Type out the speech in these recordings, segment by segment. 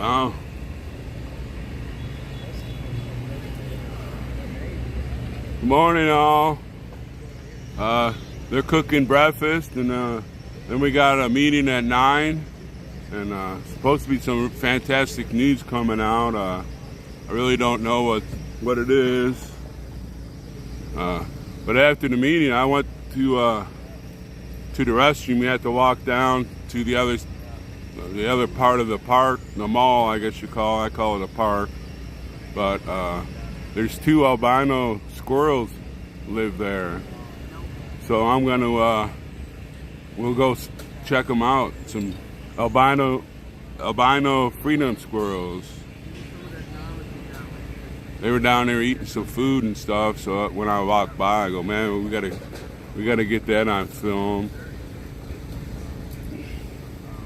Oh. Good morning, all. They're cooking breakfast, and then we got a meeting at 9, and supposed to be some fantastic news coming out. I really don't know what it is. But after the meeting, I went to the restroom. We had to walk down to the other part of the park, the mall, I guess you call it. I call it a park. But there's 2 albino squirrels live there. So I'm gonna we'll go check them out. Some albino freedom squirrels. They were down there eating some food and stuff. So when I walked by, I go, man, we gotta get that on film.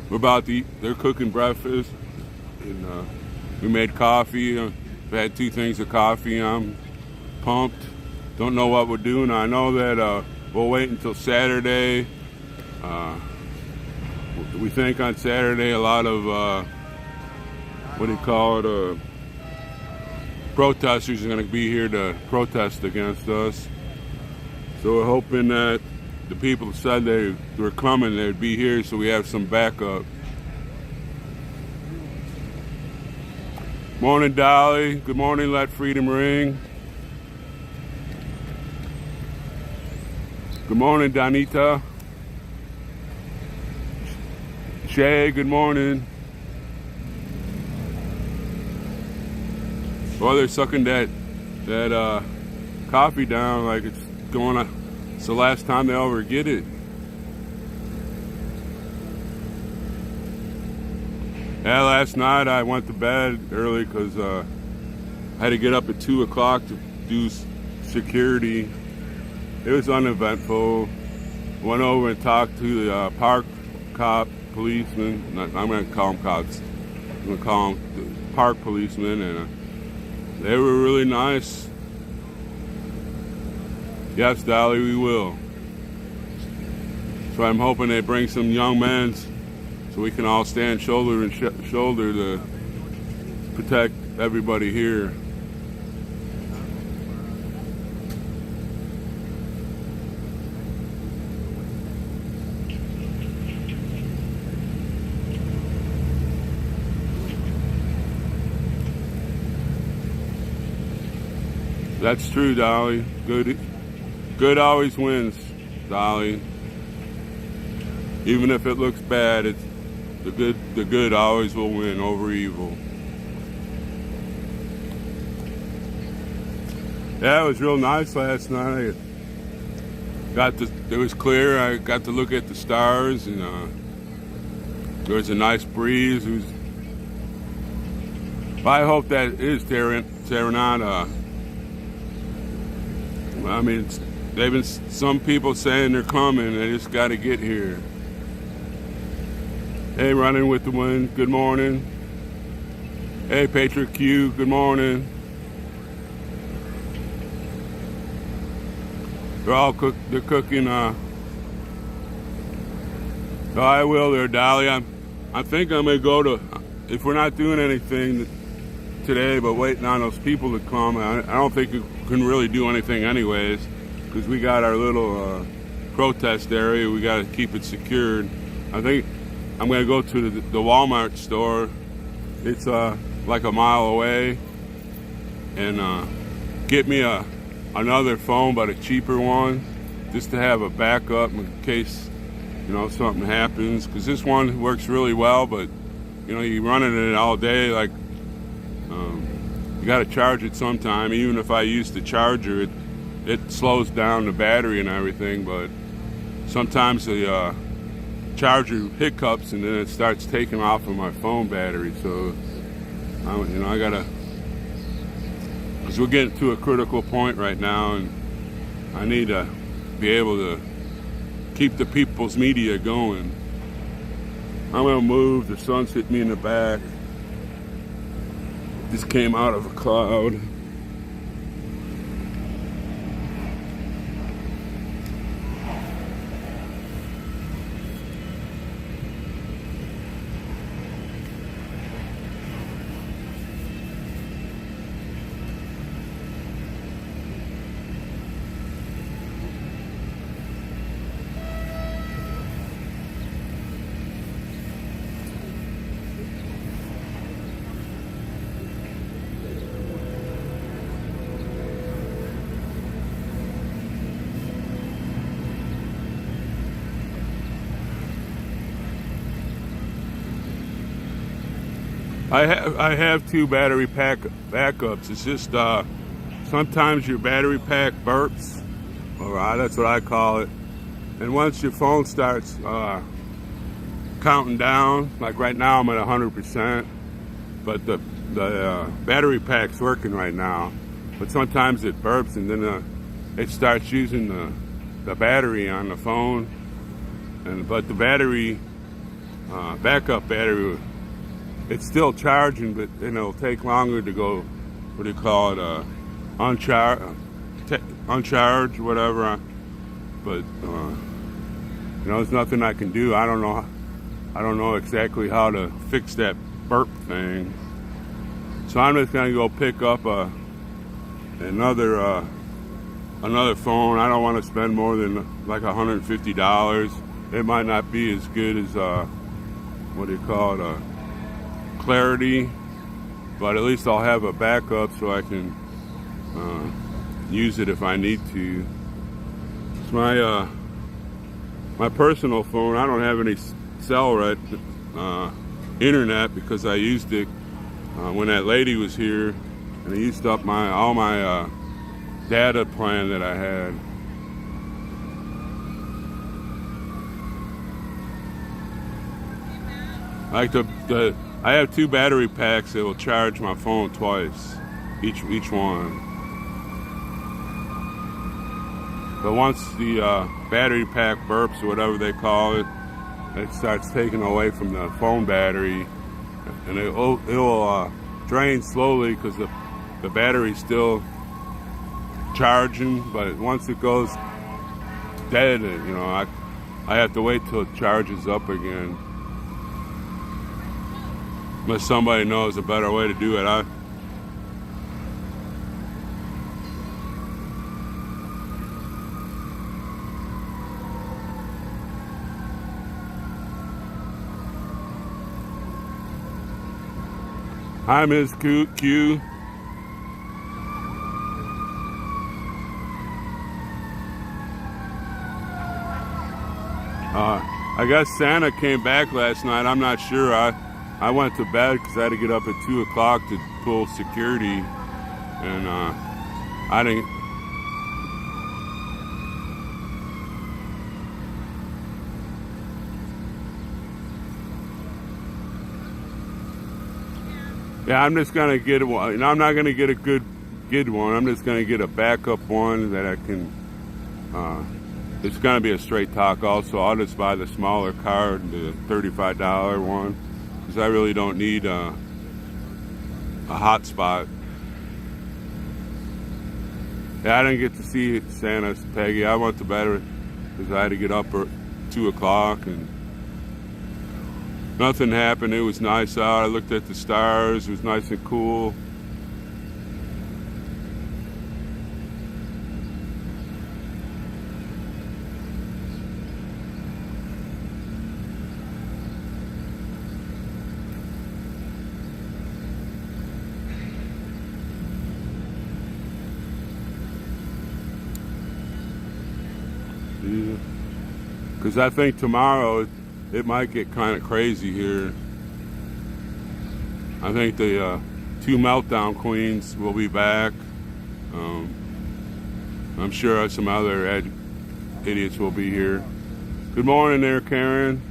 We're about to eat. They're cooking breakfast, and we made coffee. We had 2 things of coffee. I'm pumped. Don't know what we're doing. I know that we'll wait until Saturday. We think on Saturday a lot of what do you call it? Protesters are going to be here to protest against us. So we're hoping that the people said they were coming, they'd be here, so we have some backup. Morning, Dolly. Good morning, Let Freedom Ring. Good morning, Donita. Shay, good morning. Well, they're sucking that coffee down like it's going on. It's the last time they'll ever get it. Yeah, last night I went to bed early because I had to get up at 2 o'clock to do security. It was uneventful. Went over and talked to the park policeman. I'm going to call them cops. I'm going to call them the park policemen, and they were really nice. Yes, Dolly, we will. So I'm hoping they bring some young men so we can all stand shoulder and shoulder to protect everybody here. That's true, Dolly. Good always wins, Dolly. Even if it looks bad, it's the good always will win over evil. Yeah, it was real nice last night. It was clear. I got to look at the stars, and there was a nice breeze. I hope that is Serenata. I mean, they've been some people saying they're coming. They just got to get here. Hey, Running with the Wind, good morning. Hey, Patriot Q, good morning. They're cooking. I will there, Dolly. I think I'm gonna go to. If we're not doing anything today, but waiting on those people to come. I don't think we can really do anything anyways, because we got our little protest area. We got to keep it secured. I think I'm going to go to the Walmart store. It's like a mile away, and get me another phone, but a cheaper one, just to have a backup in case something happens. Because this one works really well, but you're running it all day. Like you got to charge it sometime. Even if I use the charger, it slows down the battery and everything. But sometimes the charger hiccups and then it starts taking off of my phone battery. So I gotta, because we're getting to a critical point right now, and I need to be able to keep the people's media going. I'm gonna move. The sun's hit me in the back. Just came out of a cloud. I have two battery pack backups. It's just sometimes your battery pack burps, or that's what I call it. And once your phone starts counting down, like right now I'm at 100%, but the battery pack's working right now. But sometimes it burps, and then it starts using the battery on the phone. But the battery, backup battery, it's still charging, but it'll take longer to go, what do you call it, uncharge, whatever. But there's nothing I can do. I don't know exactly how to fix that burp thing. So I'm just gonna go pick up another phone. I don't want to spend more than like $150. It might not be as good as what do you call it, Clarity, but at least I'll have a backup so I can use it if I need to. It's my personal phone. I don't have any cell internet because I used it when that lady was here, and I used up all my data plan that I had. Like I have two battery packs that will charge my phone twice, each one. But once the battery pack burps, or whatever they call it, it starts taking away from the phone battery, and it will drain slowly because the battery's still charging. But once it goes dead, I have to wait till it charges up again. Unless somebody knows a better way to do it. Hi, Ms. Q. I guess Santa came back last night. I'm not sure. I went to bed because I had to get up at 2 o'clock to pull security, and I didn't. Yeah, I'm just gonna get one. I'm not gonna get a good one. I'm just gonna get a backup one that I can. It's gonna be a straight talk. Also, I'll just buy the smaller card, the $35 one. Because I really don't need a hotspot. Yeah, I didn't get to see Santa, Peggy. I went to bed because I had to get up at 2 o'clock and nothing happened. It was nice out. I looked at the stars. It was nice and cool. Because I think tomorrow it might get kind of crazy here. I think the two meltdown queens will be back. I'm sure some other idiots will be here. Good morning there, Karen.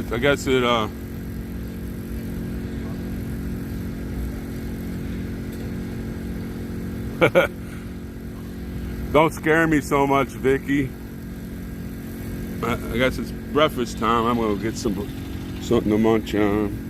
I guess it don't scare me so much, Vicky. I guess it's breakfast time. I'm gonna get something to munch on.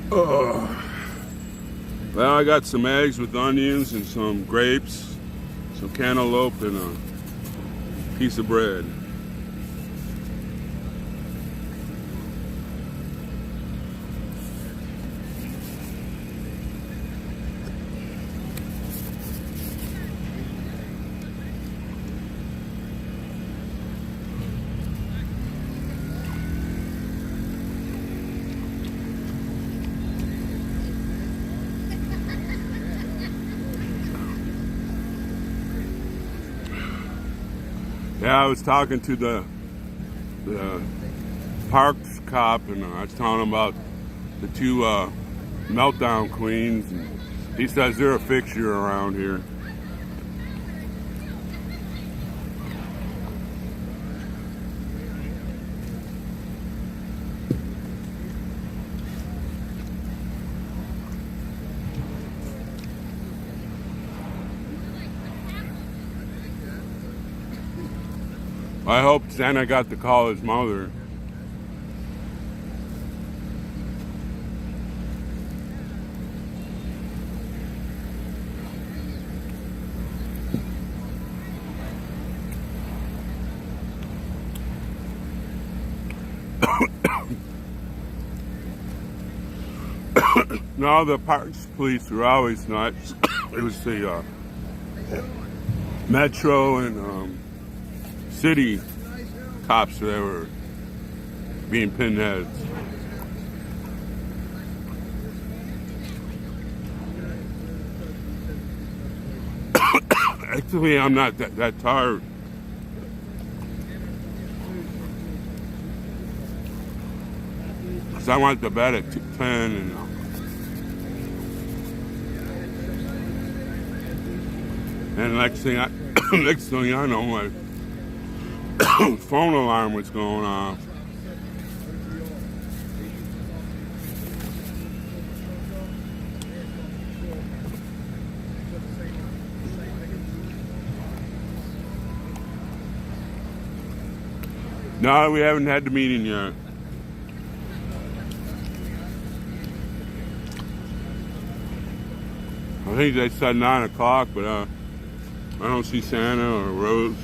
Oh. Well, I got some eggs with onions and some grapes, some cantaloupe, and a piece of bread. Yeah, I was talking to the parks cop, and I was telling him about the two meltdown queens. And he says they're a fixture around here. I hope Santa got to call his mother. No, the parks police are always nuts. It was the Metro and city cops that were being pinheads. Actually, I'm not that tired. Because I went to bed at 10 and next thing I know, my phone alarm was going off. No, we haven't had the meeting yet. I think they said 9 o'clock, but I don't see Santa or Rose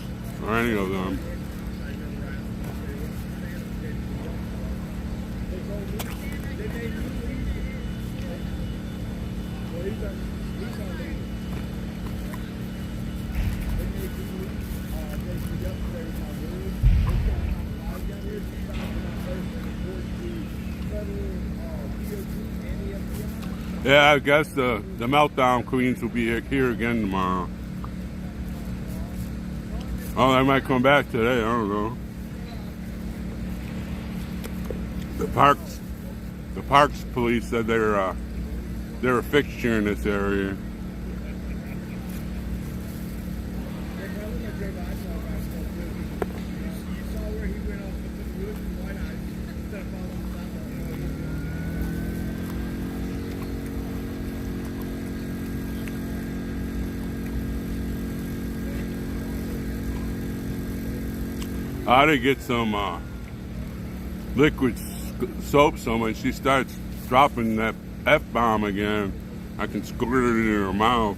or any of them. Yeah, I guess the meltdown queens will be here again tomorrow. Oh, they might come back today. I don't know. The parks police said they're a fixture in this area. I ought to get some liquid soap so when she starts dropping that F-bomb again, I can squirt it in her mouth.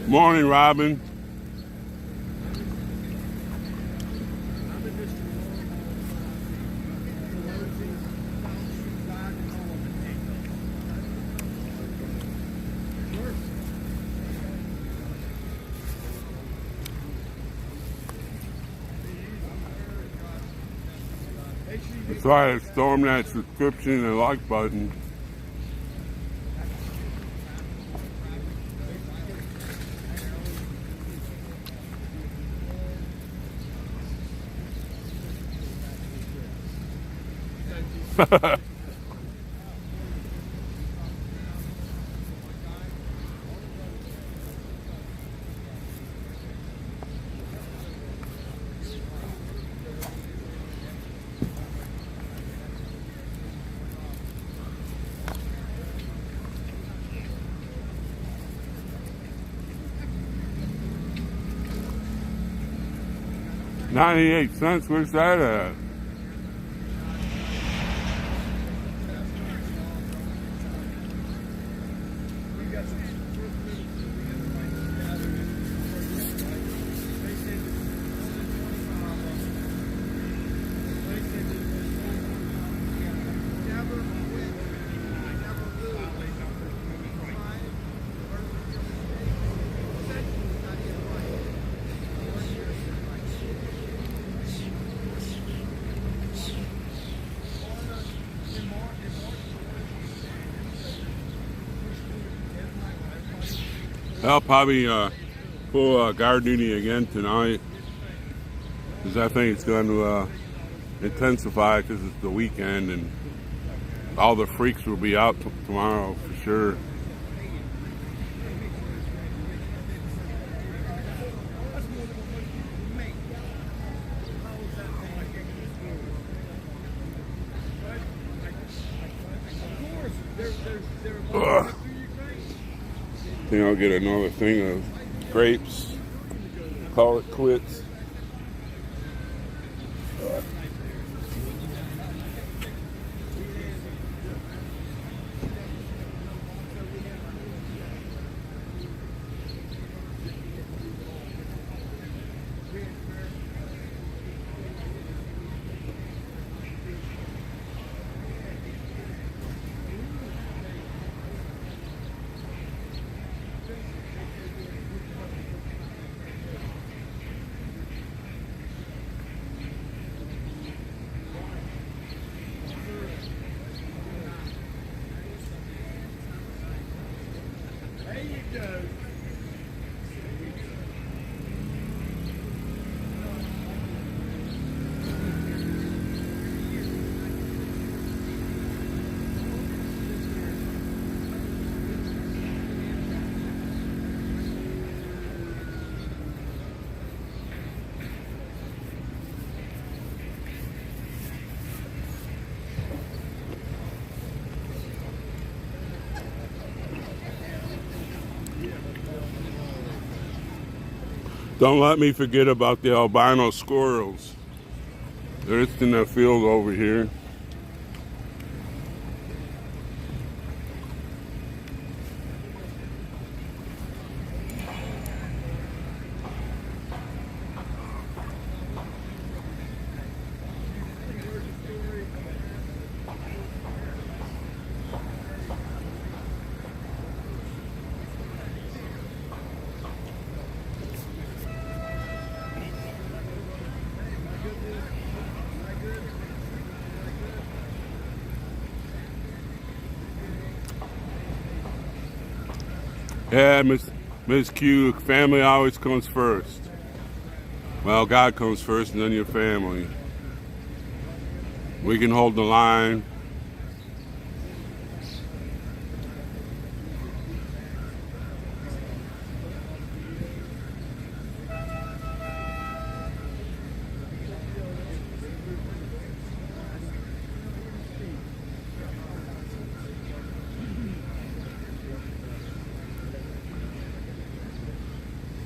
Morning, Robin. That's why I stormed that subscription and like button. 98 cents, where's that at? I'll probably pull guard duty again tonight, because I think it's going to intensify because it's the weekend and all the freaks will be out tomorrow for sure. Ugh. I think I'll get another thing of grapes, call it quits. Don't let me forget about the albino squirrels. They're just in the field over here. Yeah, Miss Q, family always comes first. Well, God comes first and then your family. We can hold the line.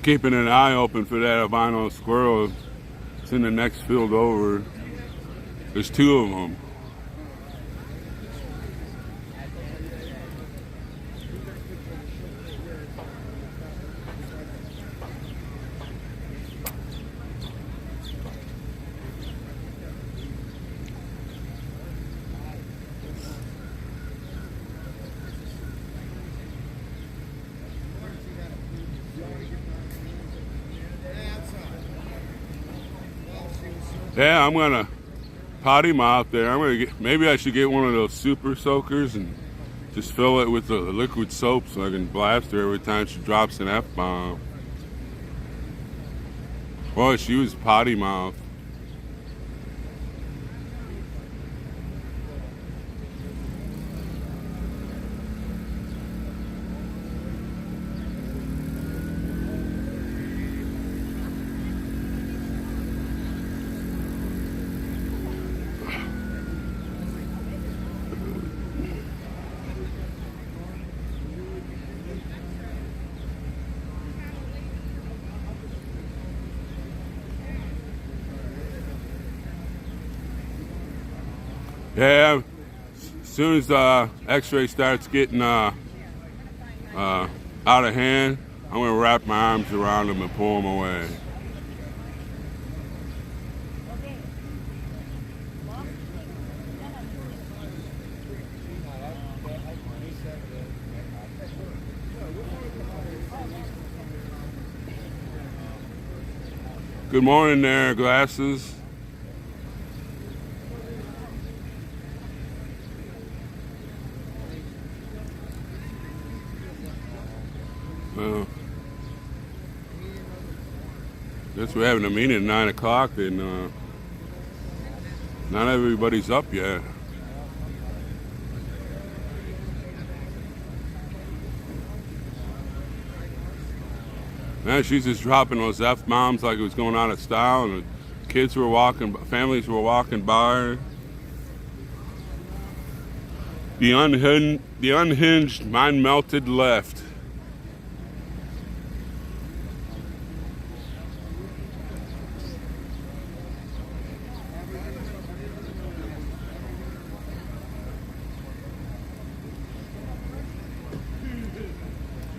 Keeping an eye open for that albino squirrel. It's in the next field over. There's two of them. Yeah, I'm gonna potty mouth there. I'm gonna maybe I should get one of those super soakers and just fill it with the liquid soap so I can blast her every time she drops an F-bomb. Boy, she was potty mouth. Yeah, as soon as the x-ray starts getting out of hand, I'm going to wrap my arms around them and pull them away. Good morning there, glasses. Well, guess we're having a meeting at 9 o'clock and not everybody's up yet. Man, she's just dropping those F-bombs like it was going out of style, and the kids were walking, families were walking by. The unhinged, mind-melted left.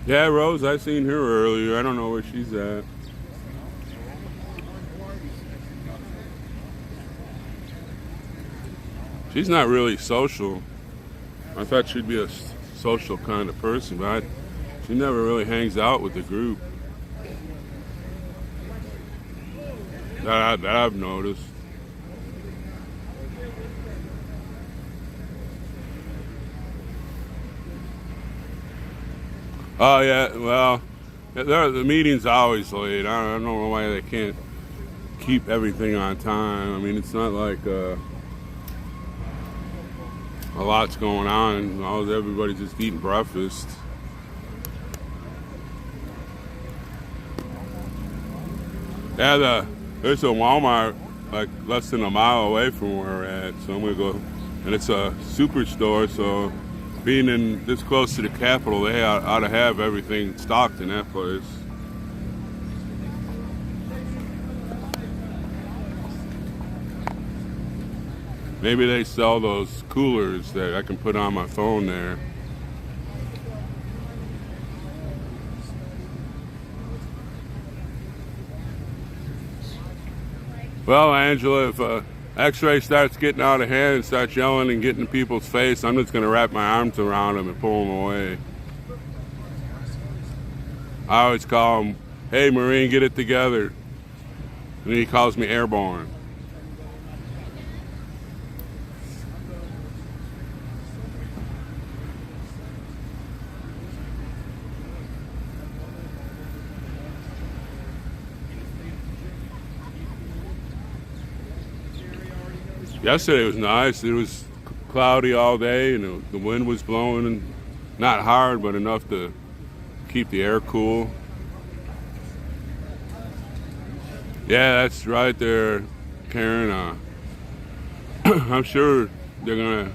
Yeah, Rose, I seen her earlier. I don't know where she's at. She's not really social. I thought she'd be a social kind of person, but she never really hangs out with the group. That I've noticed. Oh yeah, well, the meeting's always late. I don't know why they can't keep everything on time. I mean, it's not like a lot's going on. Everybody's just eating breakfast. Yeah, there's a Walmart like less than a mile away from where we're at, so I'm gonna go, and it's a superstore, so being in this close to the Capitol, they ought to have everything stocked in that place. Maybe they sell those coolers that I can put on my phone there. Well, Angela, if X-ray starts getting out of hand and starts yelling and getting in people's face, I'm just going to wrap my arms around them and pull them away. I always call him, "Hey, Marine, get it together." And he calls me airborne. Yesterday was nice. It was cloudy all day, and the wind was blowing, and not hard, but enough to keep the air cool. Yeah, that's right there, Karen. I'm sure they're gonna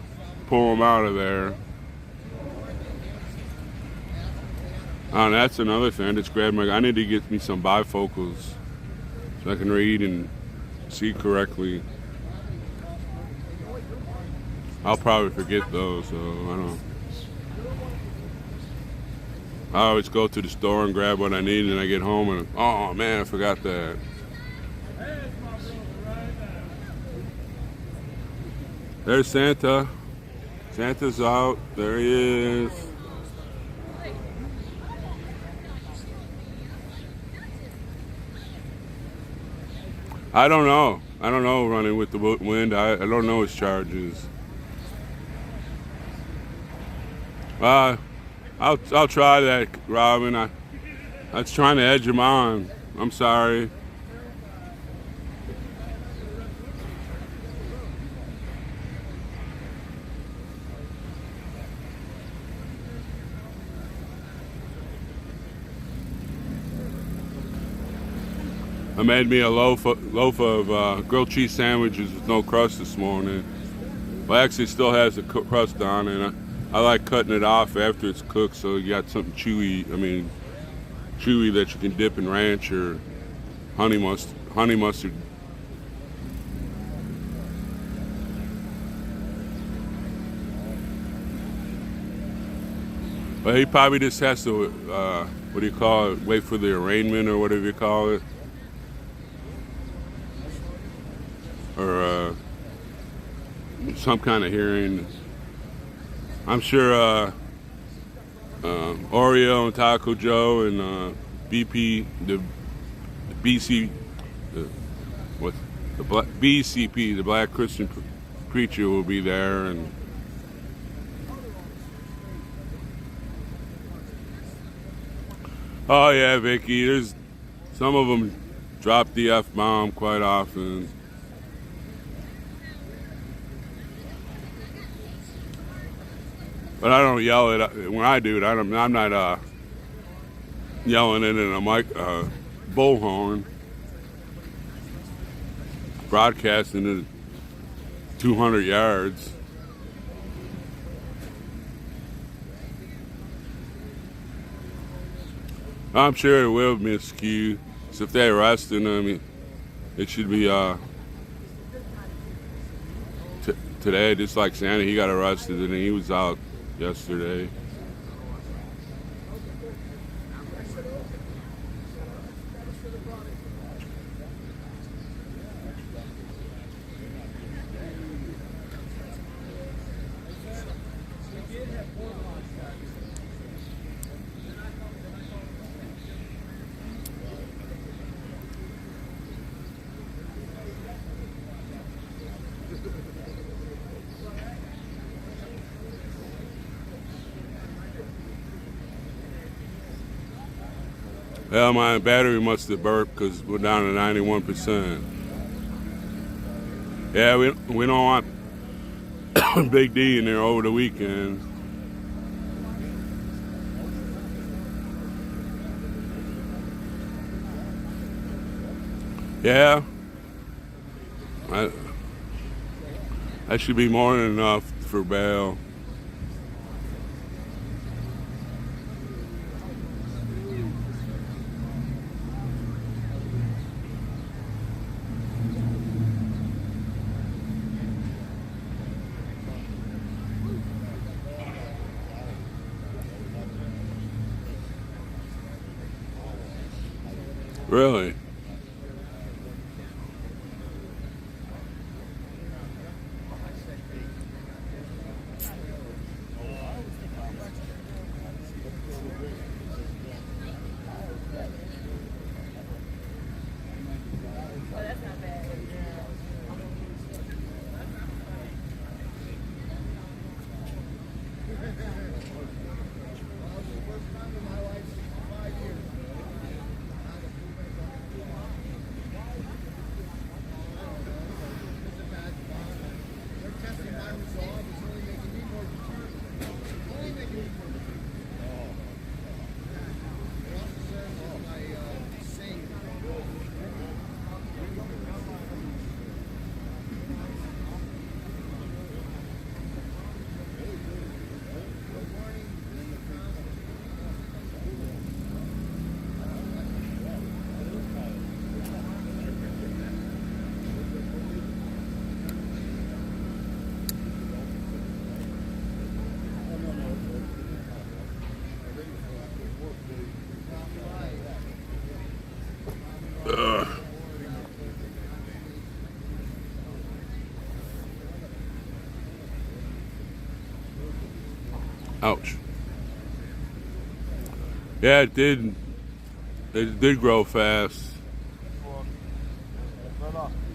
pull them out of there. Oh, and that's another thing. I just grabbed I need to get me some bifocals so I can read and see correctly. I'll probably forget those, so I don't know. I always go to the store and grab what I need, and then I get home and, oh man, I forgot that. There's Santa. Santa's out. There he is. I don't know. Running with the wind. I don't know his charges. I'll try that, Robin. I was trying to edge him on. I'm sorry. I made me a loaf of grilled cheese sandwiches with no crust this morning. Well, actually, it still has the crust on it. I like cutting it off after it's cooked, so you got something chewy. Chewy that you can dip in ranch or honey mustard. But he probably just has to, what do you call it, wait for the arraignment or whatever you call it. Or some kind of hearing. I'm sure Oreo and Taco Joe and BP, the BC, the BCP, the Black Christian Preacher will be there, and oh yeah, Vicky, there's some of them drop the F-bomb quite often. But I don't yell it when I do it. I'm not yelling it in a bullhorn, broadcasting it 200 yards. I'm sure it will be askew. So if they arrest him, it should be today, just like Sandy. He got arrested and he was out yesterday. Well, my battery must have burped because we're down to 91%. Yeah, we don't want Big D in there over the weekend. Yeah, that should be more than enough for bail. Really? Ouch. Yeah, it did. It did grow fast.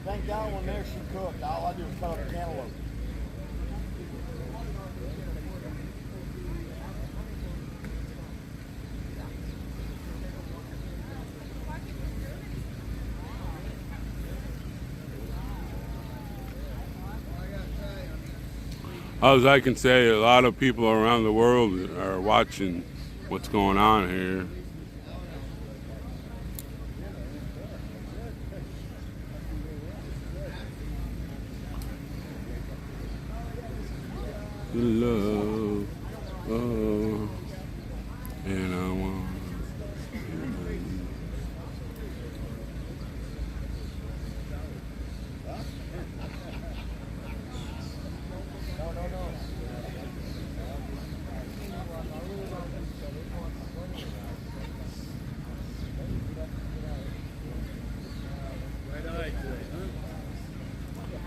Thank God when there she cooked. All I do is cut up a cantaloupe. As I can say, a lot of people around the world are watching what's going on here. Love, oh, and I want.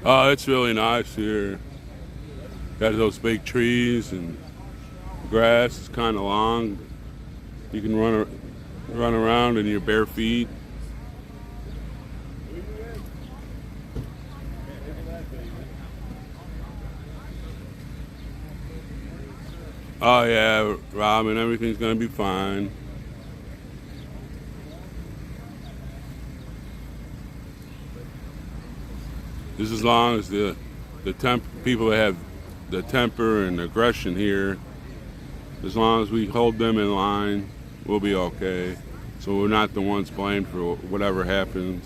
Oh, it's really nice here. Got those big trees and grass is kind of long. You can run around in your bare feet. Oh yeah, Robin, everything's gonna be fine. Just as long as the people that have the temper and aggression here, as long as we hold them in line, we'll be okay. So we're not the ones blamed for whatever happens.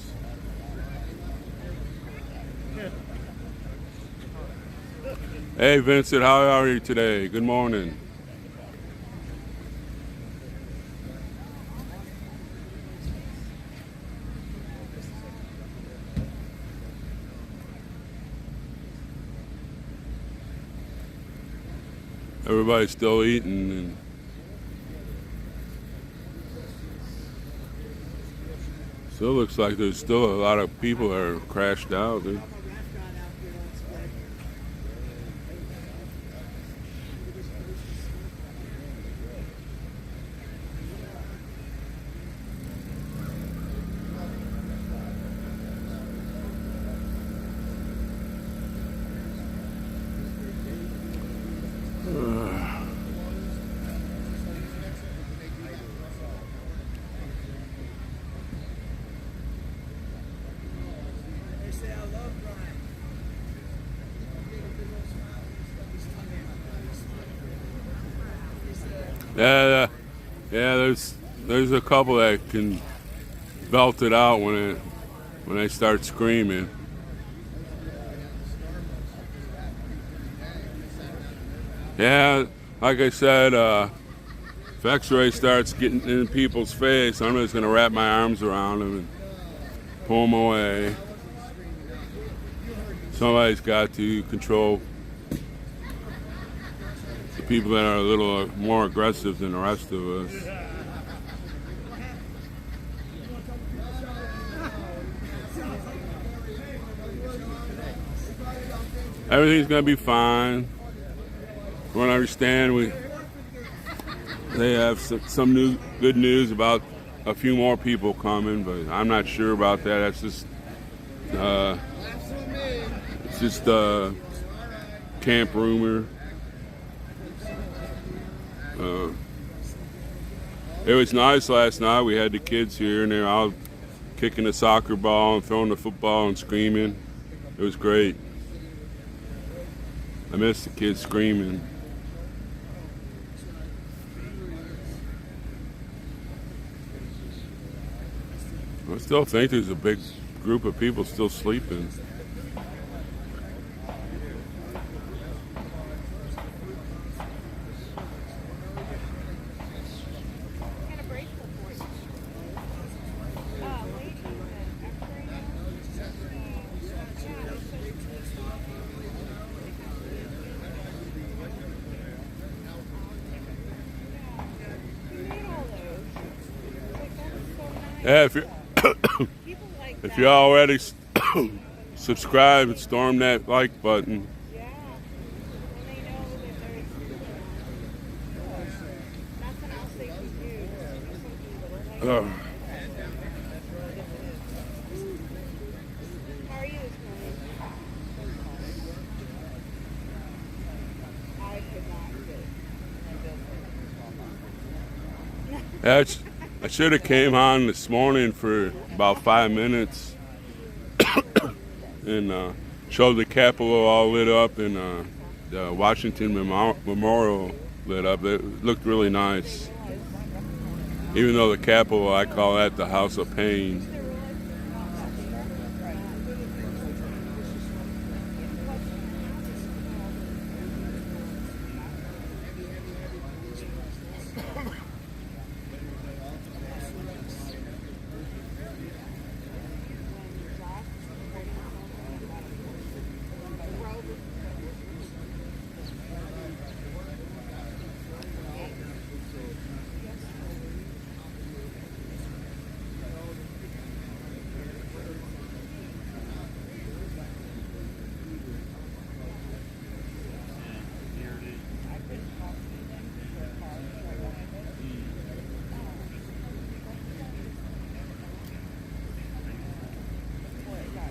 Hey Vincent, how are you today? Good morning. Everybody's still eating and still looks like there's still a lot of people that are crashed out. Yeah. There's a couple that can belt it out when they start screaming. Yeah, like I said, if X-ray starts getting in people's face, I'm just gonna wrap my arms around them and pull them away. Somebody's got to control the people that are a little more aggressive than the rest of us. Everything's gonna be fine. From what I understand, they have some good news about a few more people coming, but I'm not sure about that. That's just it's just camp rumor. It was nice last night. We had the kids here, and they were out kicking the soccer ball and throwing the football and screaming. It was great. I miss the kids screaming. I still think there's a big group of people still sleeping. Yeah, if you already subscribe, storm that like button. I should have came on this morning for about 5 minutes and showed the Capitol all lit up and the Washington Memorial lit up. It looked really nice. Even though the Capitol, I call that the House of Pain.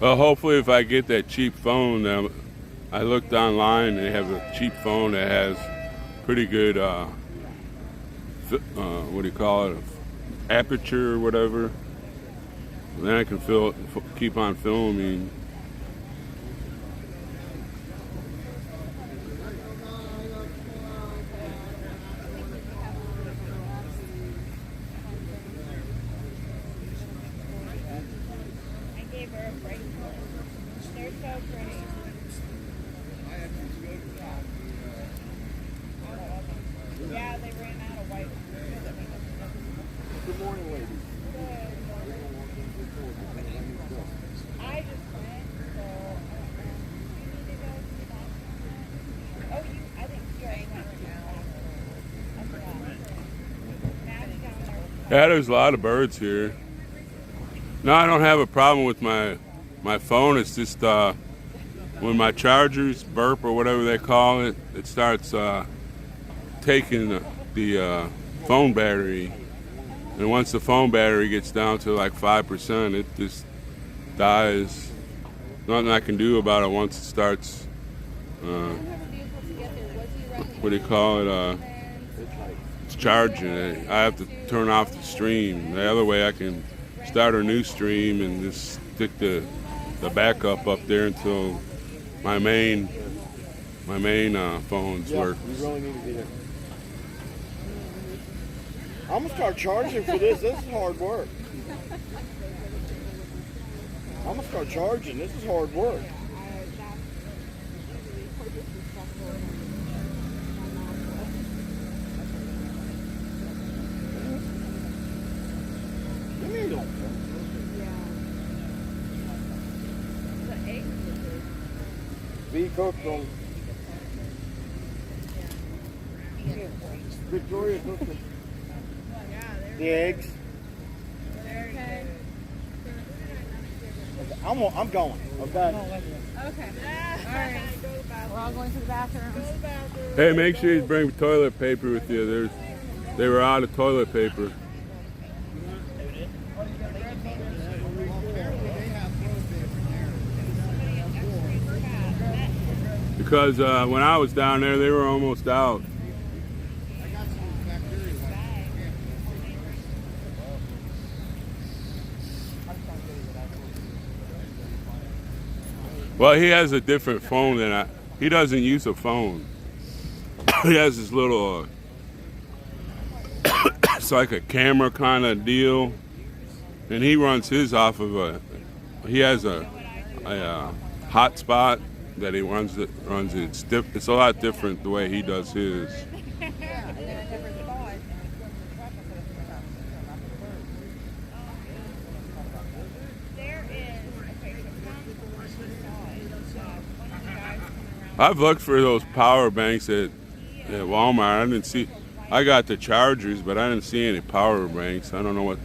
Well, hopefully if I get that cheap phone, I looked online, they have a cheap phone that has pretty good, what do you call it, aperture or whatever. And then I can keep on filming. Yeah, they ran out of white. Good morning, ladies. I just went, so you need to go to the bathroom. Oh, I think you already went to the bathroom. Matt's down there. Yeah, there's a lot of birds here. No, I don't have a problem with my phone. It's just when my chargers burp or whatever they call it, it starts taking the phone battery. And once the phone battery gets down to like 5%, it just dies. Nothing I can do about it once it starts, what do you call it, it's charging. I have to turn off the stream. The other way I can start a new stream and just stick the backup up there until my main phones work. You really need to be there. I'm gonna start charging for this. This is hard work. I'm gonna start charging. This is hard work. Give me a little. Be cooked on. Victoria cooked them. The eggs. Okay. I'm going. Okay. Okay. All right. We're all going to the bathroom. Hey, make sure you bring toilet paper with you. They were out of toilet paper. Because when I was down there, they were almost out. Well, he has a different phone than he doesn't use a phone. He has this little, it's like a camera kind of deal. And he runs his off of he has a hotspot that he runs it. It's a lot different the way he does his. I've looked for those power banks at Walmart. I got the chargers, but I didn't see any power banks. I don't know what.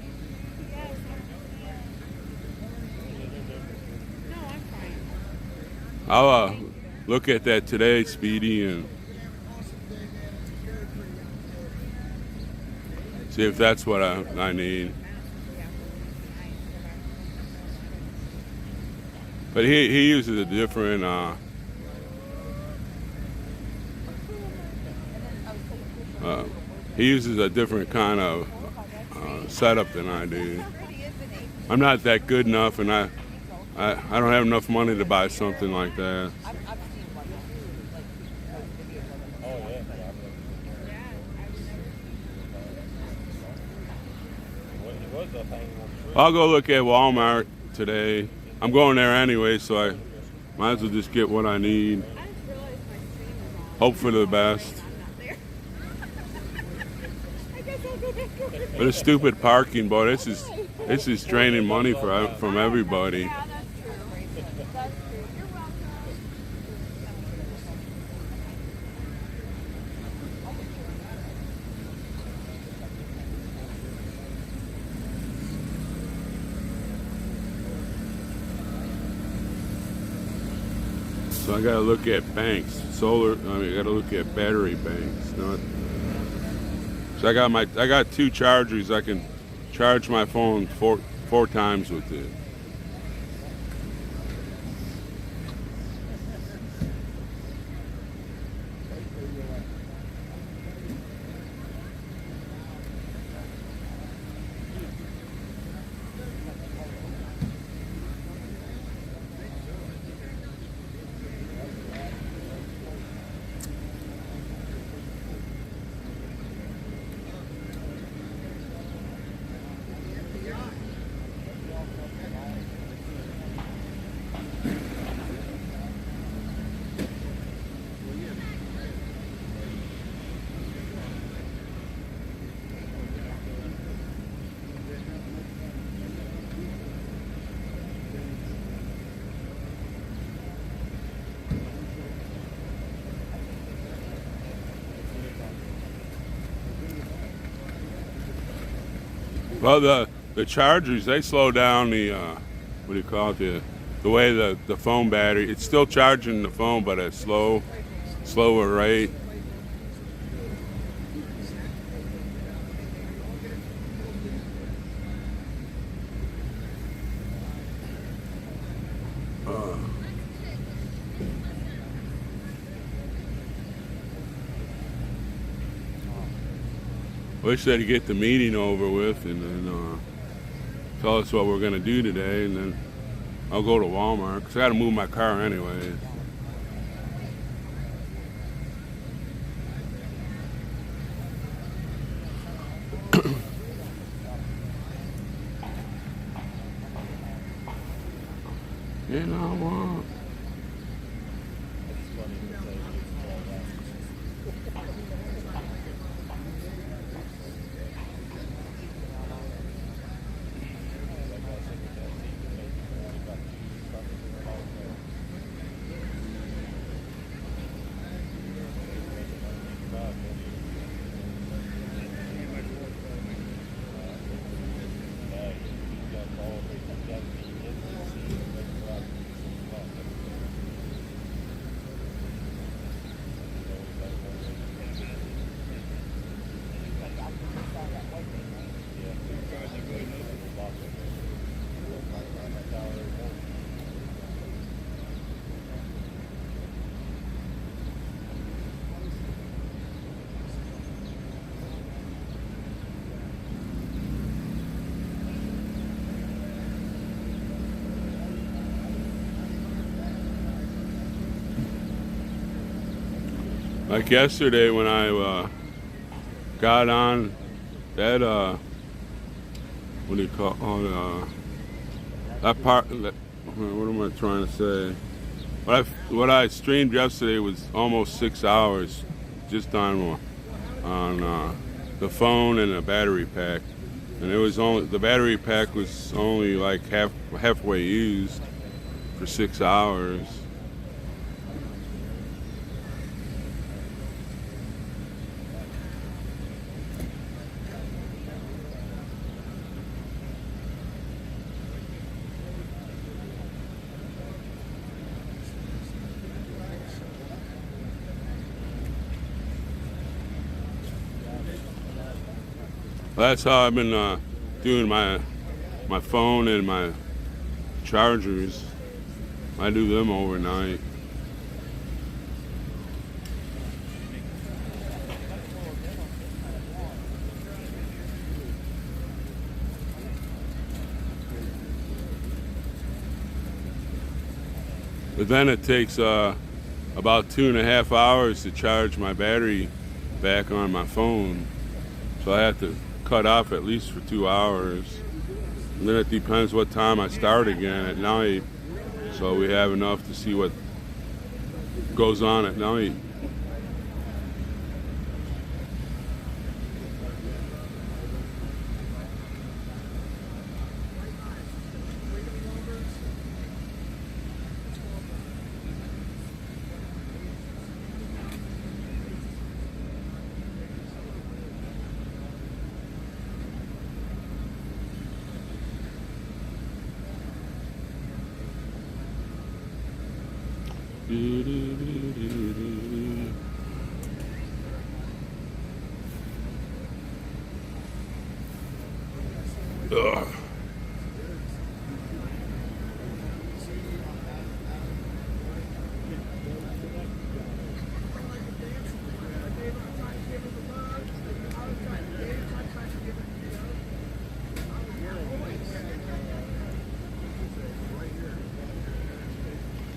I'll look at that today, Speedy, and see if that's what I need. But he uses a different he uses a different kind of setup than I do. I'm not that good enough, and I don't have enough money to buy something like that. I'll go look at Walmart today. I'm going there anyway, so I might as well just get what I need. Hope for the best. But it's stupid parking, boy. This is draining money from everybody. So I gotta look at banks, I gotta look at battery banks. So I got 2 chargers. I can charge my phone four times with it. Well, the chargers, they slow down the what do you call it, the way the phone battery. It's still charging the phone, but at slower rate. Wish they'd get the meeting over with and then tell us what we're going to do today, and then I'll go to Walmart because I got to move my car anyway. You know what? Like yesterday when I got on that what do you call that part? What am I trying to say? What I streamed yesterday was almost 6 hours, just on the phone and the battery pack, and it was only the battery pack was only like halfway used for 6 hours. That's how I've been doing my phone and my chargers. I do them overnight. But then it takes about 2.5 hours to charge my battery back on my phone. So I have to cut off at least for 2 hours. And then it depends what time I start again at night. So we have enough to see what goes on at night. Ugh.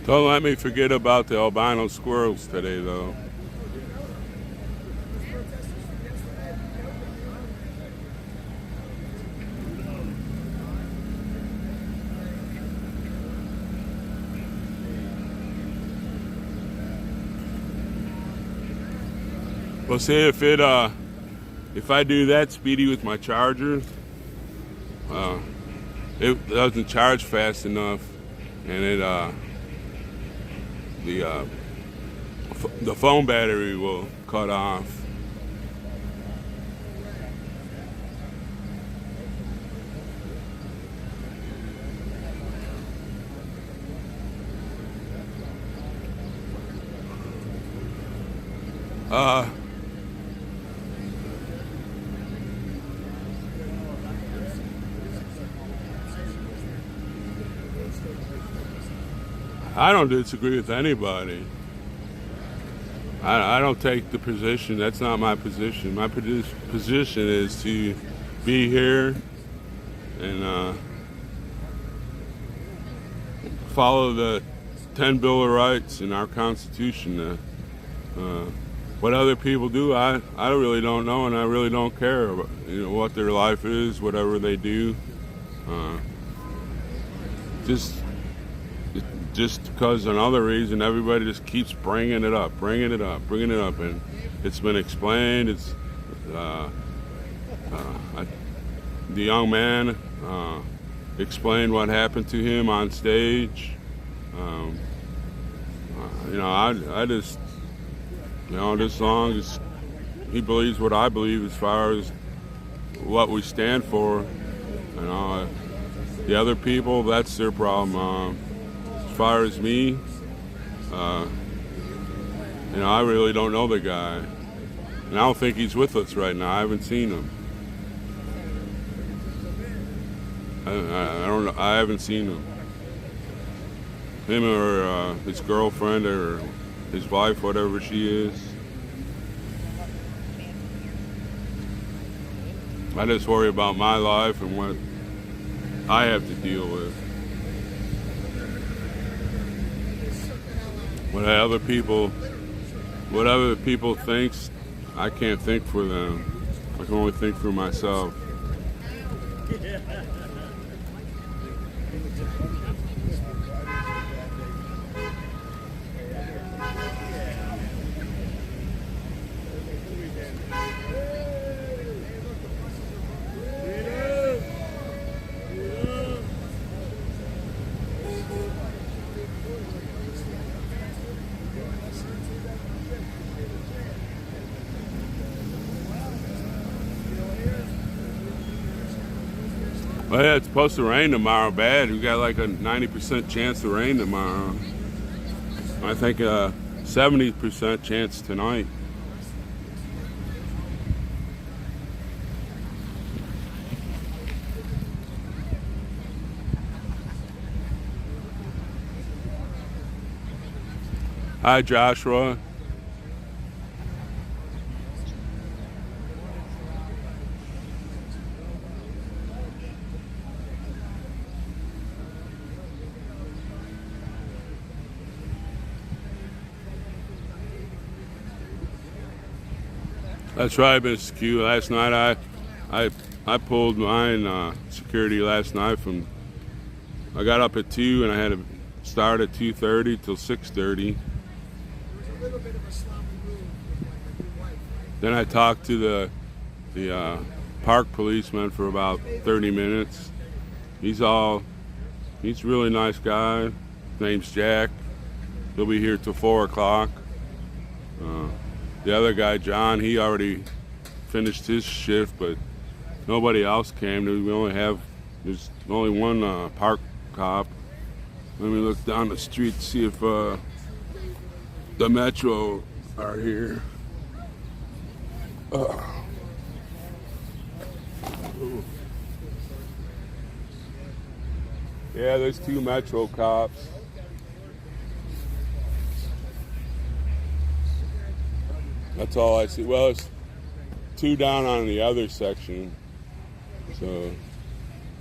Don't let me forget about the albino squirrels today, though. Well, see if I do that speedy with my charger, it doesn't charge fast enough, and the phone battery will cut off. Uh, I don't disagree with anybody. I don't take the position. That's not my position. My position is to be here and follow the 10 Bill of Rights in our Constitution. What other people do, I really don't know, and I really don't care about, what their life is, whatever they do. Just because another reason, everybody just keeps bringing it up, and it's been explained. It's the young man explained what happened to him on stage. I just, as long as he believes what I believe as far as what we stand for, the other people, that's their problem. As far as me, I really don't know the guy, and I don't think he's with us right now. I haven't seen him. I don't know. I haven't seen him. Him or his girlfriend or his wife, whatever she is. I just worry about my life and what I have to deal with. What other people thinks, I can't think for them. I can only think for myself. Well, yeah, it's supposed to rain tomorrow bad. We got like a 90% chance of rain tomorrow. I think a 70% chance tonight. Hi, Joshua. That's right, Mr. Q. Last night I pulled mine security last night from. I got up at 2 and I had to start at 2:30 till 6:30. Then I talked to the park policeman for about 30 minutes. He's a really nice guy. His name's Jack. He'll be here till 4 o'clock. The other guy, John, he already finished his shift, but nobody else came. There's only one park cop. Let me look down the street to see if the Metro are here. Yeah, there's 2 Metro cops. That's all I see. Well, it's 2 down on the other section. So,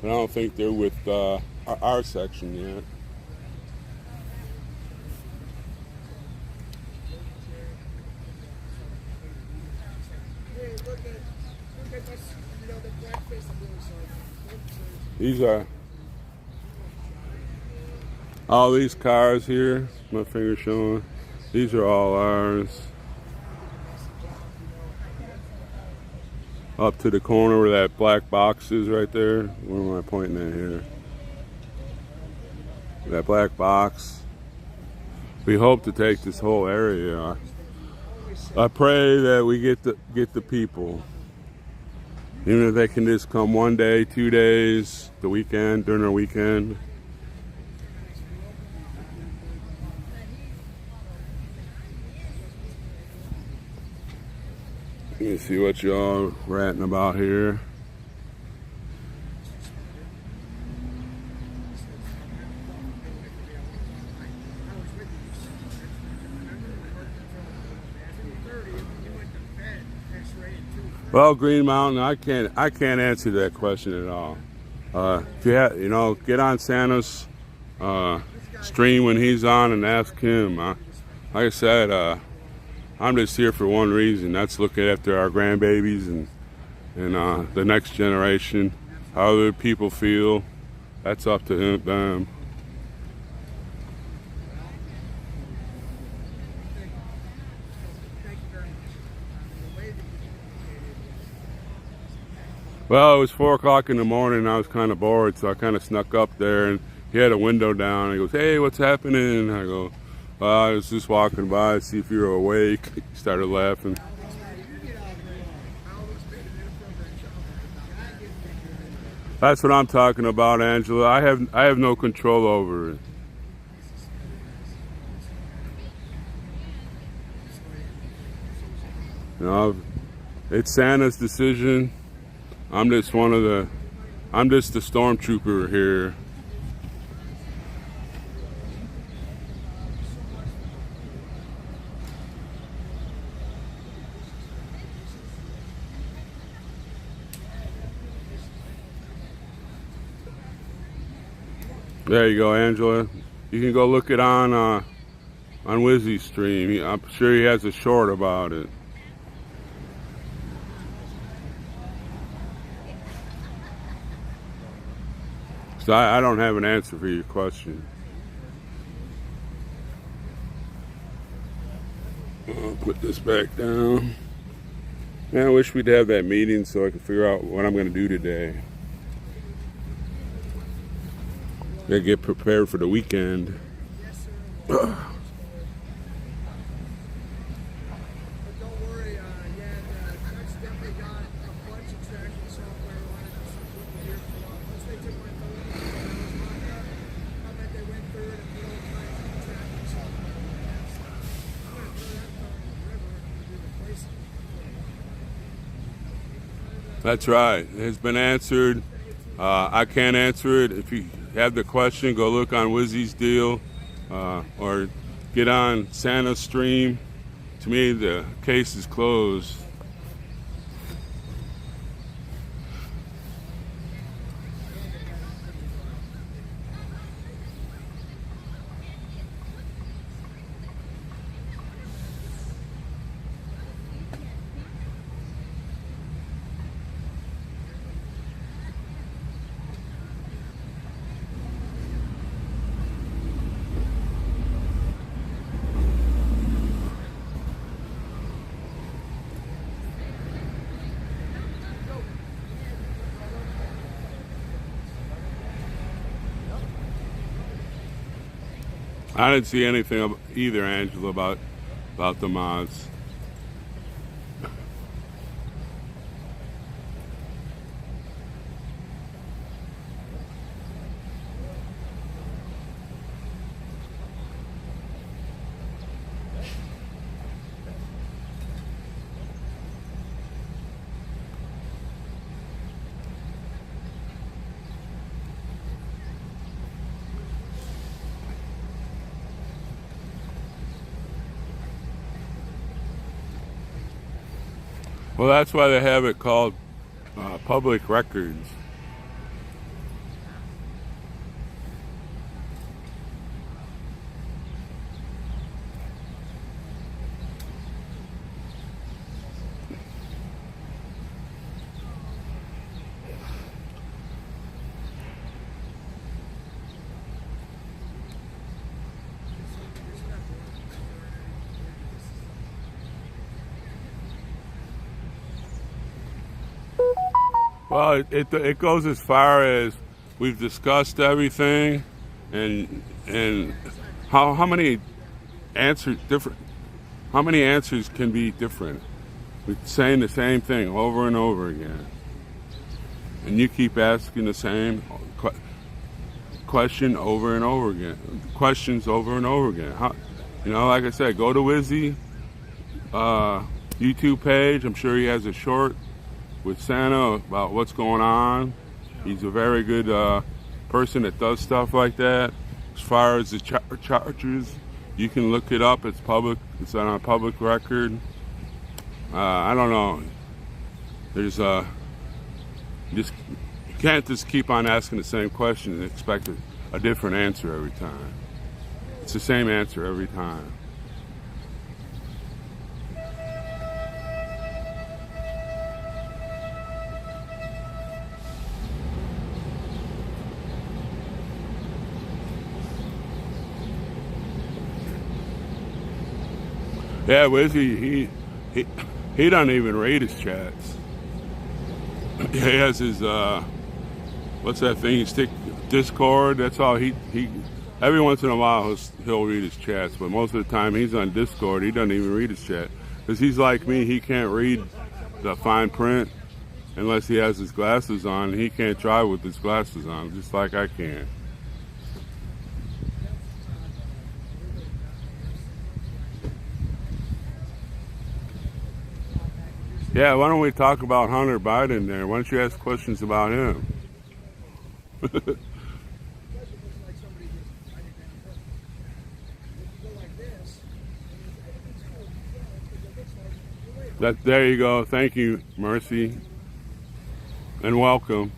but I don't think they're with our section yet. These are all these cars here. My finger showing. These are all ours. Up to the corner where that black box is right there. Where am I pointing at here? That black box. We hope to take this whole area. I pray that we get the people. Even if they can just come 1 day, 2 days, the weekend, during our weekend. Let me see what y'all ranting about here. Well, Green Mountain, I can't answer that question at all. If you get on Santa's stream when he's on and ask him. Like I said, I'm just here for one reason. That's looking after our grandbabies and the next generation. How other people feel, that's up to them. Well, it was 4 o'clock in the morning and I was kind of bored, so I kind of snuck up there and he had a window down. He goes, "Hey, what's happening?" I go, "Well, I was just walking by to see if you were awake." He started laughing. That's what I'm talking about, Angela. I have no control over it. It's Santa's decision. I'm just the stormtrooper here. There you go, Angela. You can go look it on Wizzy's stream. I'm sure he has a short about it. So I don't have an answer for your question. I'll put this back down. Man, I wish we'd have that meeting so I could figure out what I'm going to do today. Gotta get prepared for the weekend. That's right. It has been answered. I can't answer it. If you have the question, go look on Wizzy's deal or get on Santa's stream. To me, the case is closed. I didn't see anything either, Angela, about the mods. Well, that's why they have it called public records. Well, it goes as far as we've discussed everything, and how many answers can be different? We're saying the same thing over and over again, and you keep asking the same question over and over again, questions over and over again. Like I said, go to Wizzy. YouTube page. I'm sure he has a short with Santa about what's going on. He's a very good person that does stuff like that. As far as the charges, you can look it up. It's public. It's on a public record. I don't know. There's just you can't just keep on asking the same question and expect a different answer every time. It's the same answer every time. Yeah, Wizzy, he doesn't even read his chats. He has his what's that thing? He's Discord. That's all he. Every once in a while he'll read his chats, but most of the time he's on Discord. He doesn't even read his chat because he's like me. He can't read the fine print unless he has his glasses on. He can't drive with his glasses on, just like I can. Yeah, why don't we talk about Hunter Biden there? Why don't you ask questions about him? There you go. Thank you, Mercy. And welcome.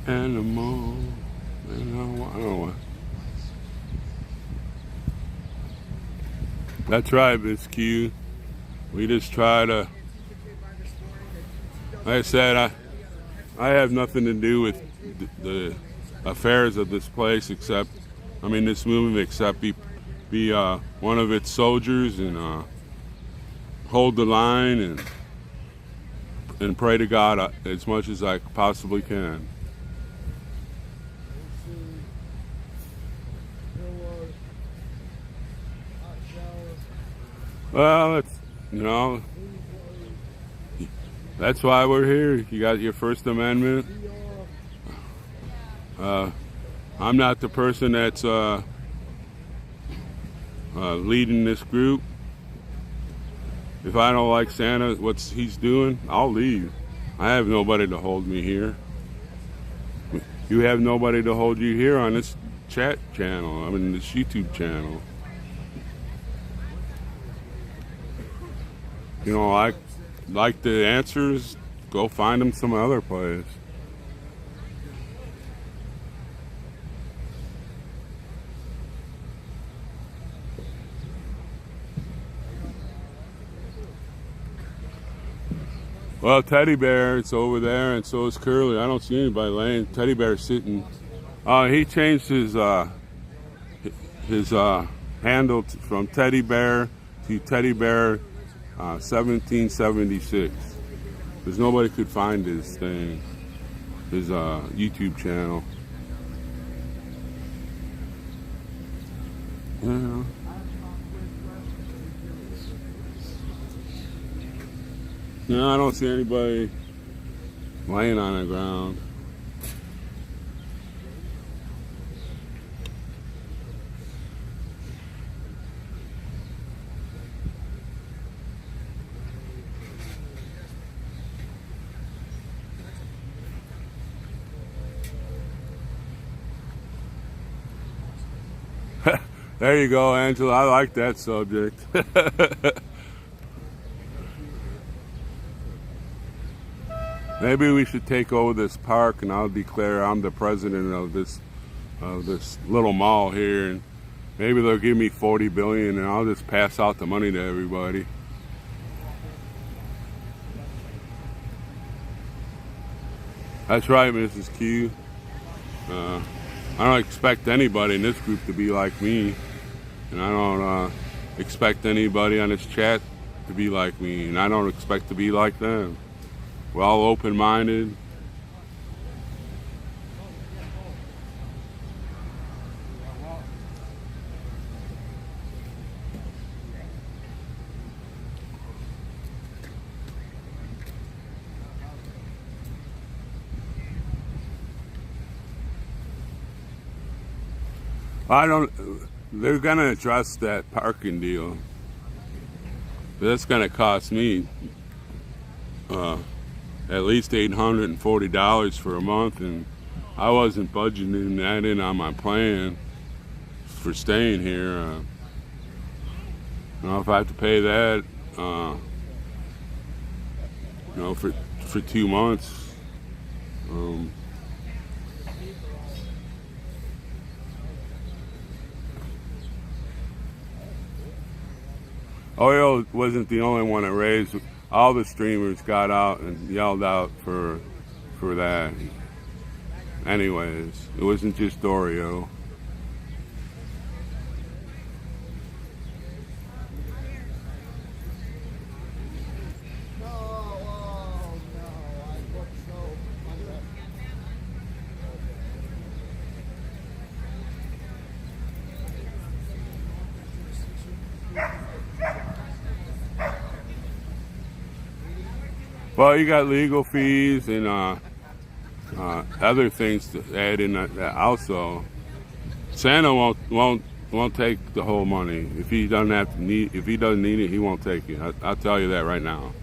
Animal. I don't know. That's right, Miss Q. We just try to. Like I said, I have nothing to do with the affairs of this place except, this movement, except be one of its soldiers and hold the line and pray to God as much as I possibly can. Well, that's why we're here. You got your First Amendment. I'm not the person that's leading this group. If I don't like Santa, what he's doing, I'll leave. I have nobody to hold me here. You have nobody to hold you here on this chat channel, this YouTube channel. Like the answers, go find them some other place. Well, Teddy Bear, it's over there, and so is Curly. I don't see anybody laying. Teddy Bear's sitting. He changed his handle from Teddy Bear to Teddy Bear 1776. Because nobody could find his thing, his YouTube channel. Yeah. No, I don't see anybody laying on the ground. There you go, Angela. I like that subject. Maybe we should take over this park, and I'll declare I'm the president of this little mall here, and maybe they'll give me $40 billion, and I'll just pass out the money to everybody. That's right, Mrs. Q. I don't expect anybody in this group to be like me, and I don't expect anybody on this chat to be like me, and I don't expect to be like them. We're all open-minded. I don't. They're gonna address that parking deal. But that's gonna cost me at least $840 for a month, and I wasn't budgeting that in on my plan for staying here. If I have to pay that, for 2 months. Oil wasn't the only one that raised. All the streamers got out and yelled out for that. Anyways, it wasn't just Oreo. Well, you got legal fees and other things to add in that also. Santa won't take the whole money if he doesn't need it. He won't take it. I'll tell you that right now.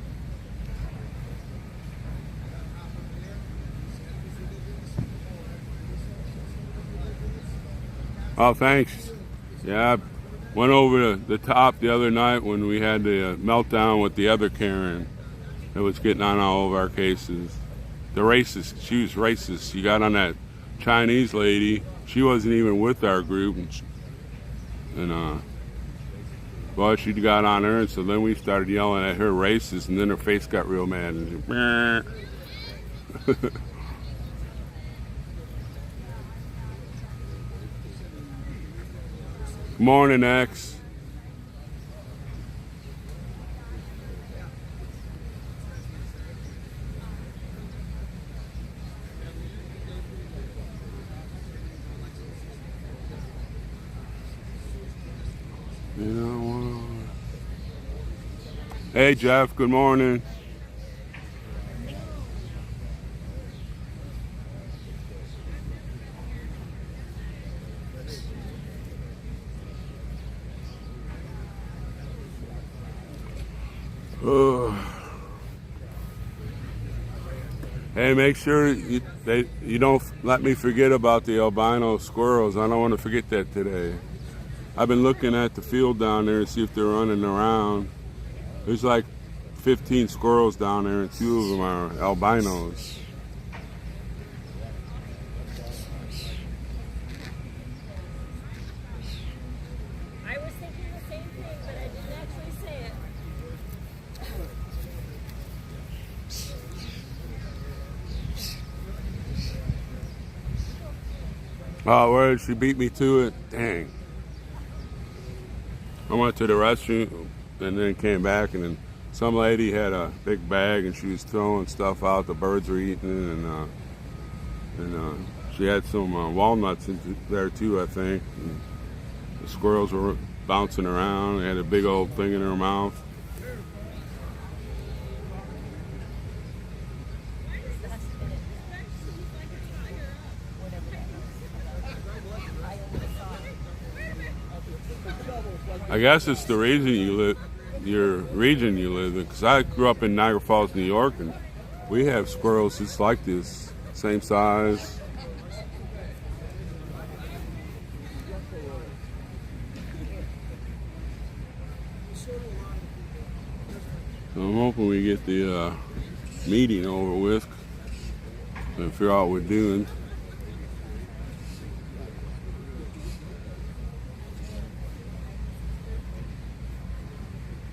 Oh, thanks. Yeah, I went over the top the other night when we had the meltdown with the other Karen that was getting on all of our cases. The racist, she was racist. She got on that Chinese lady. She wasn't even with our group, well, she got on her, and so then we started yelling at her racist, and then her face got real mad. And Good morning, X. Hey, Jeff, good morning. Hey, make sure you don't let me forget about the albino squirrels. I don't want to forget that today. I've been looking at the field down there to see if they're running around. There's like 15 squirrels down there, and 2 of them are albinos. I was thinking the same thing, but I didn't actually say it. Oh, where she beat me to it? Dang. I went to the restroom and then came back, and then some lady had a big bag and she was throwing stuff out the birds were eating, and she had some walnuts in there too, I think. And the squirrels were bouncing around. They had a big old thing in her mouth. I guess it's the reason your region you live in, because I grew up in Niagara Falls, New York, and we have squirrels just like this, same size. So I'm hoping we get the meeting over with and figure out what we're doing.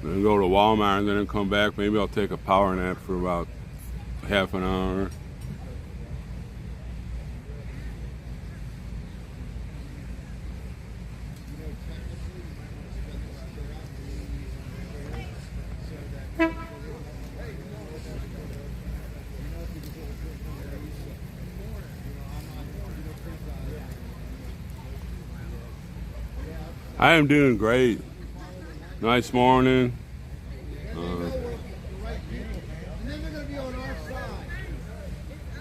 Then go to Walmart and then come back. Maybe I'll take a power nap for about half an hour. I am doing great. Nice morning.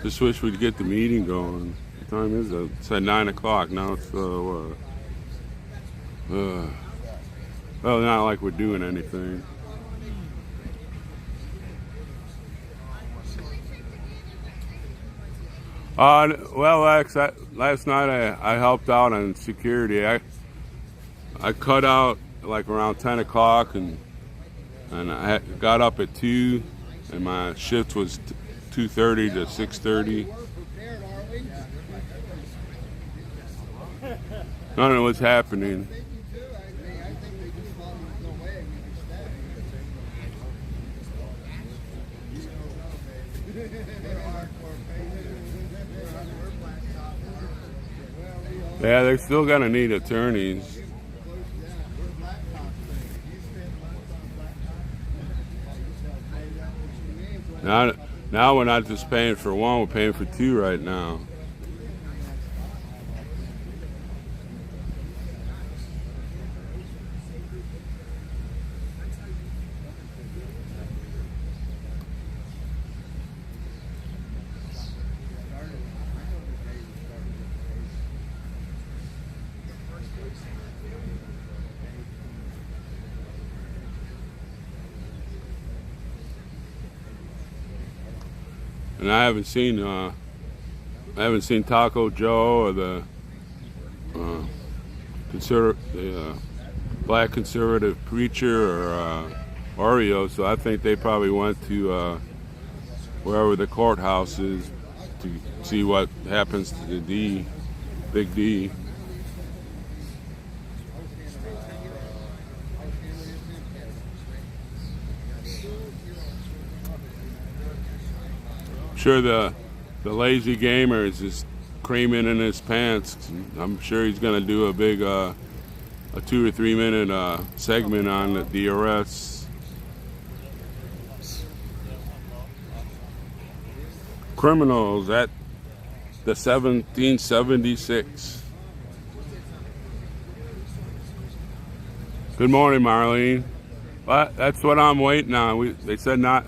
Just wish we'd get the meeting going. What time is it? It's at 9 o'clock. Now it's Well, not like we're doing anything. Well, Lex, last night I helped out on security. I cut out like around 10 o'clock and I got up at 2, and my shift was 2:30 to 6:30. I don't know what's happening. Yeah, they're still gonna need attorneys. Now we're not just paying for one, we're paying for 2 right now. And I haven't seen Taco Joe or the black conservative preacher or Oreo, so I think they probably went to wherever the courthouse is to see what happens to the Big D. Sure, the lazy gamer is just creaming in his pants. I'm sure he's going to do a big a 2 or 3 minute segment on the arrests. Criminals at the 1776. Good morning, Marlene. Well, that's what I'm waiting on. They said not.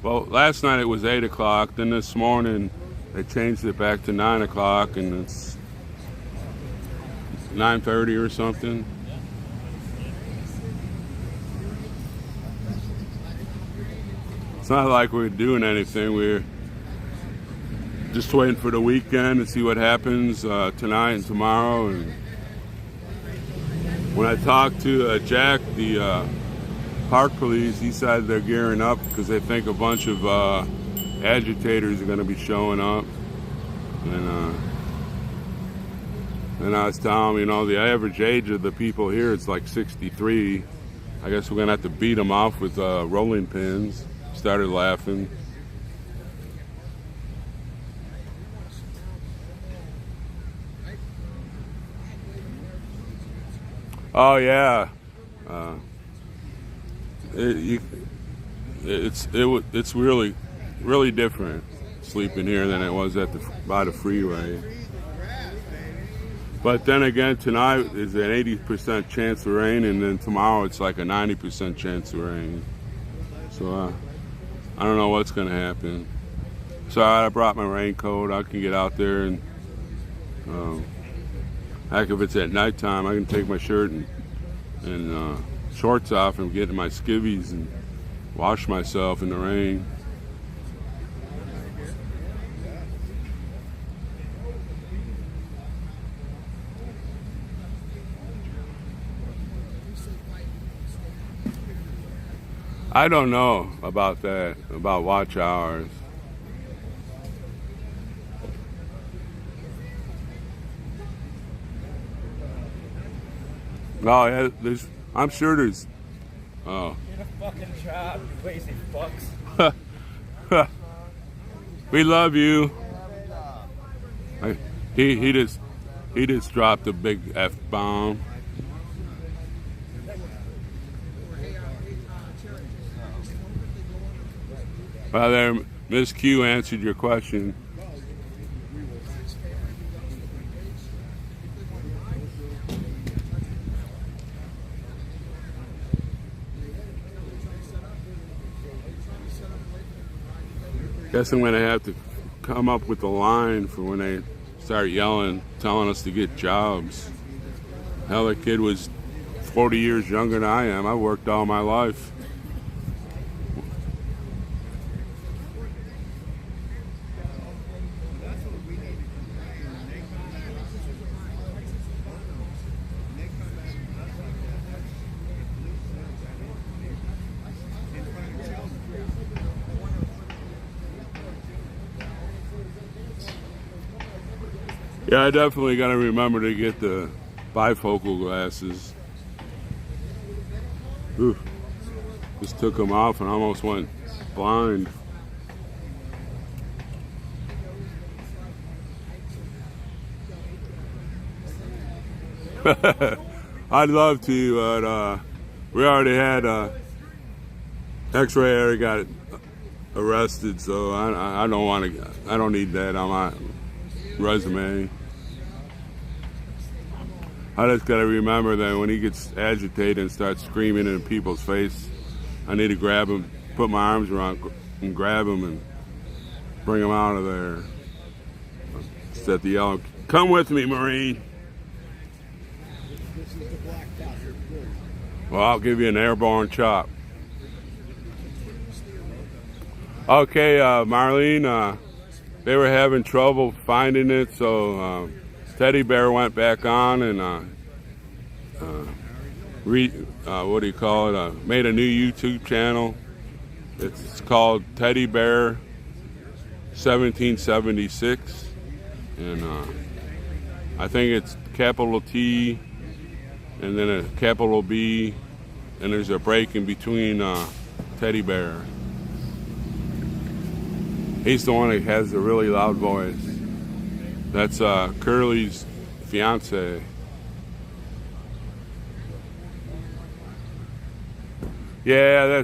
Well, last night it was 8 o'clock. Then this morning they changed it back to 9 o'clock, and it's 9:30 or something. It's not like we're doing anything. We're just waiting for the weekend to see what happens tonight and tomorrow. And when I talked to Jack, the Park Police, he said they're gearing up because they think a bunch of agitators are going to be showing up. And I was telling him, the average age of the people here is like 63. I guess we're going to have to beat them off with rolling pins. Started laughing. Oh, yeah. It's really different sleeping here than it was by the freeway. But then again, tonight is an 80% chance of rain, and then tomorrow it's like a 90% chance of rain. So I don't know what's going to happen. So I brought my raincoat. I can get out there, and heck, if it's at nighttime, I can take my shirt and shorts off and get in my skivvies and wash myself in the rain. I don't know about that, about watch hours. Oh, yeah, I'm sure there's. Oh. Get a fucking job, you lazy fucks. We love you. He just dropped a big F-bomb. Well, there, Miss Q answered your question. Guess I'm gonna have to come up with a line for when they start yelling, telling us to get jobs. Hell, that kid was 40 years younger than I am. I worked all my life. Yeah, I definitely got to remember to get the bifocal glasses. Ooh, just took them off and almost went blind. I'd love to, but we already had X-ray already got arrested, so I don't want to. I don't need that on my resume. I just gotta remember that when he gets agitated and starts screaming in people's face, I need to grab him, put my arms around and grab him and bring him out of there. Set the yellow. Come with me, Marine. Well, I'll give you an airborne chop. Okay, Marlene, they were having trouble finding it, so Teddy Bear went back on and what do you call it? Made a new YouTube channel. It's called Teddy Bear 1776, and I think it's capital T and then a capital B, and there's a break in between Teddy Bear. He's the one that has the really loud voice. That's Curly's fiance. Yeah,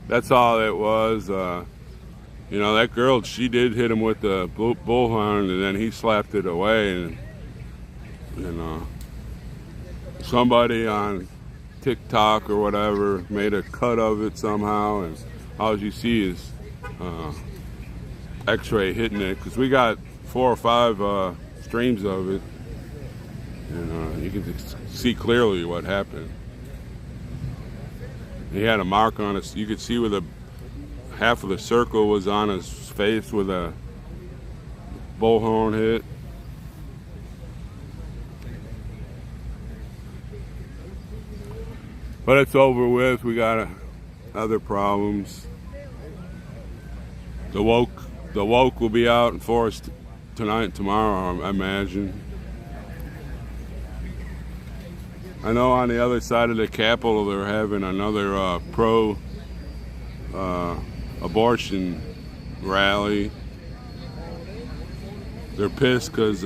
that's all it was. You know, that girl, she did hit him with the bullhorn, and then he slapped it away. And somebody on TikTok or whatever made a cut of it somehow, and all you see is X-ray hitting it, because we got 4 or 5 streams of it, and you can see clearly what happened. He had a mark on his. You could see where the half of the circle was on his face with a bullhorn hit. But it's over with. We got other problems. The woke will be out in force tonight and tomorrow, I imagine. I know on the other side of the Capitol they're having another pro abortion rally. They're pissed because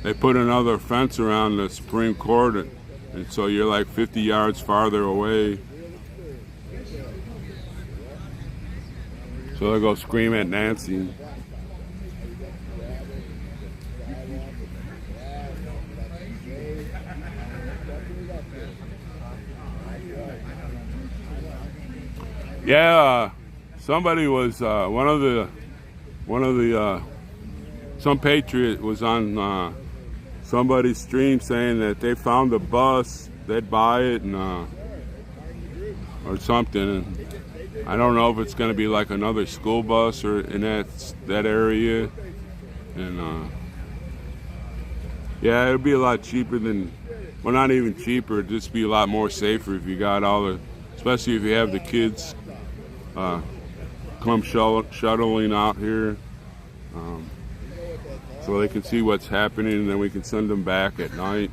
they put another fence around the Supreme Court, and so you're like 50 yards farther away. So they'll go scream at Nancy. Yeah, somebody was some Patriot was on somebody's stream saying that they found the bus, they'd buy it, and or something. And I don't know if it's going to be like another school bus or in that area. And yeah, it'd be a lot cheaper than, well, not even cheaper, it'd just be a lot more safer if you got all the, especially if you have the kids come shuttling out here, so they can see what's happening, and then we can send them back at night.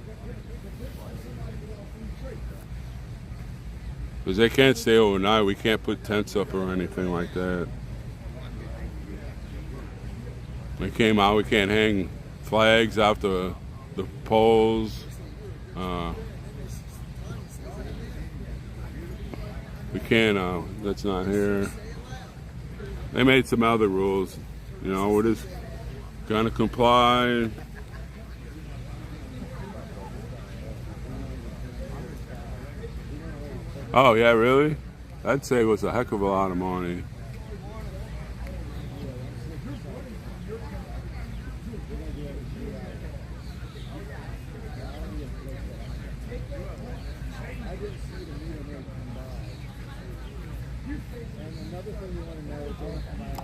Because they can't stay overnight. We can't put tents up or anything like that. They came out, we can't hang flags out the poles. We can't, that's not here. They made some other rules. You know, we're just gonna comply. Oh yeah, really? I'd say it was a heck of a lot of money.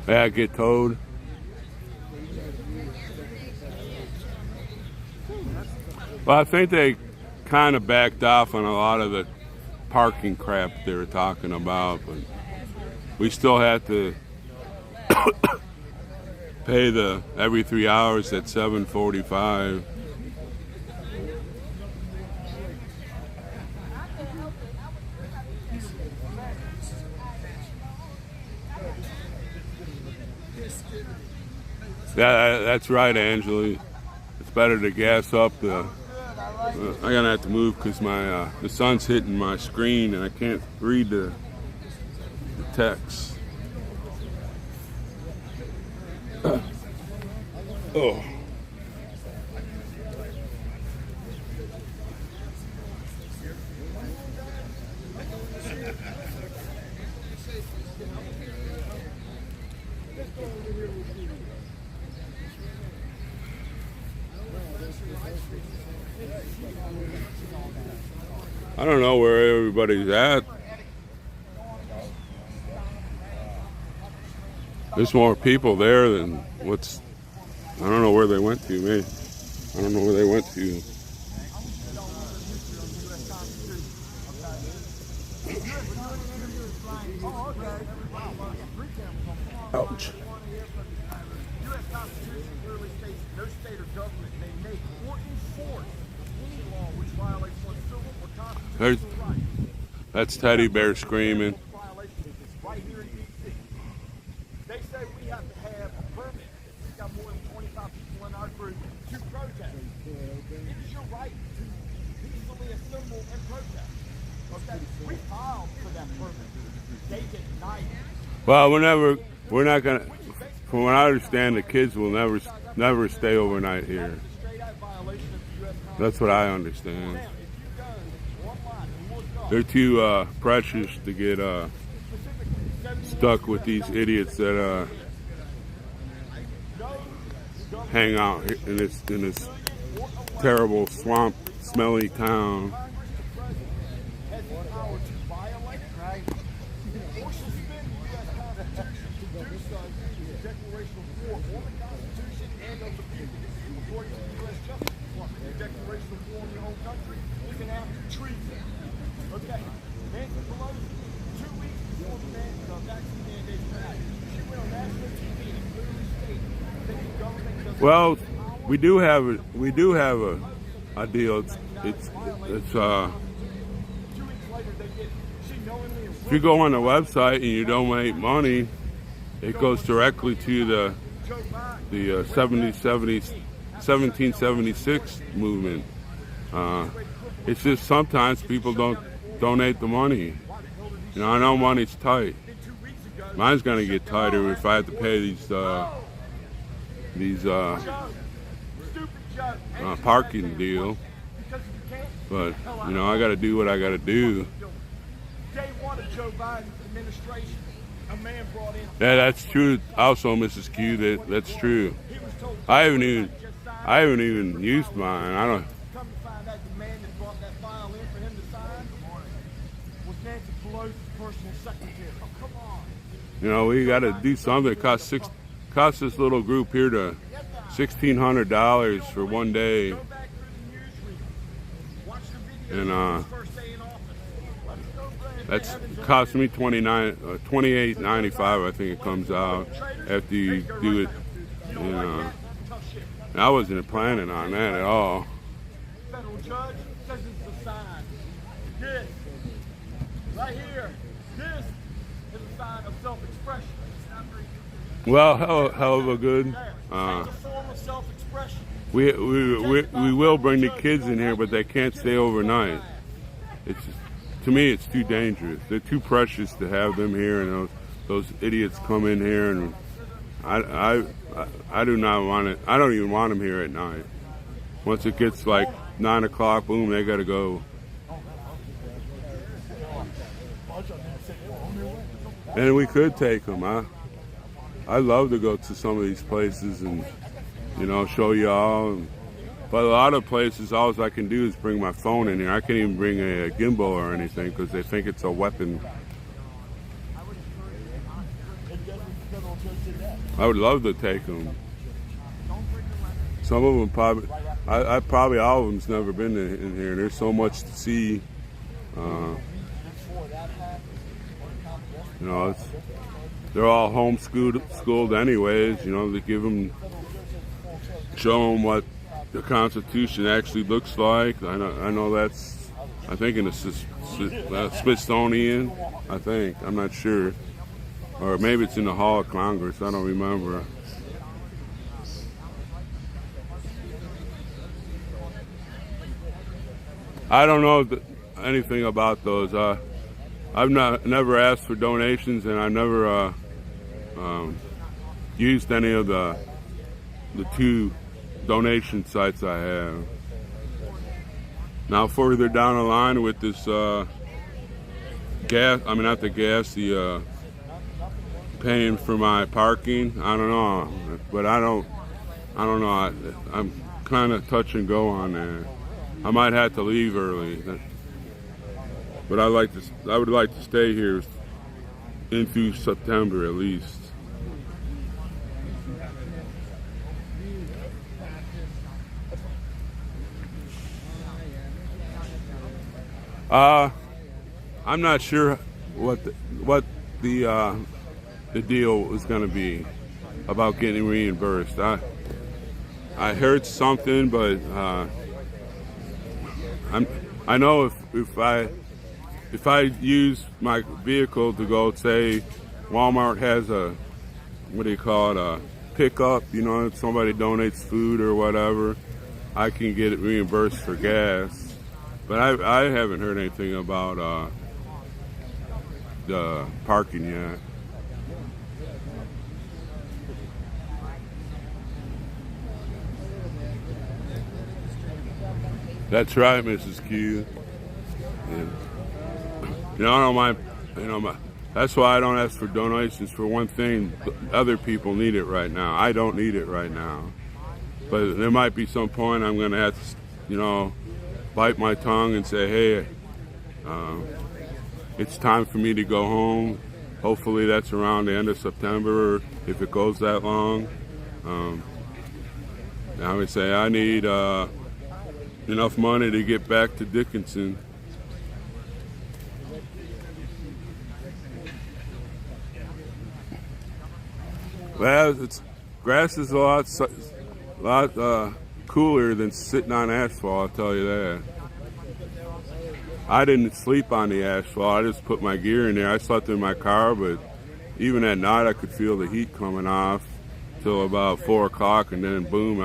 Yeah, get towed. Well, I think they kind of backed off on a lot of the parking crap they were talking about, but we still have to pay the every 3 hours at $7.45. Yeah, that's right, Angela. It's better to gas up the. I'm gonna have to move because my the sun's hitting my screen and I can't read the text. Oh. I don't know where everybody's at. There's more people there than what's. I don't know where they went to, man. I don't know where they went to. Ouch. U.S. Constitution clearly states no state or government may make or enforce any law which violates one's civil or constitutional rights. That's Teddy Bear screaming. Right here in D.C. They say we have to have a permit. We've got more than 25 people in our group to protest. It is your right to peacefully assemble and protest. Okay? We filed for that permit. They denied it. Well, we're not gonna. From what I understand, the kids will never stay overnight here. That's what I understand. They're too precious to get stuck with these idiots that hang out in this terrible swamp, smelly town. Well, we do have a deal. It's if you go on the website and you donate money, it goes directly to the 1776 movement. It's just sometimes people don't donate the money. You know, I know money's tight. Mine's gonna get tighter if I have to pay these parking deal. But you know, I got to do what I got to do. Yeah, that's true. Also, Mrs. Q, that's true. I haven't even used mine. I don't. You know, we got to do something. It costs this little group here to $1,600 for one day, and that's cost me $28.95. I think it comes out after you do it. And I wasn't planning on that at all. Federal judge says it's a sign. This right here. This is a sign of self-expression. Well, hell of a good. We will bring the kids in here, but they can't stay overnight. It's to me, it's too dangerous. They're too precious to have them here, and those idiots come in here, and I do not want it. I don't even want them here at night. Once it gets like 9 o'clock, boom, they gotta go. And we could take them, huh? I'd love to go to some of these places and, you know, show y'all. But a lot of places, all I can do is bring my phone in here. I can't even bring a gimbal or anything because they think it's a weapon. I would love to take them. Some of them probably, I probably all of them's never been in here. There's so much to see. You know, they're all homeschooled anyways. You know, they show them what the Constitution actually looks like. I know that's, I think in the Smithsonian. I think, I'm not sure, or maybe it's in the Hall of Congress. I don't remember. I don't know anything about those. I've never asked for donations, and I've never used any of the 2 donation sites I have. Now further down the line with this the paying for my parking. I don't know, but I don't know. I'm kind of touch and go on that. I might have to leave early, but I would like to stay here into September at least. I'm not sure what the deal is going to be about getting reimbursed. I heard something, but I know if I use my vehicle to go, say Walmart has a, what do you call it, a pickup, you know, if somebody donates food or whatever, I can get it reimbursed for gas. But I haven't heard anything about the parking yet. That's right, Mrs. Q. And, you know, I don't mind. You know, that's why I don't ask for donations. For one thing, other people need it right now. I don't need it right now. But there might be some point I'm going to have to, you know, bite my tongue and say, hey, it's time for me to go home. Hopefully that's around the end of September, if it goes that long. I would say I need enough money to get back to Dickinson. Well, grass is a lot cooler than sitting on asphalt, I'll tell you that. I didn't sleep on the asphalt. I just put my gear in there. I slept in my car, but even at night I could feel the heat coming off till about 4 o'clock, and then boom,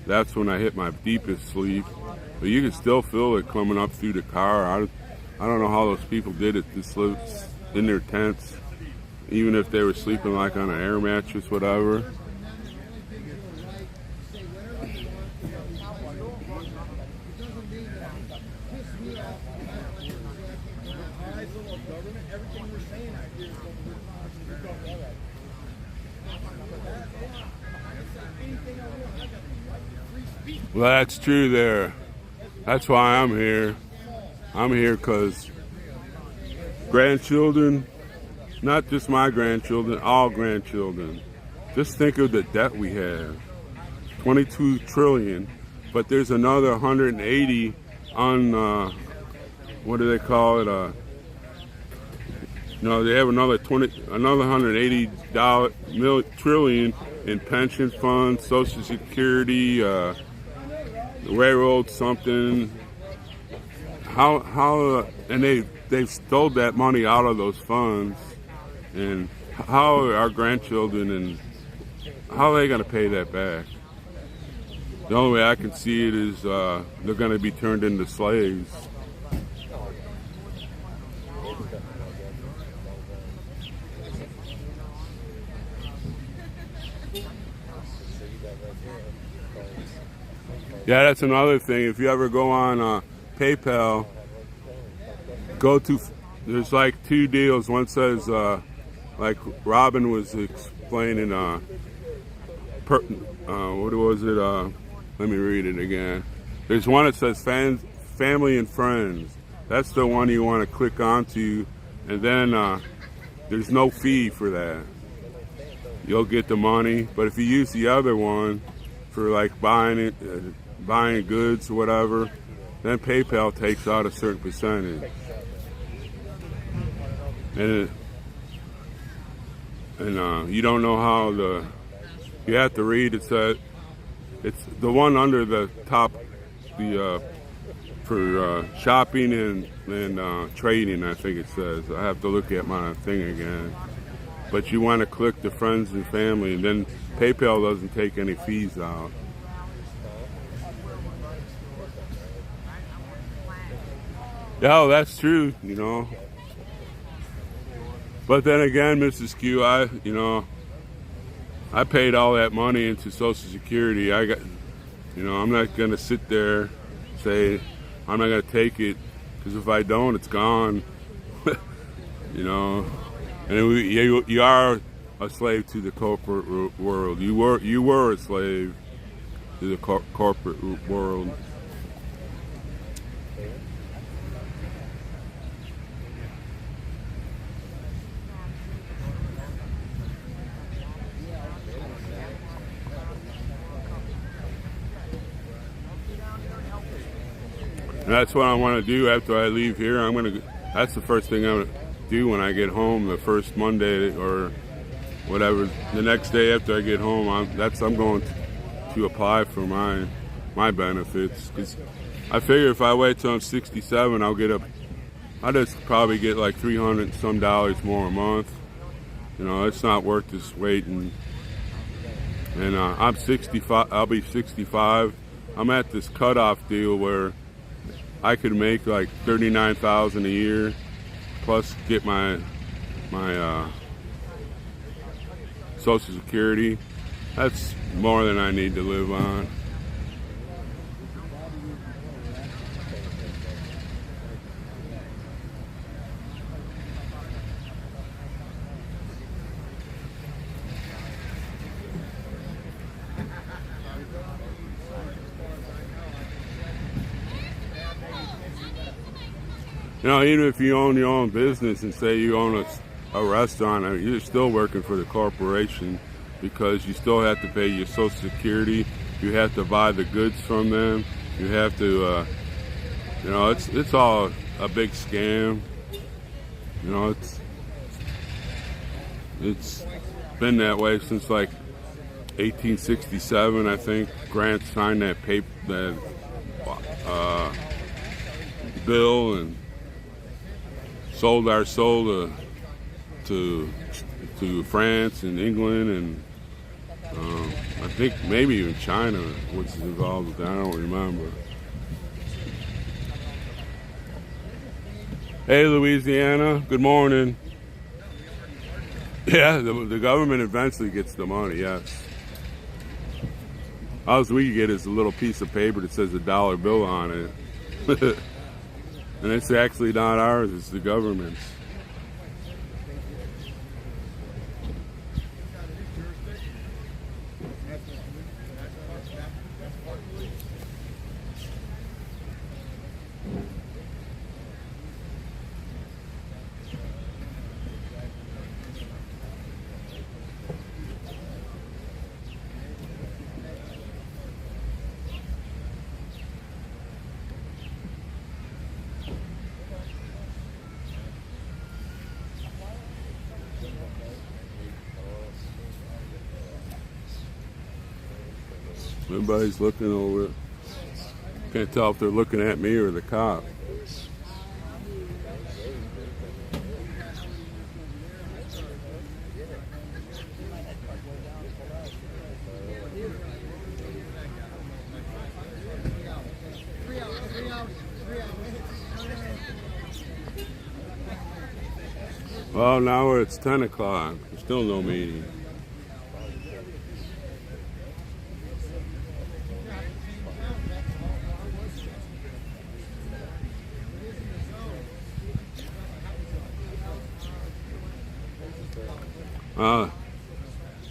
that's when I hit my deepest sleep. But you can still feel it coming up through the car. I don't know how those people did it to sleep in their tents, even if they were sleeping like on an air mattress, whatever. Well, that's true there. That's why I'm here. I'm here because grandchildren, not just my grandchildren, all grandchildren. Just think of the debt we have. 22 trillion, but there's another 180 on, what do they call it? No, they have another 180 trillion in pension funds, Social Security, railroad something. How and they've stole that money out of those funds, and how are our grandchildren, and how are they going to pay that back? The only way I can see it is they're going to be turned into slaves. Yeah, that's another thing. If you ever go on PayPal, there's like 2 deals. One says, like Robin was explaining, what was it? Let me read it again. There's one that says family and friends. That's the one you want to click onto, and then there's no fee for that. you'll get the money. But if you use the other one for like buying goods or whatever, then PayPal takes out a certain percentage. And you don't know how you have to read. It's the one under the top, for shopping and trading, I think it says. I have to look at my thing again. But you want to click the friends and family, and then PayPal doesn't take any fees out. Yeah, well, that's true, you know. But then again, Mrs. Q, I paid all that money into Social Security. I'm not going to sit there say I'm not going to take it, because if I don't, it's gone. You know, and you are a slave to the corporate world. You were a slave to the corporate world. And that's what I want to do after I leave here. That's the first thing I'm gonna do when I get home, the first Monday or whatever. The next day after I get home, I'm going to apply for my benefits. Because I figure if I wait till I'm 67, I'll just probably get like $300 and some more a month. You know, it's not worth this waiting. And I'm 65. I'll be 65. I'm at this cutoff deal where I could make like $39,000 a year, plus get my Social Security. That's more than I need to live on. You know, even if you own your own business and say you own a restaurant, you're still working for the corporation, because you still have to pay your Social Security. You have to buy the goods from them. You have to, it's all a big scam. You know, it's been that way since like 1867, I think. Grant signed that bill and sold our soul to France and England, and I think maybe even China was involved with that. I don't remember. Hey, Louisiana, good morning. Yeah, the government eventually gets the money, yes. All we get is a little piece of paper that says $1 bill on it. And it's actually not ours, it's the government's. Everybody's looking over. Can't tell if they're looking at me or the cop. Well, now it's 10 o'clock. There's still no meeting.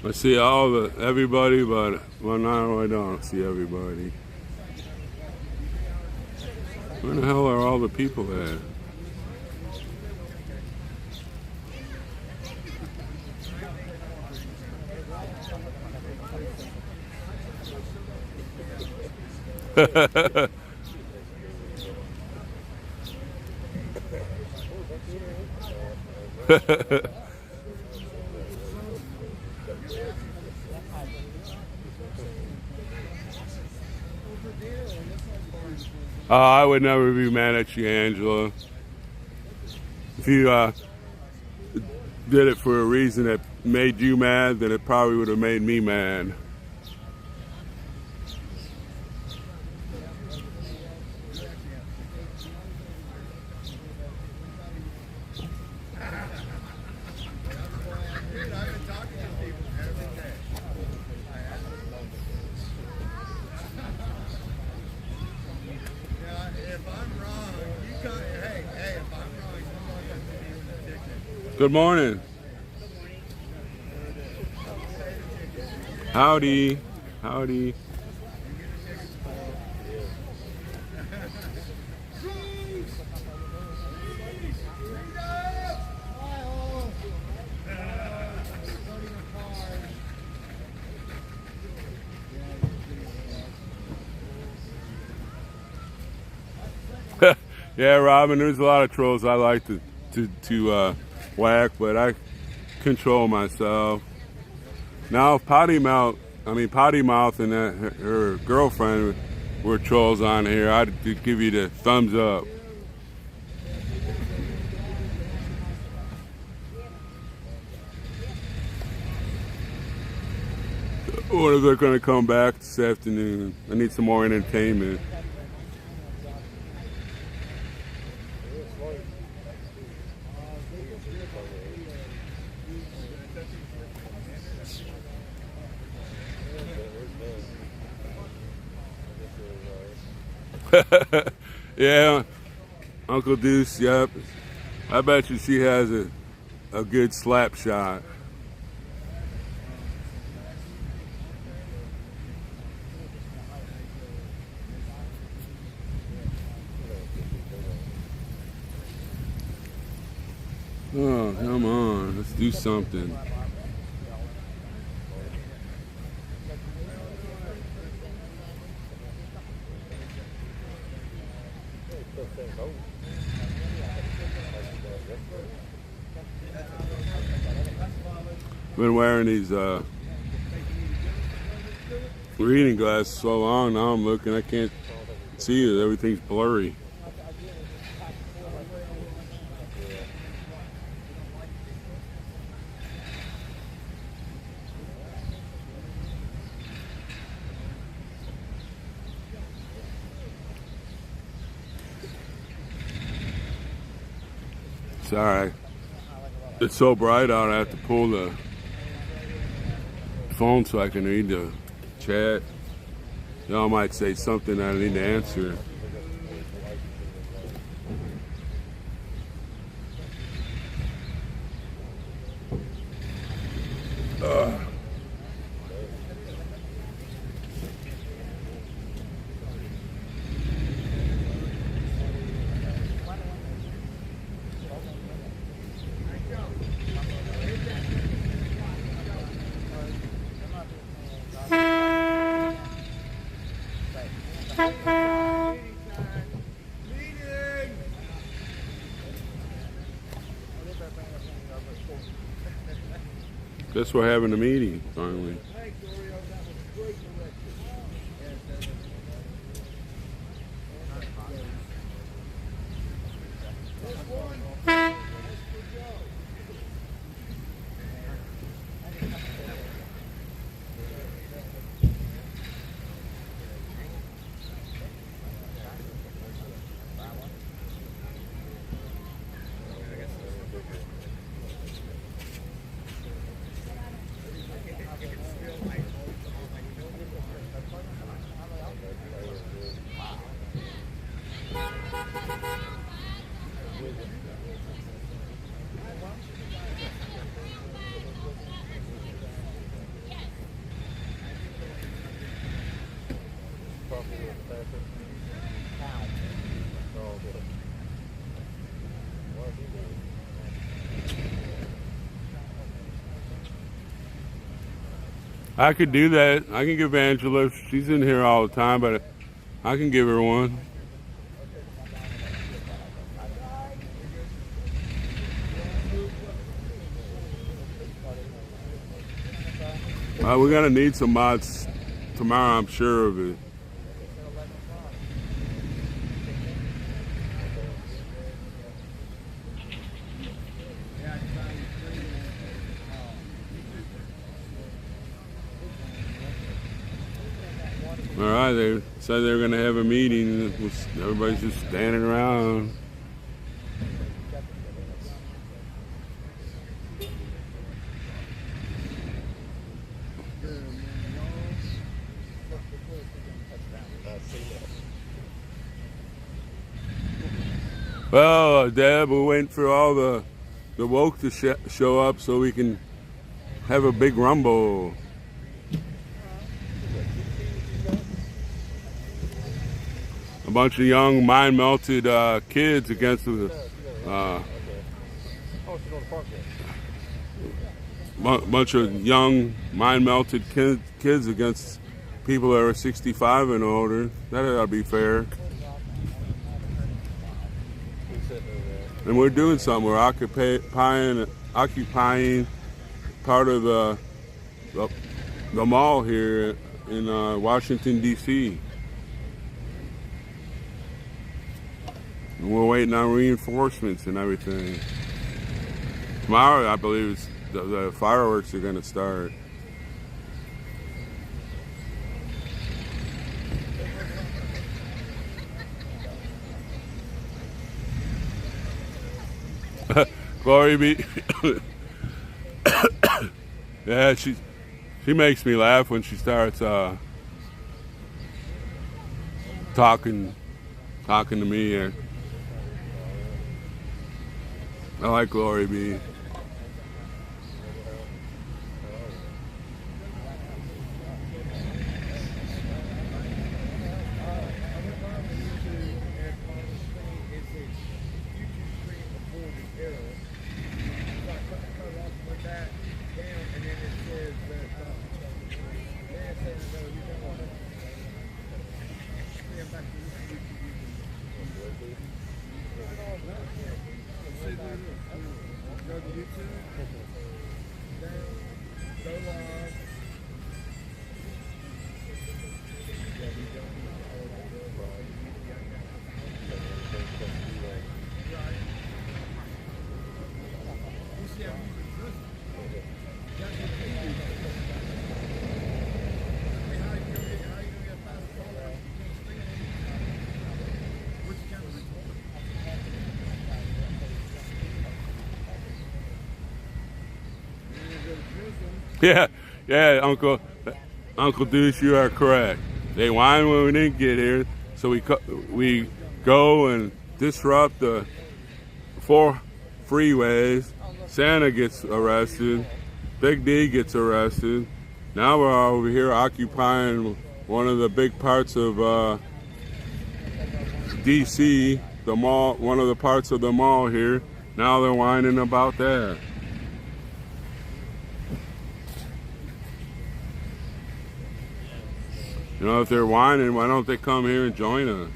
I see everybody, but well, now I don't see everybody. Where the hell are all the people at? I would never be mad at you, Angela. If you did it for a reason that made you mad, then it probably would have made me mad. Good morning. Howdy. Howdy. Yeah, Robin, there's a lot of trolls I like to whack, but I control myself. Now, if Potty Mouth and her girlfriend were trolls on here, I'd give you the thumbs up. What if they're going to come back this afternoon? I need some more entertainment. Yeah, Uncle Deuce, yep. I bet you she has a good slap shot. Oh, come on, let's do something. Been wearing these reading glasses so long, now I'm looking, I can't see it, everything's blurry. It's alright. It's so bright out, I have to pull the phone so I can read the chat. Y'all might say something I need to answer. Guess we're having a meeting finally. I could do that. I can give Angela, she's in here all the time, but I can give her one. We're gonna need some mods tomorrow, I'm sure of it. All right, they said they were gonna have a meeting. Everybody's just standing around. Well, Deb, we're waiting for all the woke to show up so we can have a big rumble. A bunch of young, mind-melted kids against the bunch of young, mind-melted kids against people that are 65 and older. That ought to be fair. And we're doing something. We're occupying part of the mall here in Washington, D.C. And we're waiting on reinforcements and everything. Tomorrow, I believe, the fireworks are going to start. Glory be. Yeah, she makes me laugh when she starts talking to me. I like Glory be. Yeah, Uncle Deuce, you are correct. They whined when we didn't get here, so we go and disrupt the 4 freeways. Santa gets arrested. Big D gets arrested. Now we're over here occupying one of the big parts of D.C., the mall, one of the parts of the mall here. Now they're whining about that. You know, if they're whining, why don't they come here and join us?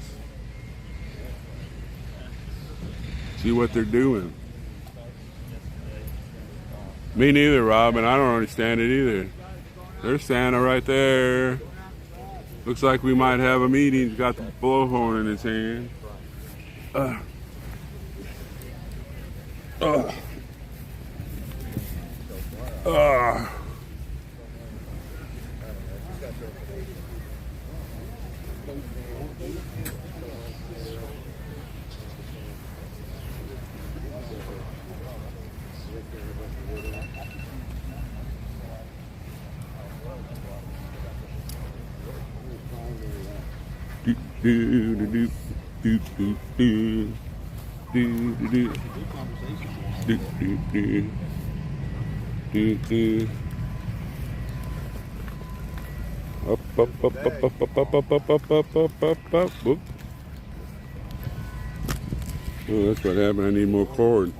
See what they're doing. Me neither, Rob, and I don't understand it either. There's Santa right there. Looks like we might have a meeting. He's got the blowhorn in his hand. Up. Oh, that's what happened. I need more cord.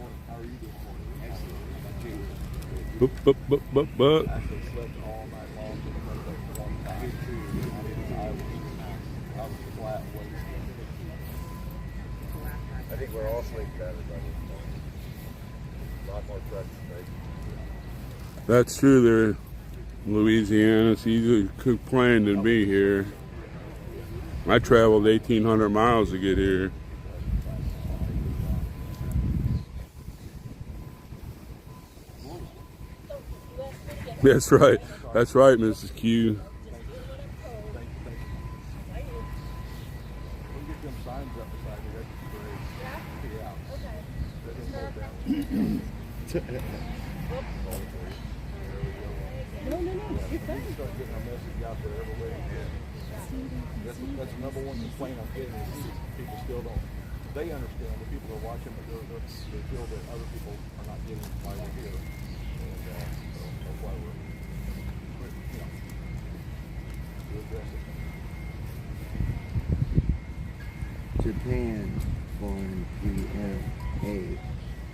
out of the flat waste. I think we're all sleep better, buddy. A lot more trucks, right? That's true there. Louisiana, it's easier to complain than be here. I traveled 1,800 miles to get here. That's right. That's right, Mrs. Q. We'll get them signs up beside the registry. Yeah. No, you're fine. Start getting our message out there every way we can. That's the number one complaint I'm getting is people still don't. They understand the people are watching, but they feel that other people are not getting why we're here, and so that's why we're to address it. Japan foreign PM8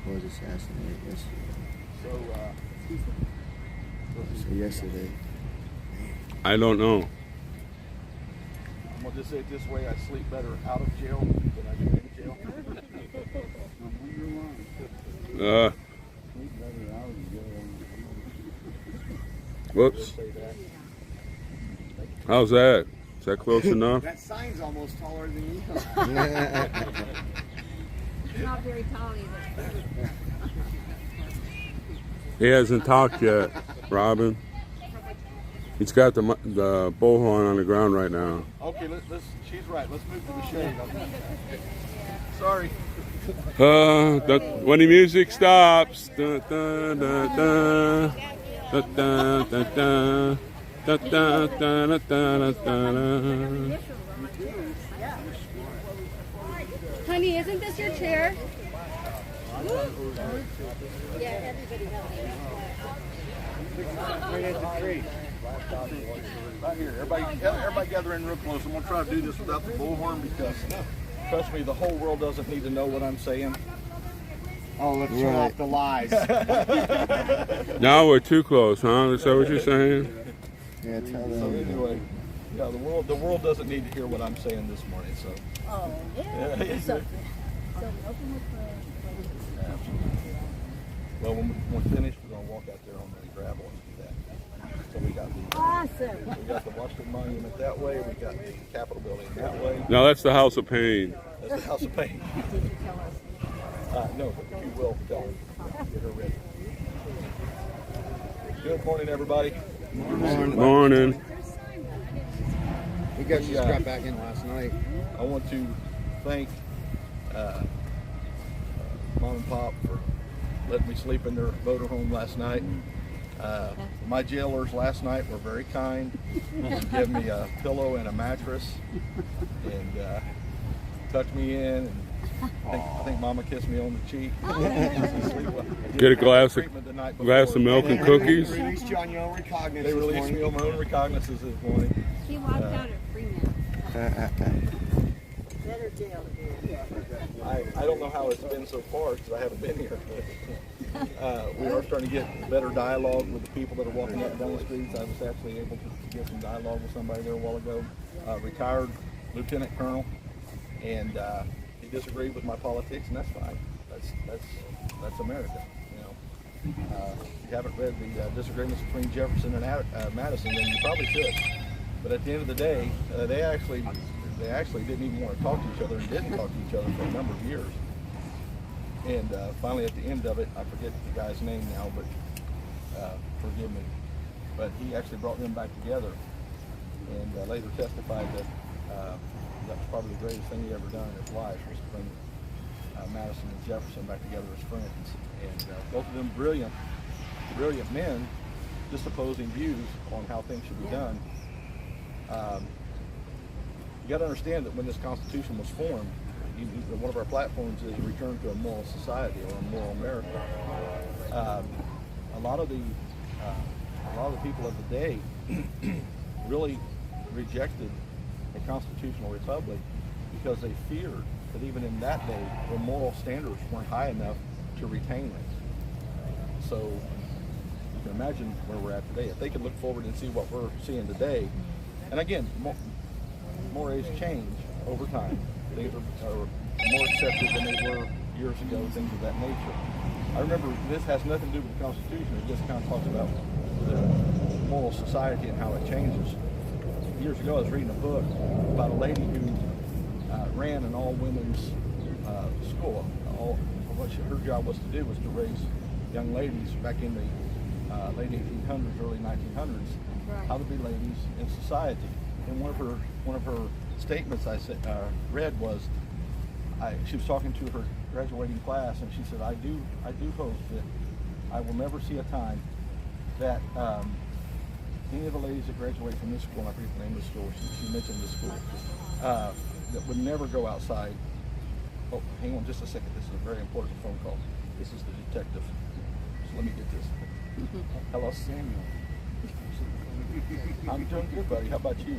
was assassinated yesterday. So yesterday. I don't know. I'm gonna just say it this way: I sleep better out of jail than I do in jail. Whoops. How's that? Is that close enough? That sign's almost taller than you. It's not very tall either. He hasn't talked yet, Robin. He's got the bullhorn on the ground right now. Okay, she's right. Let's move to the shade. Sorry. When the music stops. Dun, dun, dun, dun. Dun, dun, dun, dun. Dun, dun, dun, dun, dun, dun. Honey, isn't this your chair? Yeah, everybody helps me. Right here. Everybody gather in real close. I'm going to try to do this without the bullhorn because, trust me, the whole world doesn't need to know what I'm saying. Oh, let's turn off the lies. Now we're too close, huh? Is that what you're saying? Yeah, tell So them. anyway, yeah, the world doesn't need to hear what I'm saying this morning. So. Oh, yeah. So open with Well, when we're finished, we're gonna walk out there on the gravel and do that. So we got the Washington Monument that way. We got the Capitol building that way. No, that's the House of Pain. That's the House of Pain. No, but you will tell her. Get her ready. Good morning, everybody. Morning. We got you got back in last night. I want to thank Mom and Pop for letting me sleep in their motorhome last night. My jailers last night were very kind and gave me a pillow and a mattress and tucked me in. And I think Mama kissed me on the cheek. Get a glass of milk and cookies. They released you on your own recognizance. They released me on my own recognizances this morning. He walked out at Freeman. Better jail again. I don't know how it's been so far because I haven't been here. We are starting to get better dialogue with the people that are walking up and down the streets. I was actually able to get some dialogue with somebody there a while ago, retired lieutenant colonel, and he disagreed with my politics, and that's fine. That's America, you know. If you haven't read the disagreements between Jefferson and Madison, then you probably should. But at the end of the day, they actually didn't even want to talk to each other and didn't talk to each other for a number of years. And finally, at the end of it, I forget the guy's name now, but forgive me. But he actually brought them back together, and later testified that that was probably the greatest thing he ever done in his life was to bring Madison and Jefferson back together as friends. And both of them brilliant men, just opposing views on how things should be done. You got to understand that when this Constitution was formed, one of our platforms is a return to a moral society or a moral America. A lot of the people of the day really rejected a constitutional republic because they feared that even in that day, their moral standards weren't high enough to retain it. So you can imagine where we're at today. If they could look forward and see what we're seeing today, and again, mores change over time. Things are more accepted than they were years ago, things of that nature. I remember this has nothing to do with the Constitution. It just kind of talks about the moral society and how it changes. Years ago, I was reading a book about a lady who ran an all-women's school. What her job was to do was to raise young ladies back in the late 1800s, early 1900s, how to be ladies in society. And one of her statements I read was, she was talking to her graduating class, and she said, I do hope that I will never see a time that any of the ladies that graduate from this school, and I forget the name of the school, she mentioned the school, that would never go outside. Oh, hang on just a second. This is a very important phone call. This is the detective. So let me get this. Hello, Samuel. I'm doing good, buddy. How about you?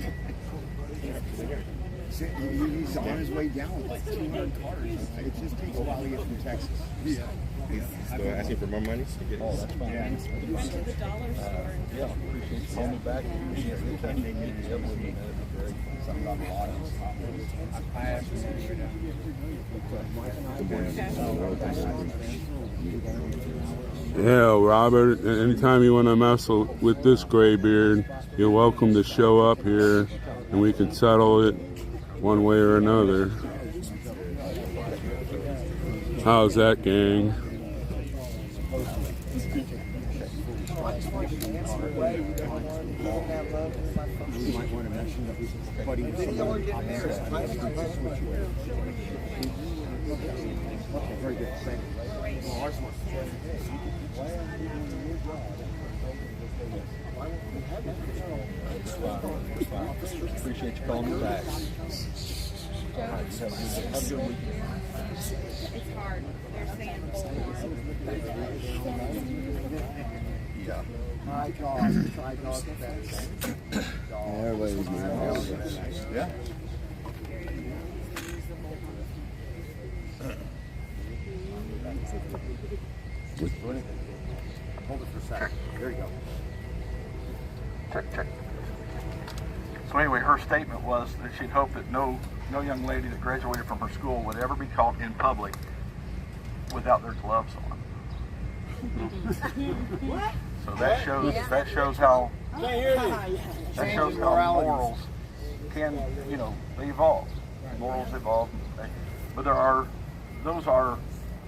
He's on his way down with like 200 cars. It just takes a while to get from Texas. Yeah. Still asking for more money? Oh, that's fine. You went to the dollar store. Yeah, appreciate you calling me back. Anytime you need me up with me, that'd be great. Something about the audience. I actually Yeah, Robert, anytime you want to mess with this gray beard, you're welcome to show up here and we can settle it one way or another. How's that, gang? You might want to mention that he's buddy with someone. Okay, very good. Thank you. Appreciate you calling me back. Have a good weekend. It's hard. They're saying Yeah. Try dog. Everybody's Yeah. Hold it for a second. There you go. Check. So anyway, her statement was that she'd hoped that no young lady that graduated from her school would ever be caught in public without their gloves on. what? So that shows how morals can, they evolve. Morals evolve, but those are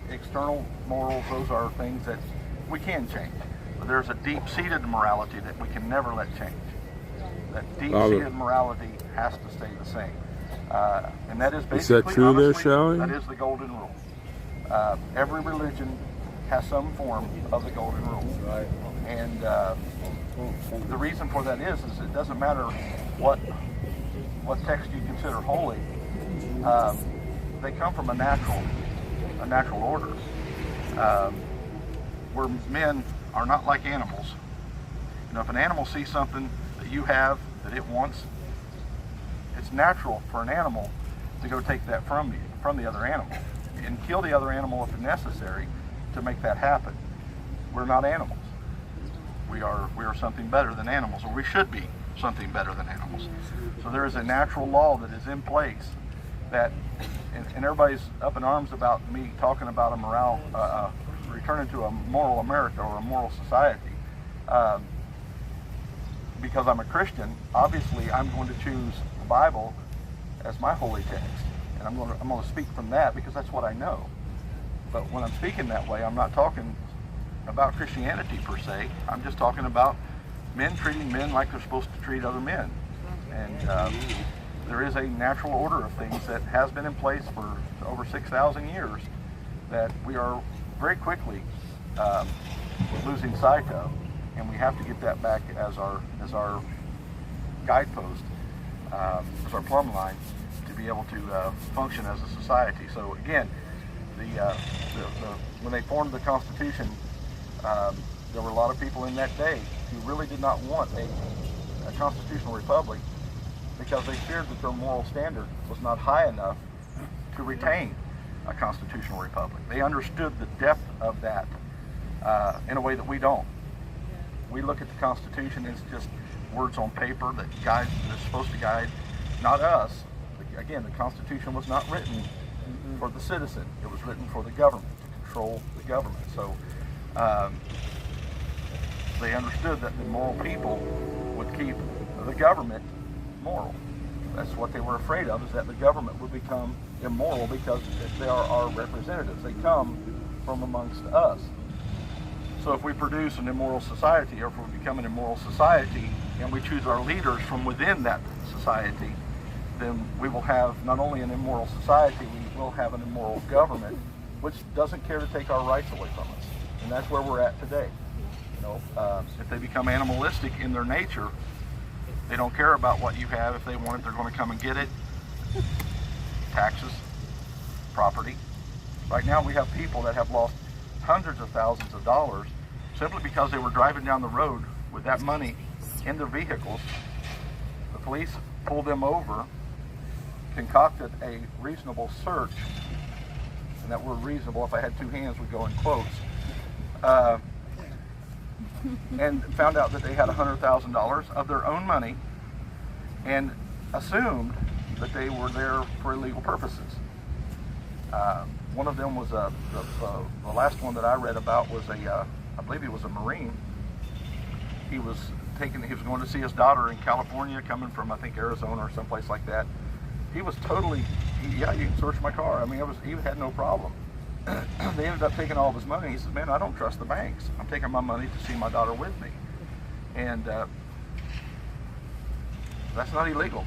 external morals. Those are things that we can change. But there's a deep-seated morality that we can never let change. That deep-seated morality has to stay the same, and that is basically. Is that true, honestly, there, Shelley? That is the golden rule. Every religion has some form of the golden rule, right? And the reason for that is it doesn't matter what text you consider holy. They come from a natural order, where men are not like animals. If an animal sees something that you have that it wants, it's natural for an animal to go take that from the other animal, and kill the other animal if necessary to make that happen. We're not animals. We are something better than animals, or we should be something better than animals. So there is a natural law that is in place that, and everybody's up in arms about me talking about returning to a moral America or a moral society. Because I'm a Christian, obviously I'm going to choose the Bible as my holy text, and I'm going to speak from that because that's what I know. But when I'm speaking that way, I'm not talking about Christianity per se. I'm just talking about men treating men like they're supposed to treat other men. And there is a natural order of things that has been in place for over 6,000 years that we are very quickly losing sight of, and we have to get that back as our guidepost, as our plumb line, to be able to function as a society. So again, when they formed the Constitution, there were a lot of people in that day who really did not want a constitutional republic because they feared that their moral standard was not high enough to retain a constitutional republic. They understood the depth of that in a way that we don't. We look at the Constitution as just words on paper that's supposed to guide not us. Again, the Constitution was not written for the citizen. It was written for the government, to control the government. So they understood that the moral people would keep the government moral. That's what they were afraid of, is that the government would become immoral because they are our representatives. They come from amongst us. So if we produce an immoral society, or if we become an immoral society, and we choose our leaders from within that society, then we will have not only an immoral society, we will have an immoral government, which doesn't care to take our rights away from us. And that's where we're at today. You know, if they become animalistic in their nature, they don't care about what you have. If they want it, they're going to come and get it. Taxes, property. Right now we have people that have lost hundreds of thousands of dollars simply because they were driving down the road with that money in their vehicles. The police pulled them over, concocted a reasonable search, and that word reasonable, if I had two hands, would go in quotes, and found out that they had $100,000 of their own money and assumed that they were there for illegal purposes. One of them was the last one that I read about was I believe he was a Marine. He was going to see his daughter in California, coming from I think Arizona or someplace like that. He was totally, yeah, you can search my car. I mean, he had no problem. They ended up taking all of his money. He said, man, I don't trust the banks. I'm taking my money to see my daughter with me. And that's not illegal.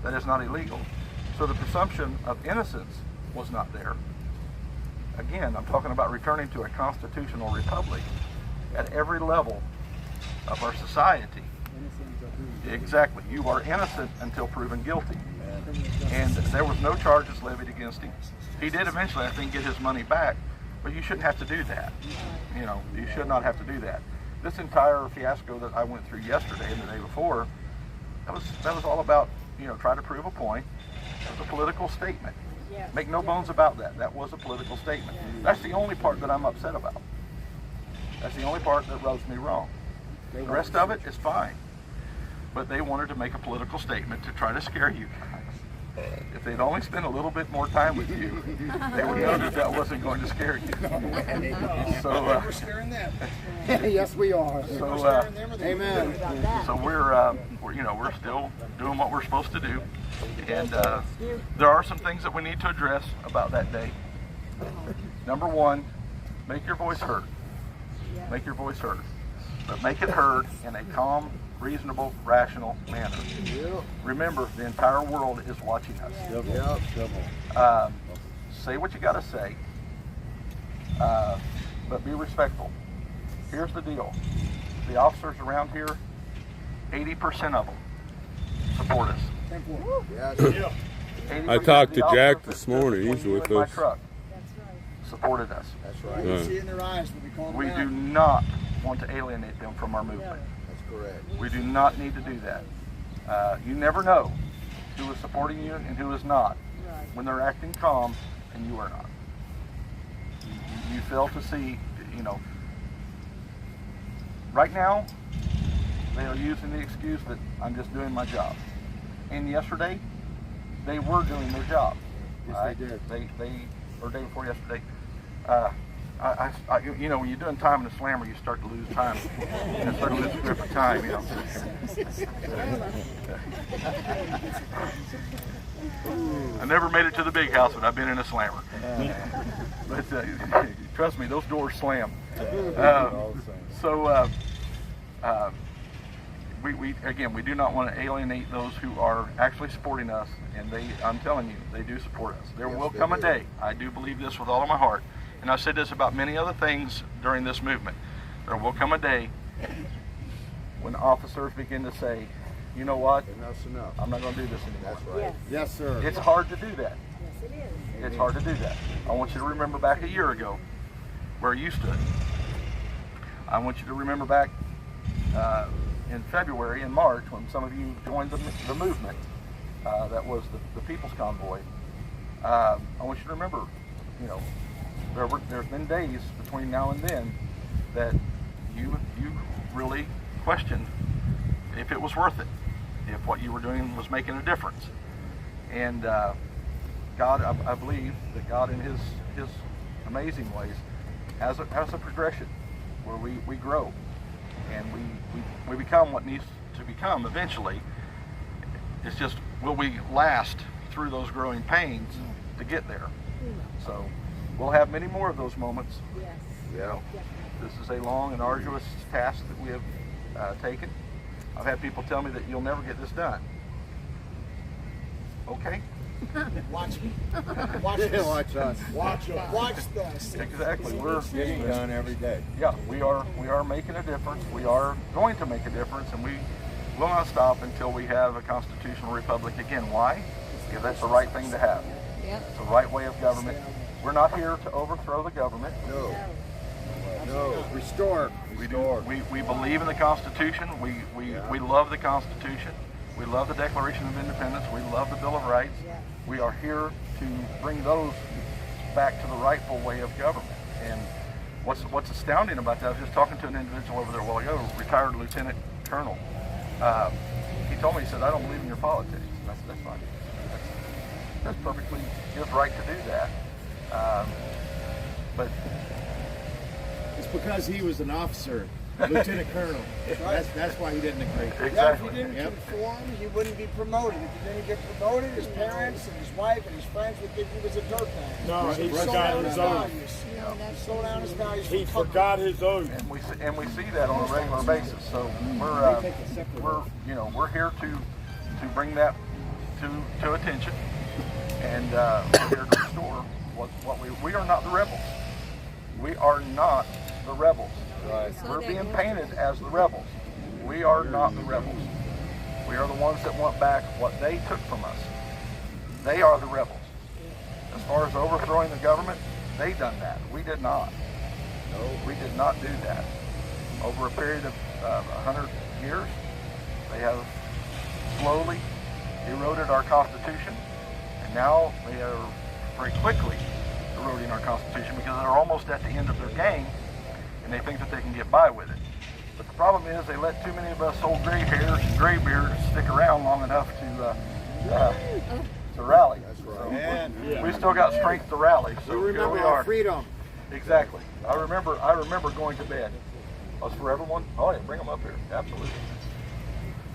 That is not illegal. So the presumption of innocence was not there. Again, I'm talking about returning to a constitutional republic at every level of our society. Exactly. You are innocent until proven guilty. And there was no charges levied against him. He did eventually, I think, get his money back, but you shouldn't have to do that. You know, you should not have to do that. This entire fiasco that I went through yesterday and the day before, that was all about, you know, try to prove a point. It was a political statement. Make no bones about that. That was a political statement. That's the only part that I'm upset about. That's the only part that rubs me wrong. The rest of it is fine. But they wanted to make a political statement to try to scare you guys. If they'd only spent a little bit more time with you, they would know that that wasn't going to scare you. So we're scaring them. Yes, we are. So amen. So we're you know, we're still doing what we're supposed to do, and there are some things that we need to address about that day. Number one, make your voice heard. Make your voice heard, but make it heard in a calm, reasonable, rational manner. Remember, the entire world is watching us. Say what you got to say, but be respectful. Here's the deal. The officers around here, 80% of them support us. 80% I talked to of the Jack officers this that morning. stood He's between with my us. truck supported us. That's right. You see it in their eyes when we call them We out. do not want to alienate them from our movement. That's correct. We do not need to do that. You never know who is supporting you and who is not when they're acting calm and you are not. You fail to see, you know, right now they are using the excuse that I'm just doing my job. And yesterday they were doing their job. Yes, they did. They or day before yesterday. You know, when you're doing time in a slammer, you start to lose time. You start to lose grip of time, you know. I never made it to the big house, but I've been in a slammer. But trust me, those doors slam. We do not want to alienate those who are actually supporting us, and I'm telling you, they do support us. There will come a day, I do believe this with all of my heart, and I've said this about many other things during this movement. There will come a day when officers begin to say, you know what, Enough's enough. I'm not going to do this anymore. That's right. Yes, sir. It's hard to do that. Yes, it is. It's hard to do that. I want you to remember back a year ago where you stood. I want you to remember back in February and March when some of you joined the movement that was the People's Convoy. I want you to remember, you know, there's been days between now and then that you really questioned if it was worth it. if what you were doing was making a difference. And God, I believe that God in his amazing ways has a progression where we grow and we become what needs to become eventually. It's just, will we last through those growing pains to get there? So we'll have many more of those moments. Yes. You know, this is a long and arduous task that we have taken. I've had people tell me that you'll never get this done. Okay. Watch me. Watch this. Watch us. Watch this. Exactly. We're Getting done every day. Yeah, we are making a difference. We are going to make a difference, and we will not stop until we have a constitutional republic again. Why? Because that's the right thing to have. Yep. It's the right way of government. We're not here to overthrow the government. No. Restore. We believe in the Constitution. We love the Constitution. We love the Declaration of Independence. We love the Bill of Rights. We are here to bring those back to the rightful way of government. And what's astounding about that, I was just talking to an individual over there a while ago, retired lieutenant colonel. He told me, he said, I don't believe in your politics. And I said, that's fine. That's perfectly his right to do that. But It's because he was an officer, lieutenant colonel. That's why he didn't agree. Yeah, if exactly. he didn't conform, he wouldn't be promoted. If he didn't get promoted, his parents and his wife and his friends would think he was a dirtbag. No, he Slow forgot down his oath. values. Slow down his values. He for comfort. forgot his oath. And we see that on a regular basis. So we're here to bring that to attention, and we're here to restore what we are not the rebels. We are not the rebels. Right. We're being painted as the rebels. We are not the rebels. We are the ones that want back what they took from us. They are the rebels. As far as overthrowing the government, they done that. We did not. No, we did not do that. Over a period of 100 years, they have slowly eroded our Constitution, and now they are very quickly eroding our Constitution because they're almost at the end of their game, and they think that they can get by with it. But the problem is they let too many of us old gray hairs and gray beards stick around long enough to rally. That's right. So we still got strength to rally. So We here remember we our are. freedom. Exactly. I remember going to bed. Us for everyone. Oh yeah, bring them up here. Absolutely.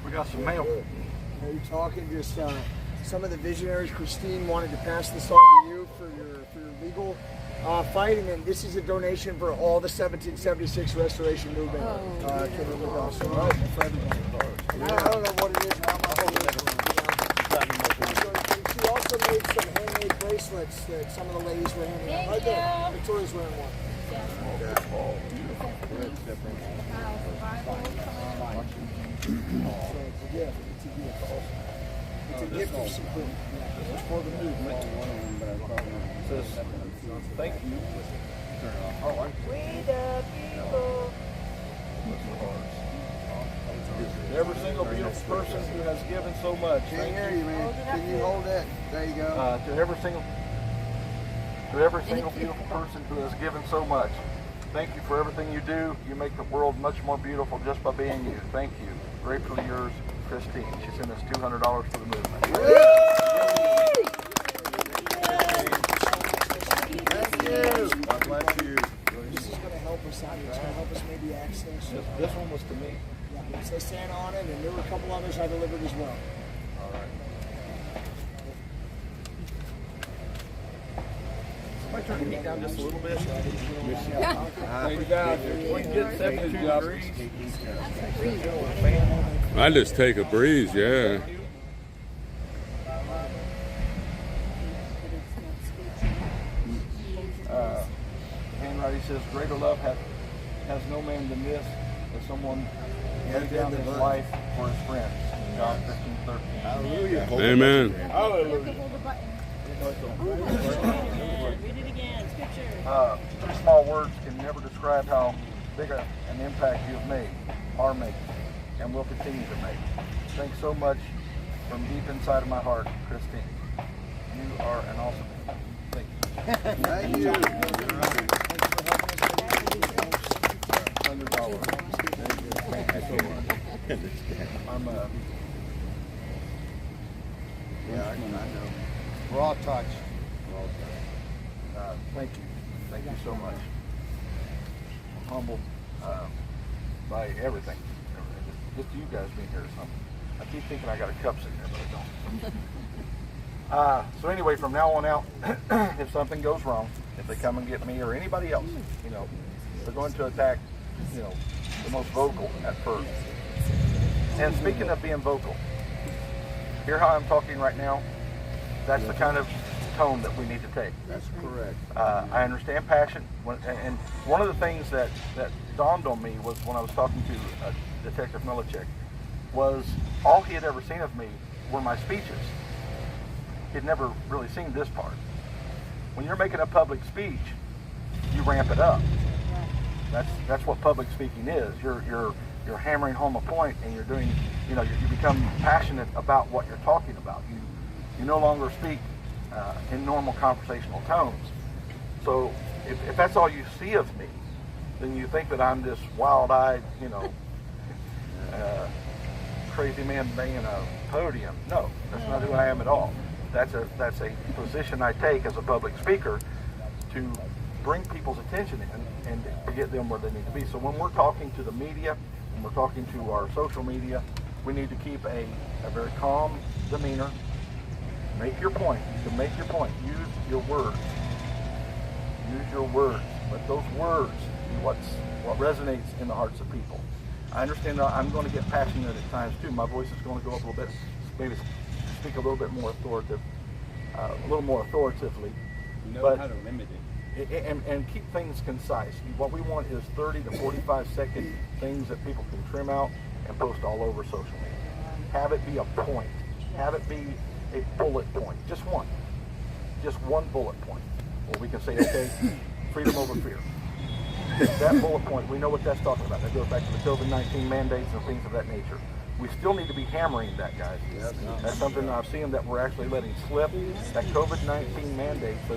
We got some mail. Are you talking just some of the visionaries? Christine wanted to pass this on to you for your legal fight, and then this is a donation for all the 1776 restoration movement. Came in with us. All right, for everybody. I don't know what it is. She also made some handmade bracelets that some of the ladies were handing out. Right there. Victoria's wearing one. It's a gift of support. It's for the movement. Says, thank you. We the people. To every single beautiful person who has given so much. Can't hear you, man. Can you hold it? There you go. To every single beautiful person who has given so much. Thank you for everything you do. You make the world much more beautiful just by being you. Thank you. Gratefully yours, Christine. She sent us $200 for the movement. Thank you. God bless you. This is going to help us out. It's going to help us maybe access. This one was to me. Yeah, it says Santa on it, and there were a couple others I delivered as well. All right. Somebody turn the heat down just a little bit. Thank God. We can get 72 degrees. I just take a breeze, yeah. Handwriting says, greater love has no man than this, that someone laid down his life for his friends. John 15:13. Hallelujah. Amen. Hallelujah. Read it again. Scripture. 3 small words can never describe how big an impact you've made, are making, and will continue to make. Thanks so much from deep inside of my heart, Christine. You are an awesome woman. Thank you. Thank you. $100. I'm Yeah, I know. We're all touched. Thank you. Thank you so much. I'm humbled by everything. Just you guys being here or something. I keep thinking I got a cup sitting there, but I don't. So anyway, from now on out, if something goes wrong, if they come and get me or anybody else, you know, they're going to attack, you know, the most vocal at first. And speaking of being vocal, hear how I'm talking right now? That's the kind of tone that we need to take. That's correct. I understand passion, and one of the things that dawned on me was when I was talking to Detective Milichek, was all he had ever seen of me were my speeches. He'd never really seen this part. When you're making a public speech, you ramp it up. That's what public speaking is. You're hammering home a point, and you're doing, you know, you become passionate about what you're talking about. You no longer speak in normal conversational tones. So if that's all you see of me, then you think that I'm this wild-eyed, you know, crazy man banging a podium. No, that's not who I am at all. That's a position I take as a public speaker to bring people's attention in and to get them where they need to be. So when we're talking to the media, when we're talking to our social media, we need to keep a very calm demeanor. Make your point. To make your point, use your words. Use your words. Let those words be what resonates in the hearts of people. I understand that I'm going to get passionate at times too. My voice is going to go up a little bit, maybe speak a little bit more authoritatively. You know but, how to limit it. And keep things concise. What we want is 30 to 45 second things that people can trim out and post all over social media. Have it be a point. Have it be a bullet point. Just one bullet point. Where we can say, okay, freedom over fear. That bullet point, we know what that's talking about. That goes back to the COVID-19 mandates and things of that nature. We still need to be hammering that, guys. That's something I've seen that we're actually letting slip. That COVID-19 mandate, so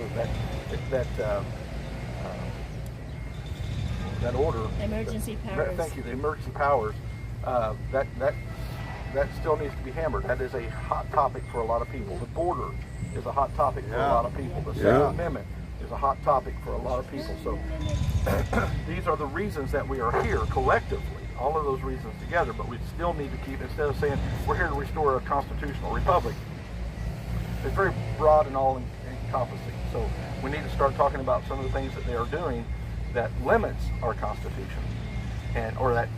that order. Emergency powers. Thank you. The emergency powers. That still needs to be hammered. That is a hot topic for a lot of people. The border is a hot topic for a lot of people. The Second Amendment is a hot topic for a lot of people. So these are the reasons that we are here collectively. All of those reasons together, but we still need to keep, instead of saying we're here to restore a constitutional republic, it's very broad and all encompassing. So we need to start talking about some of the things that they are doing that limits our Constitution or that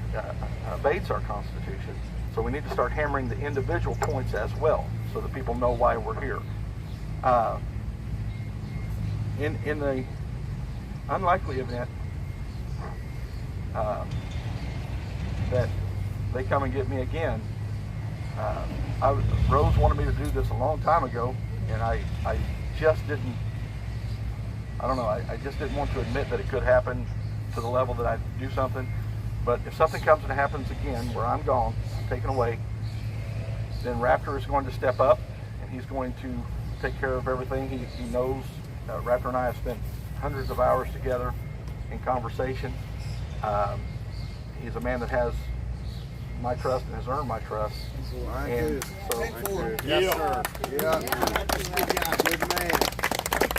abates our Constitution. So we need to start hammering the individual points as well, so that people know why we're here. In the unlikely event that they come and get me again, Rose wanted me to do this a long time ago, and I just didn't. I don't know. I just didn't want to admit that it could happen to the level that I'd do something. But if something comes and happens again, where I'm gone, taken away, then Raptor is going to step up, and he's going to take care of everything. He knows. Raptor and I have spent hundreds of hours together in conversation. He's a man that has my trust and has earned my trust. And so, Yes, sir. Yeah. Good man.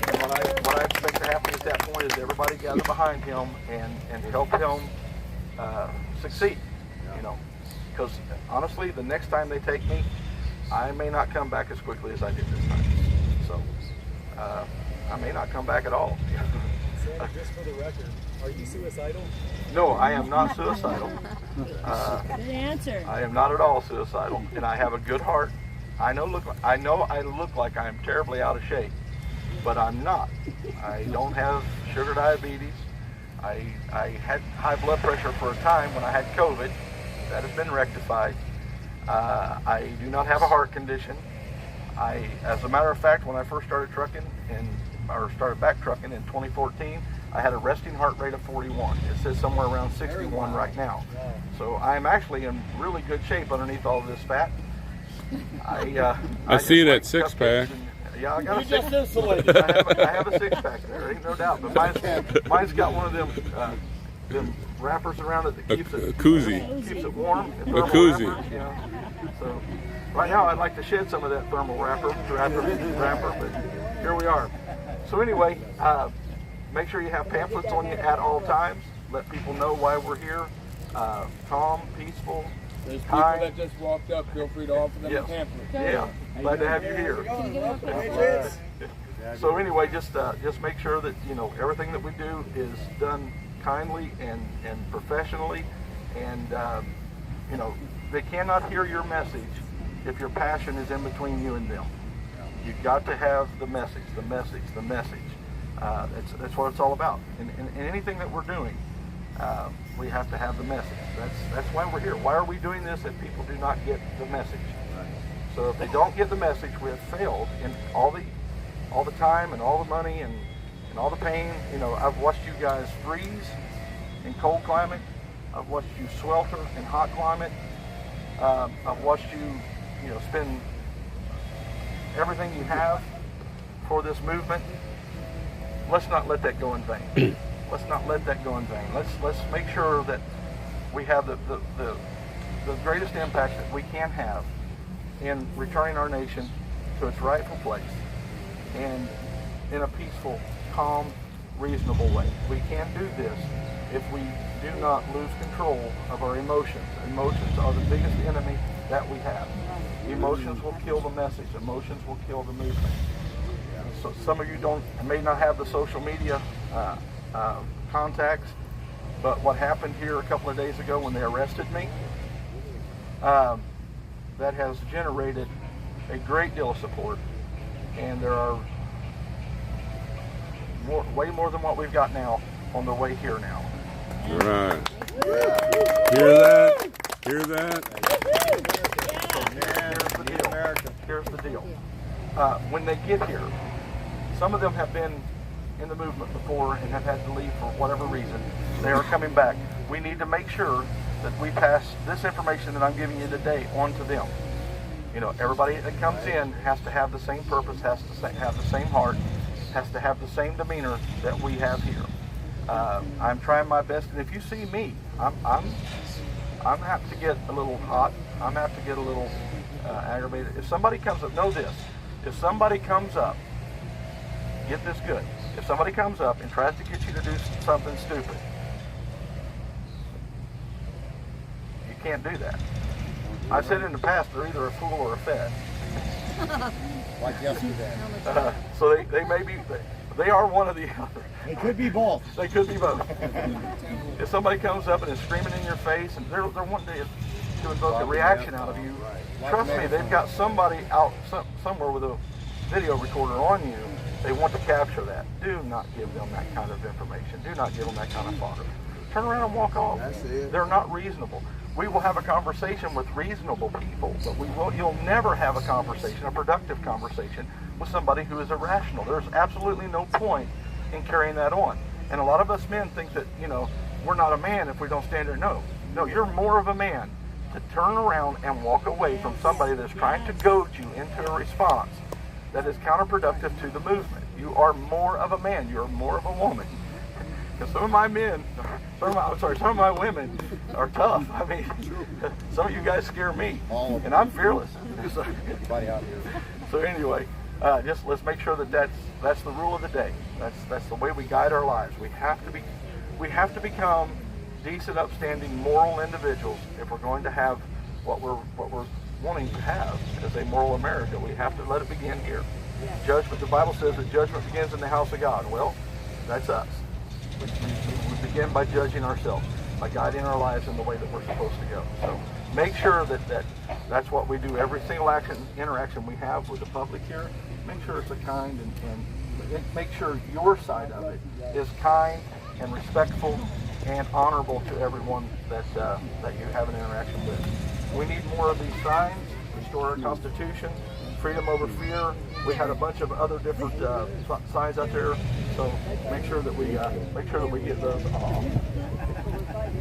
And what I expect to happen at that point is everybody gather behind him and help him succeed. You know, because honestly, the next time they take me, I may not come back as quickly as I did this time. So I may not come back at all. Sam, just for the record, are you suicidal? No, I am not suicidal. Good answer. I am not at all suicidal, and I have a good heart. I know I look like I'm terribly out of shape, but I'm not. I don't have sugar diabetes. I had high blood pressure for a time when I had COVID. That has been rectified. I do not have a heart condition. As a matter of fact, when I first started trucking started back trucking in 2014, I had a resting heart rate of 41. It says somewhere around 61 right now. So I'm actually in really good shape underneath all of this fat. I see that six pack. Yeah, I got a six. I have a six pack there, ain't no doubt. But mine's got one of them wrappers around it that keeps it koozie. keeps it warm. A koozie. Wrappers, yeah. So right now I'd like to shed some of that thermal wrapper, but here we are. So anyway, make sure you have pamphlets on you at all times. Let people know why we're here. Calm, peaceful, There's people kind. that just walked up. Feel free to offer them a Yes. pamphlet. Yeah, glad to have you here. So anyway, just make sure that everything that we do is done kindly and professionally, and they cannot hear your message if your passion is in between you and them. You've got to have the message, the message, the message. That's what it's all about. In anything that we're doing, we have to have the message. That's why we're here. Why are we doing this if people do not get the message? So if they don't get the message, we have failed in all the time and all the money and all the pain. I've watched you guys freeze in cold climate. I've watched you swelter in hot climate. I've watched you, spend everything you have for this movement. Let's not let that go in vain. Let's not let that go in vain. Let's make sure that we have the greatest impact that we can have in returning our nation to its rightful place and in a peaceful, calm, reasonable way. We can do this if we do not lose control of our emotions. Emotions are the biggest enemy that we have. Emotions will kill the message. Emotions will kill the movement. So some of you may not have the social media contacts, but what happened here a couple of days ago when they arrested me, that has generated a great deal of support, and there are way more than what we've got now on the way here now. Right. Hear that? Hear that? Here's the deal. When they get here, some of them have been in the movement before and have had to leave for whatever reason. They are coming back. We need to make sure that we pass this information that I'm giving you today on to them. Everybody that comes in has to have the same purpose, has to have the same heart, has to have the same demeanor that we have here. I'm trying my best, and if you see me, I'm apt to get a little hot. I'm apt to get a little aggravated. If somebody comes up, know this. If somebody comes up, get this good. If somebody comes up and tries to get you to do something stupid, you can't do that. I've said in the past, they're either a fool or a fed. Like yesterday. So they are one or the other. It could be both. They could be both. If somebody comes up and is screaming in your face and they're wanting to invoke a reaction out of you, trust me, they've got somebody out somewhere with a video recorder on you. They want to capture that. Do not give them that kind of information. Do not give them that kind of fodder. Turn around and walk off. That's it. They're not reasonable. We will have a conversation with reasonable people, but you'll never have a conversation, a productive conversation, with somebody who is irrational. There's absolutely no point in carrying that on. And a lot of us men think that, we're not a man if we don't stand there. No, you're more of a man to turn around and walk away from somebody that's trying to goad you into a response that is counterproductive to the movement. You are more of a man. You're more of a woman. Because some of my women are tough. I mean, some of you guys scare me, and I'm fearless. So anyway, just let's make sure that that's the rule of the day. That's the way we guide our lives. We have to become decent, upstanding, moral individuals if we're going to have what we're wanting to have as a moral America. We have to let it begin here. Judgment. The Bible says that judgment begins in the house of God. Well, that's us. We begin by judging ourselves, by guiding our lives in the way that we're supposed to go. So make sure that's what we do. Every single interaction we have with the public here, make sure it's a kind and make sure your side of it is kind and respectful and honorable to everyone that you have an interaction with. We need more of these signs. Restore our Constitution, freedom over fear. We had a bunch of other different signs out there, so make sure that we get those off.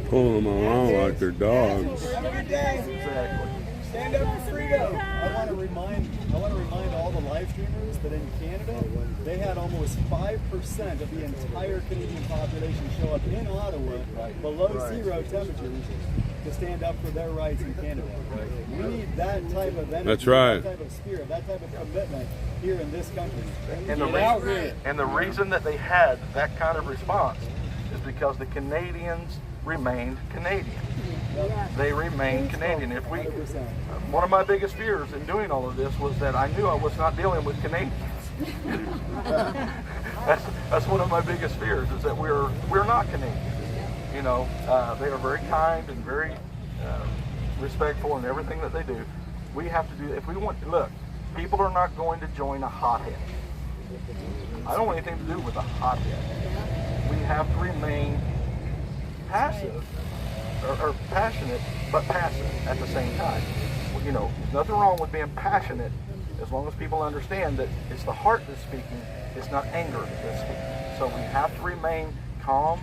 Pulling them around like they're dogs. Exactly. Stand up for freedom. I want to remind all the live streamers that in Canada, they had almost 5% of the entire Canadian population show up in Ottawa below zero temperatures to stand up for their rights in Canada. We need that type of energy, That's right. that type of spirit, that type of commitment here in this country. And the reason that they had that kind of response is because the Canadians remained Canadian. They remained Canadian. One of my biggest fears in doing all of this was that I knew I was not dealing with Canadians. that's one of my biggest fears, is that we're not Canadian. You know, they are very kind and very respectful in everything that they do. We have to do, if we want to, look, people are not going to join a hothead. I don't want anything to do with a hothead. We have to remain passive, or passionate, but passive at the same time. Well, you know, there's nothing wrong with being passionate as long as people understand that it's the heart that's speaking, it's not anger that's speaking. So we have to remain calm,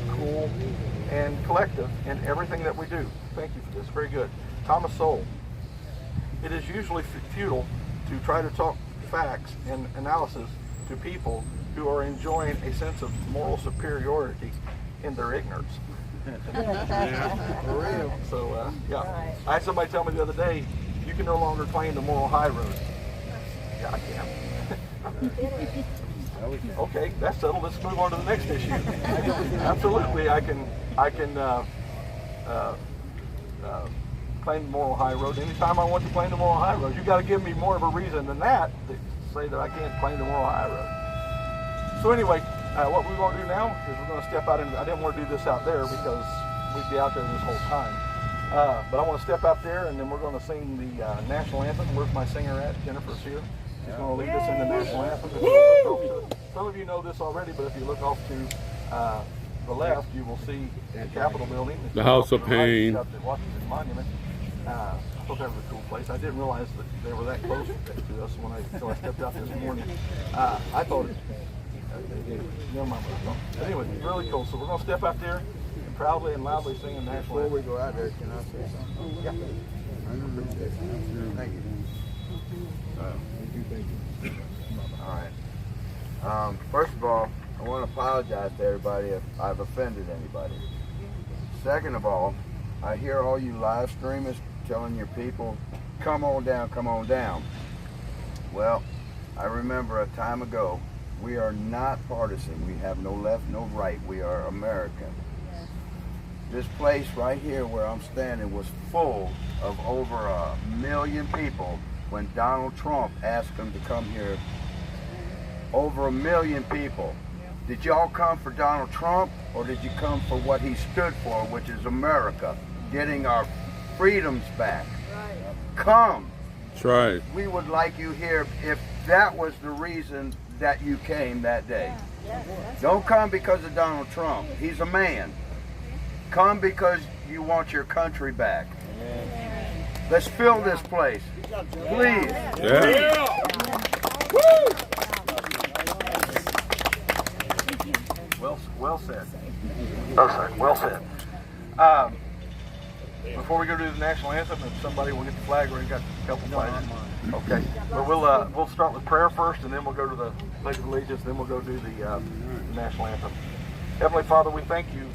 cool, and collective in everything that we do. Thank you for this. Very good. Thomas Sowell. It is usually futile to try to talk facts and analysis to people who are enjoying a sense of moral superiority in their ignorance. For real. So, yeah. I had somebody tell me the other day, you can no longer claim the moral high road. Yeah, I can. Okay, that's settled. Let's move on to the next issue. Absolutely, I can claim the moral high road anytime I want to claim the moral high road. You got to give me more of a reason than that to say that I can't claim the moral high road. So anyway, what we're going to do now is we're going to step out, and I didn't want to do this out there because we'd be out there this whole time. But I want to step out there, and then we're going to sing the national anthem. Where's my singer at? Jennifer's here. She's going to lead us in the national anthem. Some of you know this already, but if you look off to the left, you will see the Capitol building. The House of Pain. The Washington Monument. I thought that was a cool place. I didn't realize that they were that close to us until I stepped out this morning. I thought it. Never mind what I thought. Anyway, it's really cool. So we're going to step out there and proudly and loudly sing the national anthem. Before we go out there, can I say something? Yeah. Thank you. All right. First of all, I want to apologize to everybody if I've offended anybody. Second of all, I hear all you live streamers telling your people, come on down, come on down. Well, I remember a time ago, we are not partisan. We have no left, no right. We are American. This place right here where I'm standing was full of over 1 million people when Donald Trump asked them to come here. Over 1 million people. Did y'all come for Donald Trump, or did you come for what he stood for, which is America, getting our freedoms back? Come. That's right. We would like you here if that was the reason that you came that day. Don't come because of Donald Trump. He's a man. Come because you want your country back. Let's fill this place. Please. Yeah. Well said. Oh, sorry. Well said. Before we go to the national anthem, if somebody will get the flag, we got a couple flags. Okay. But we'll start with prayer first, and then we'll go to the Pledge of Allegiance, then we'll go do the national anthem. Heavenly Father, we thank you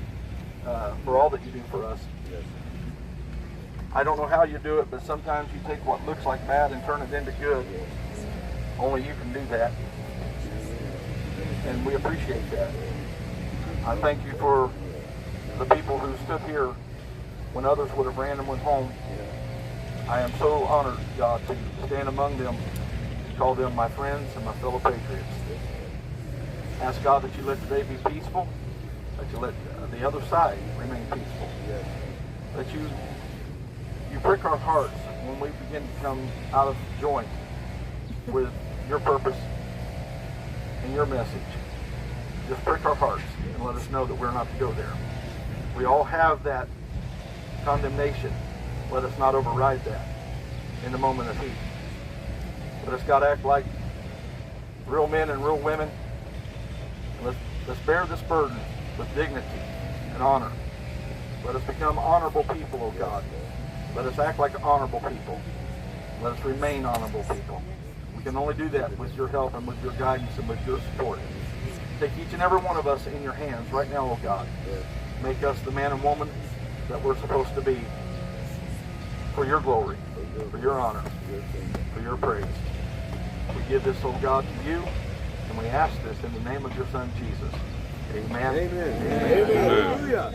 for all that you do for us. I don't know how you do it, but sometimes you take what looks like bad and turn it into good. Only you can do that. And we appreciate that. I thank you for the people who stood here when others would have ran and went home. I am so honored, God, to stand among them, to call them my friends and my fellow patriots. Ask God that you let today be peaceful, that you let the other side remain peaceful, that you prick our hearts when we begin to come out of joint with your purpose and your message. Just prick our hearts and let us know that we're not to go there. We all have that condemnation. Let us not override that in the moment of heat. Let us, God, act like real men and real women. And let's bear this burden with dignity and honor. Let us become honorable people, oh God. Let us act like honorable people. Let us remain honorable people. We can only do that with your help and with your guidance and with your support. Take each and every one of us in your hands right now, oh God. Make us the man and woman that we're supposed to be for your glory, for your honor, for your praise. We give this, oh God, to you, and we ask this in the name of your Son, Jesus. Amen. Amen. Hallelujah.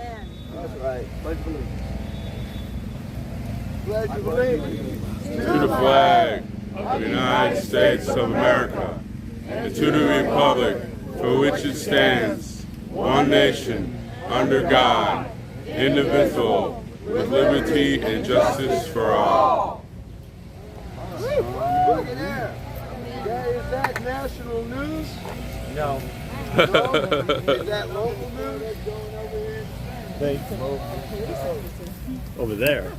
That's right. Pledge of allegiance To the flag of the United States of America, and to the republic for which it stands, one nation, under God, indivisible, with liberty and justice for all. Look at there. Is that national news? No. Is that local news? Over there.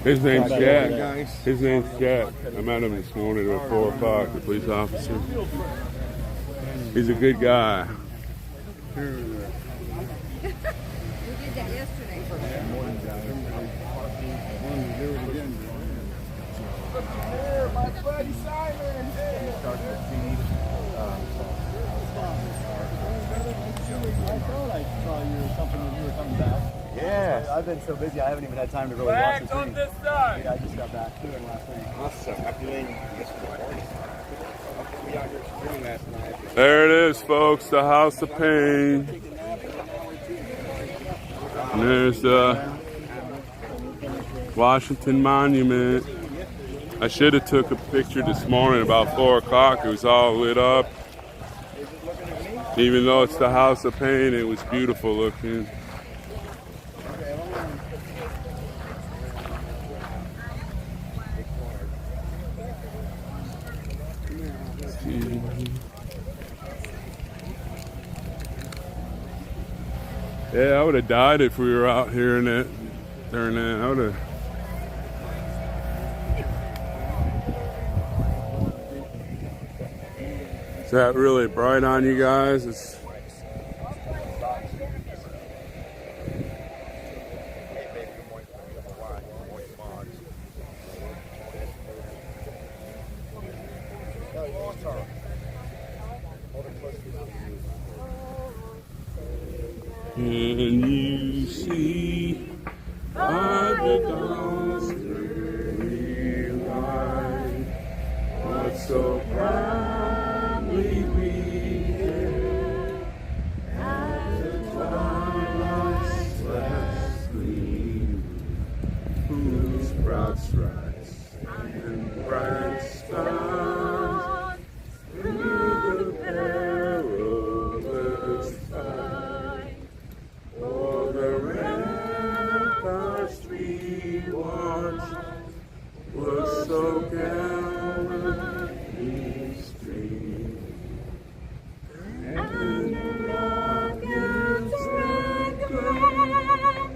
His name's Jack. His name's Jack. I met him this morning at 4 o'clock, the police officer. He's a good guy. We did that yesterday. Here, my buddy Simon. I thought I saw you or something when you were coming back. Yeah. I've been so busy, I haven't even had time to really watch the Flags on thing. this side. Yeah, I just got back doing last week. Awesome. Happy New We out here streaming last night. There it is, folks, the House of Pain. And there's the Washington Monument. I should have took a picture this morning about 4 o'clock. It was all lit up. Even though it's the House of Pain, it was beautiful looking. Yeah, I would have died if we were out here in that during that. I would have. Is that really bright on you guys? It's Can you see by the dawn's early light what so proudly we hailed as the twilight's last gleam, whose proud stripes and bright stars through the perilous fight o'er the ramparts we watched was so gallantly streamed, and the rockets red glare,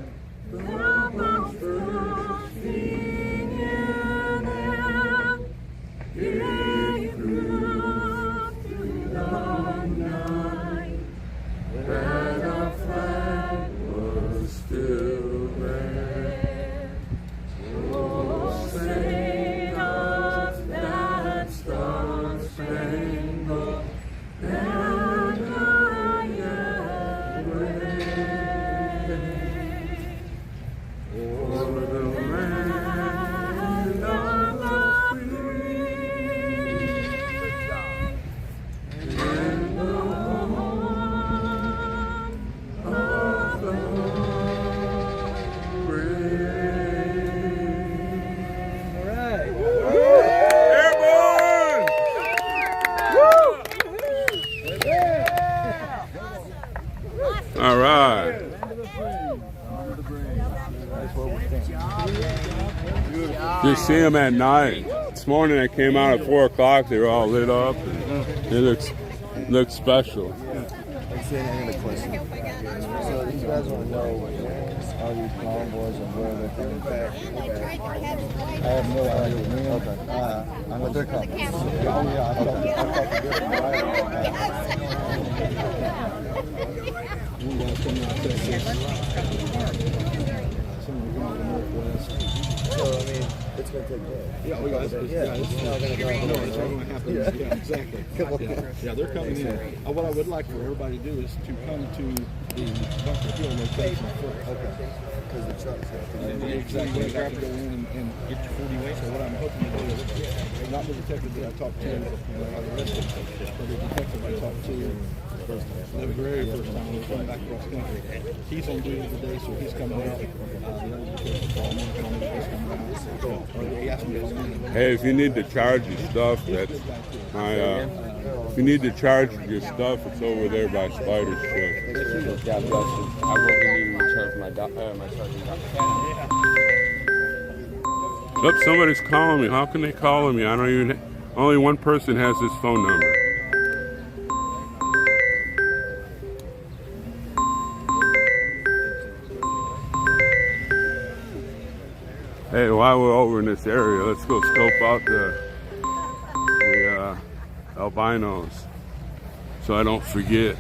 the bombs bursting in air, gave proof through the night that our flag was still there. Oh, sing us that star-spangled banner yet wave. O'er the land of the free and the home of the brave. Airborne! All right. You see them at night. This morning I came out at 4 o'clock. They were all lit up. It looks special. I got a question. So these guys want to know all these convoys and where they're coming back. I have no idea. Okay. But they're coming. Oh yeah, I thought the different Southwest. So, I mean, it's going to take place. Yeah, we got It's not going to go no, it's not going to happen. Yeah, exactly. Yeah, they're coming in. What I would like for everybody to do is to come to the Bunker Hill location first. Okay. Because the trucks have to go. Exactly. You have to go in and get your 40 weight. So what I'm hoping to do is, not the detective that I talked to, but the detective I talked to the very first time we went back across country. He's on duty today, so he's coming out. The other detective called me and told me that he's coming out. Or he asked me if I'm in. Hey, if you need to charge your stuff, that's my. If you need to charge your stuff, it's over there by Spider's truck. God bless you. I will be needing to charge my charging document. Look, somebody's calling me. How can they call me? I don't even. Only one person has this phone number. Hey, while we're over in this area, let's go scope out the albinos so I don't forget.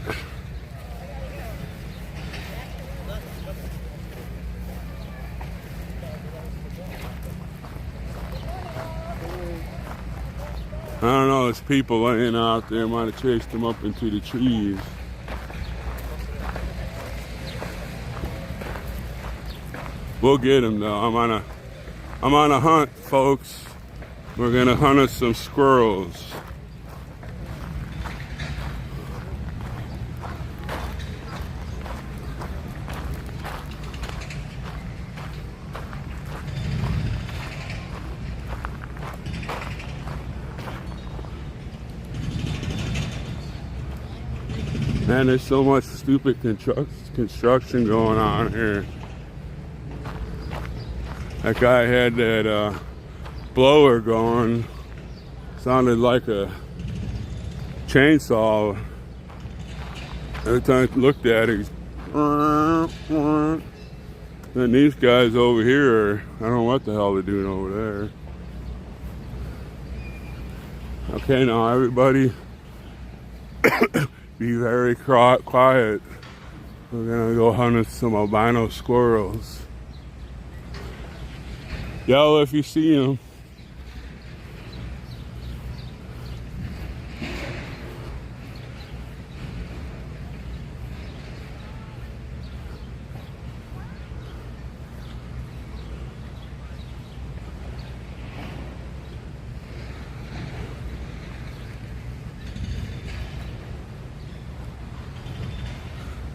I don't know, there's people laying out there, might have chased them up into the trees. We'll get them though. I'm on a hunt, folks. We're gonna hunt us some squirrels. Man, there's so much stupid construction going on here. That guy had that blower going. Sounded like a chainsaw. Every time I looked at it, he's... And these guys over here, I don't know what the hell they're doing over there. Okay, now everybody be very quiet. We're gonna go hunt some albino squirrels. Yell if you see them.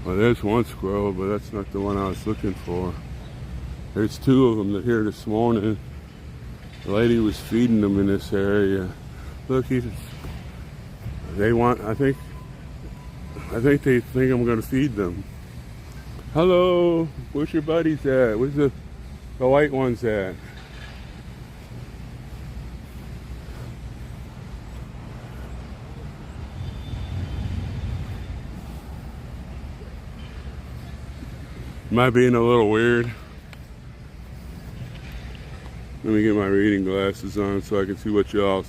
Well, there's one squirrel, but that's not the one I was looking for. There's two of them that here this morning. The lady was feeding them in this area. Look, they want, I think they think I'm gonna feed them. Hello, where's your buddies at? Where's the white ones at? Am I being a little weird? Let me get my reading glasses on so I can see what y'all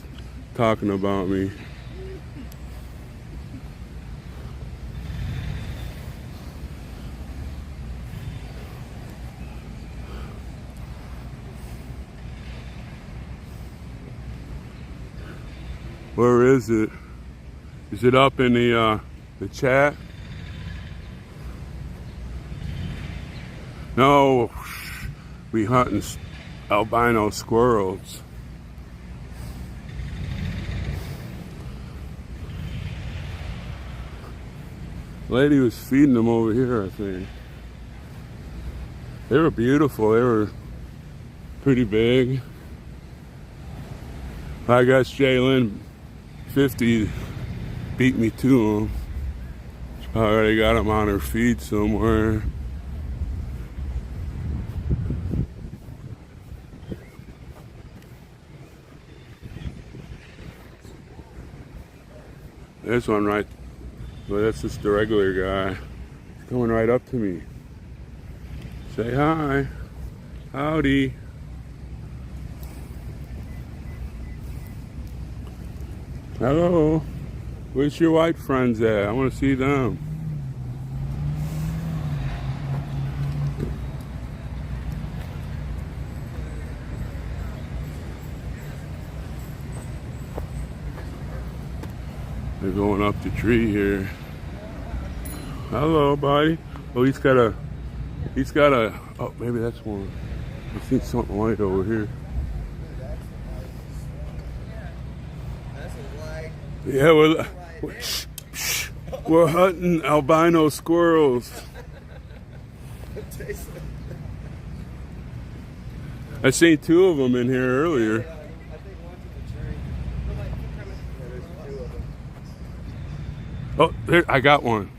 talking about me. Where is it? Is it up in the chat? No, we hunting albino squirrels. Lady was feeding them over here, I think. They were beautiful. They were pretty big. I guess Jalen 50 beat me to them. I already got them on her feed somewhere. There's one right, well, that's just the regular guy. He's coming right up to me. Say hi. Howdy. Hello. Where's your white friends at? I want to see them. They're going up the tree here. Hello, buddy. Oh, he's got a, oh, maybe that's one. I see something white over here. Yeah, we're hunting albino squirrels. I seen 2 of them in here earlier. Oh, there, I got one.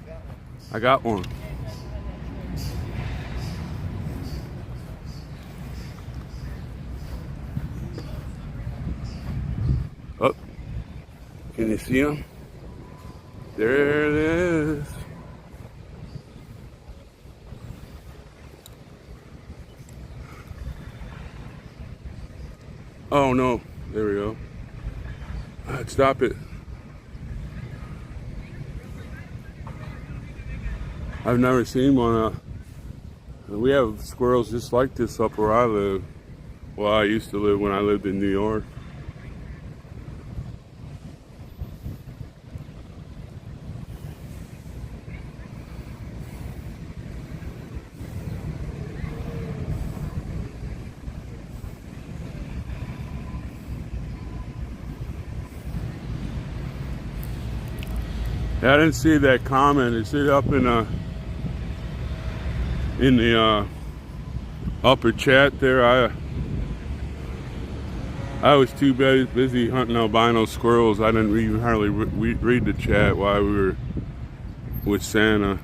I got one. Oh, can you see him? There it is. Oh no, there we go. Stop it. I've never seen one. We have squirrels just like this up where I live. Well, I used to live when I lived in New York. Yeah, I didn't see that comment. Is it up in the upper chat there? I was too busy hunting albino squirrels. I didn't even hardly read the chat while we were with Santa.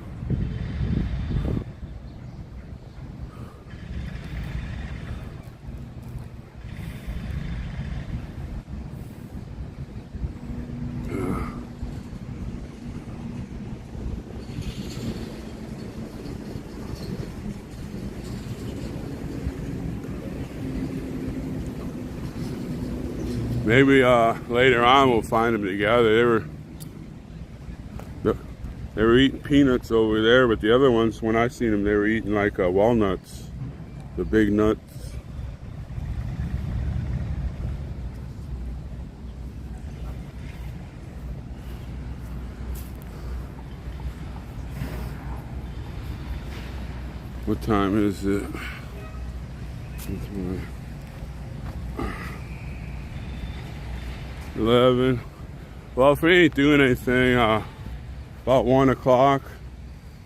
Maybe later on we'll find them together. They were eating peanuts over there, but the other ones, when I seen them, they were eating like walnuts, the big nuts. What time is it? 11. Well, if we ain't doing anything, about 1 o'clock,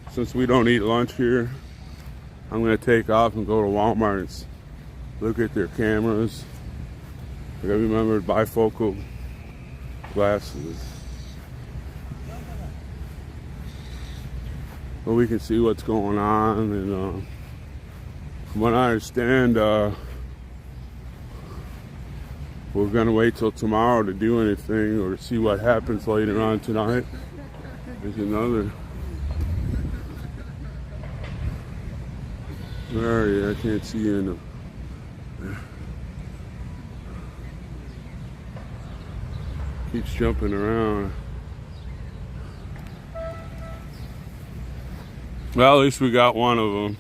since we don't eat lunch here, I'm gonna take off and go to Walmart and look at their cameras. I gotta remember bifocal glasses, so we can see what's going on. And from what I understand, we're gonna wait till tomorrow to do anything or to see what happens later on tonight. There's another. Where are you? I can't see you in the. Keeps jumping around. Well, at least we got one of them.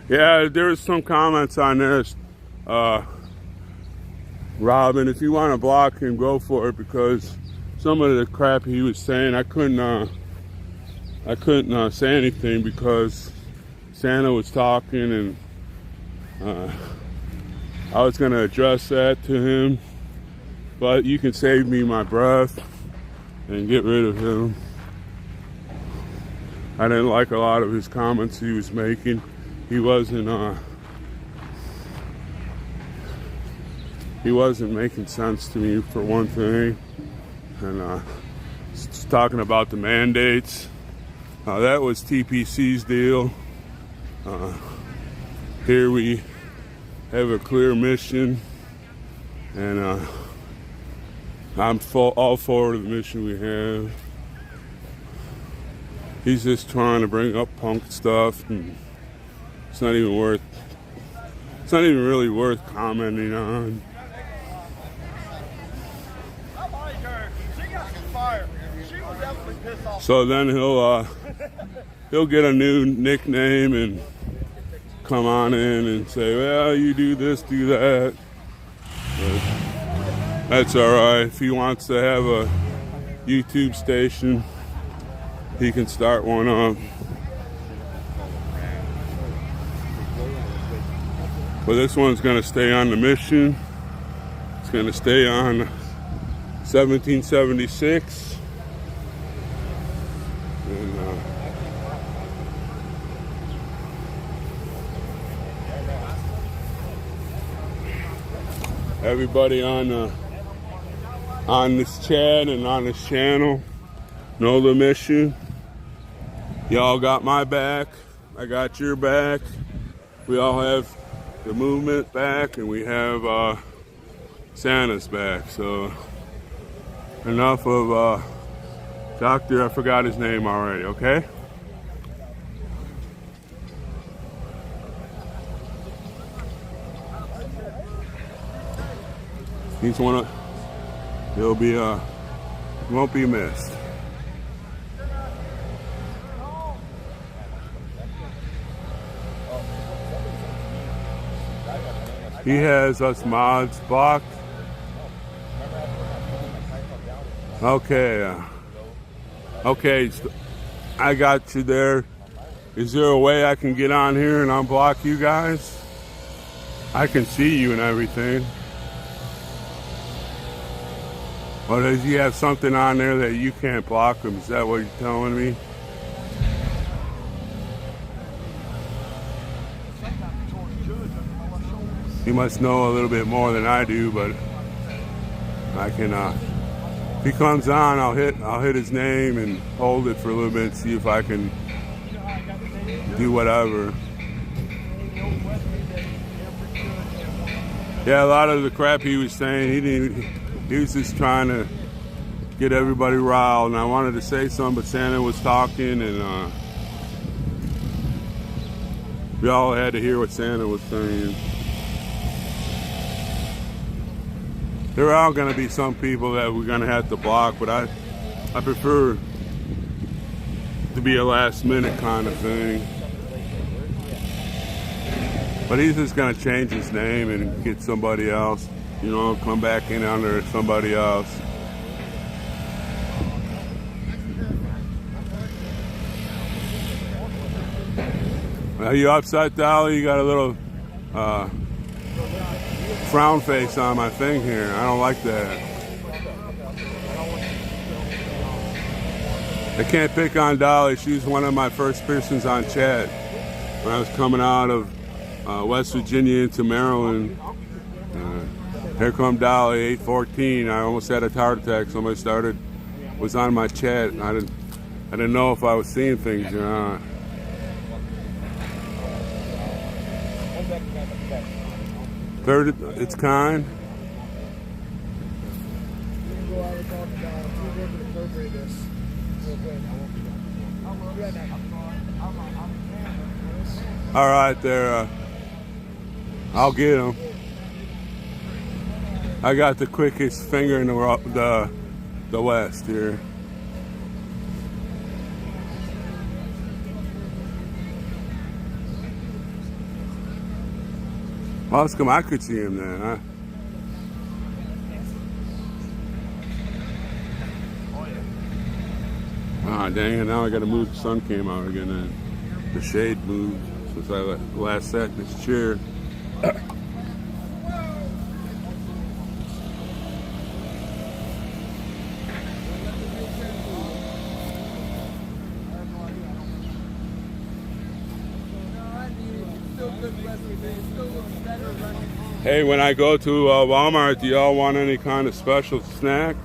Yeah, there was some comments on this. Robin, if you want to block him, go for it, because some of the crap he was saying, I couldn't say anything because Santa was talking, and I was going to address that to him, but you can save me my breath and get rid of him. I didn't like a lot of his comments he was making. He wasn't making sense to me, for one thing. And talking about the mandates, that was TPC's deal. Here we have a clear mission, and I'm all for the mission we have. He's just trying to bring up punk stuff, and it's not even really worth commenting on. So then he'll get a new nickname and come on in and say, well, you do this, do that. But that's all right. If he wants to have a YouTube station, he can start one up. But this one's going to stay on the mission. It's going to stay on 1776. And, everybody on this chat and on this channel know the mission. Y'all got my back. I got your back. We all have the movement back, and we have Santa's back. So enough of Doctor, I forgot his name already, okay? He's he'll be won't be missed. He has us mods blocked. Okay. Okay, I got you there. Is there a way I can get on here and unblock you guys? I can see you and everything. Or does he have something on there that you can't block him? Is that what you're telling me? He must know a little bit more than I do, but I can. If he comes on, I'll hit his name and hold it for a little bit and see if I can do whatever. Yeah, a lot of the crap he was saying, he was just trying to get everybody riled, and I wanted to say something, but Santa was talking, and we all had to hear what Santa was saying. There are going to be some people that we're going to have to block, but I prefer to be a last minute kind of thing. But he's just going to change his name and get somebody else, you know, come back in under somebody else. Are you upset, Dolly? You got a little frown face on my thing here. I don't like that. I can't pick on Dolly. She's one of my first persons on chat when I was coming out of West Virginia into Maryland. Here come Dolly, 814. I almost had a heart attack. Somebody was on my chat, and I didn't know if I was seeing things or not. Third, it's kind. All right, there. I'll get him. I got the quickest finger in the West here. Well, let's come. I could see him then, huh? Ah, dang it, now I gotta move. The sun came out again and the shade moved since I last sat in this chair. Hey, when I go to Walmart, do y'all want any kind of special snacks?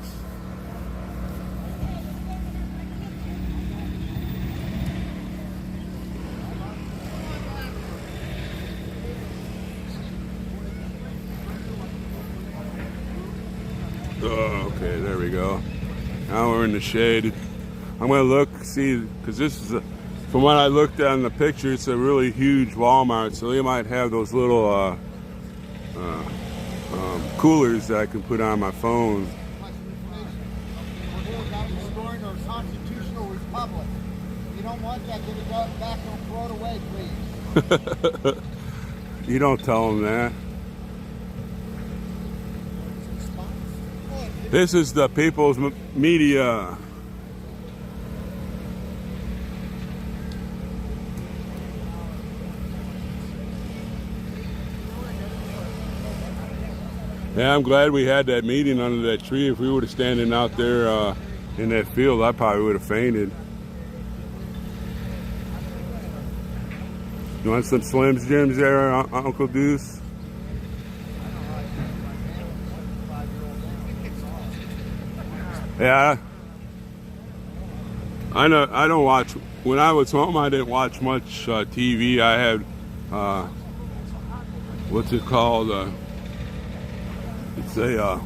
Oh, okay, there we go. Now we're in the shade. I'm gonna look, see, because this is from what I looked at in the picture, it's a really huge Walmart, so they might have those little coolers that I can put on my phone. We're restoring our constitutional republic. If you don't want that, get it back and throw it away, please. You don't tell them that. This is the People's Media. Yeah, I'm glad we had that meeting under that tree. If we would have standing out there in that field, I probably would have fainted. You want some Slim's Jims there, Uncle Deuce? Yeah, I know. I don't watch. When I was home, I didn't watch much TV. I had what's it called? It's a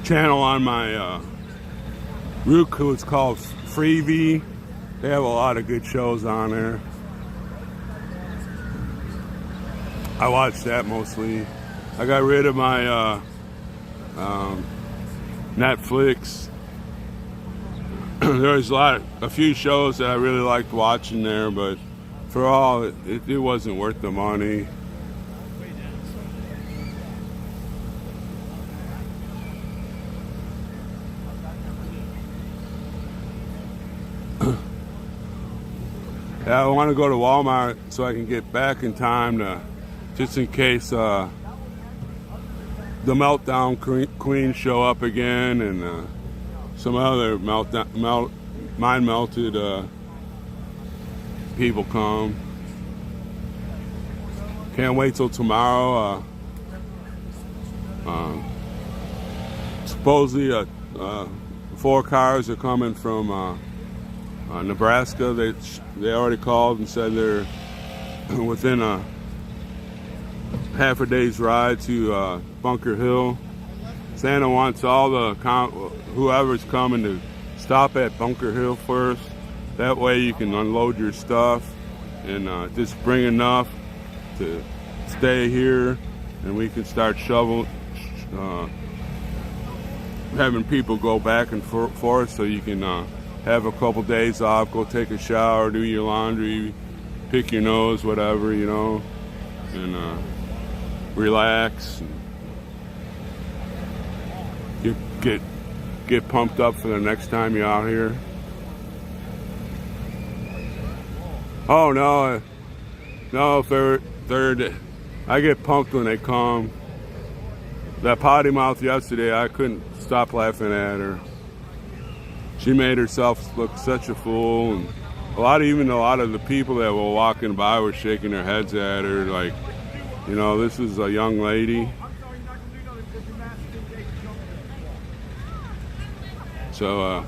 channel on my Roku. It's called Freevee. They have a lot of good shows on there. I watch that mostly. I got rid of my Netflix. There's a few shows that I really liked watching there, but for all, it wasn't worth the money. Yeah, I want to go to Walmart so I can get back in time to, just in case the Meltdown Queen show up again and some other mind-melted people come. Can't wait till tomorrow. Supposedly 4 cars are coming from Nebraska. They already called and said they're within a half a day's ride to Bunker Hill. Santa wants all the whoever's coming to stop at Bunker Hill first. That way you can unload your stuff and just bring enough to stay here, and we can start having people go back and forth so you can have a couple days off, go take a shower, do your laundry, pick your nose, whatever, you know, and relax. And get pumped up for the next time you're out here. Oh no, third. I get pumped when they come. That potty mouth yesterday, I couldn't stop laughing at her. She made herself look such a fool, and a lot of the people that were walking by were shaking their heads at her, like, you know, this is a young lady. So,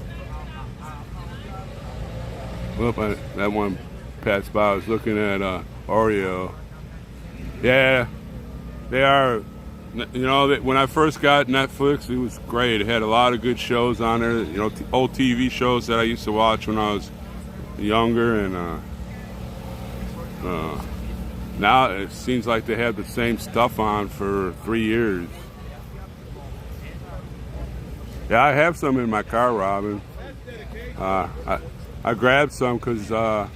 that one passed by. I was looking at Oreo. Yeah, they are. You know, when I first got Netflix, it was great. It had a lot of good shows on there. You know, old TV shows that I used to watch when I was younger, and now it seems like they have the same stuff on for 3 years. Yeah, I have some in my car, Robin. I grabbed some because it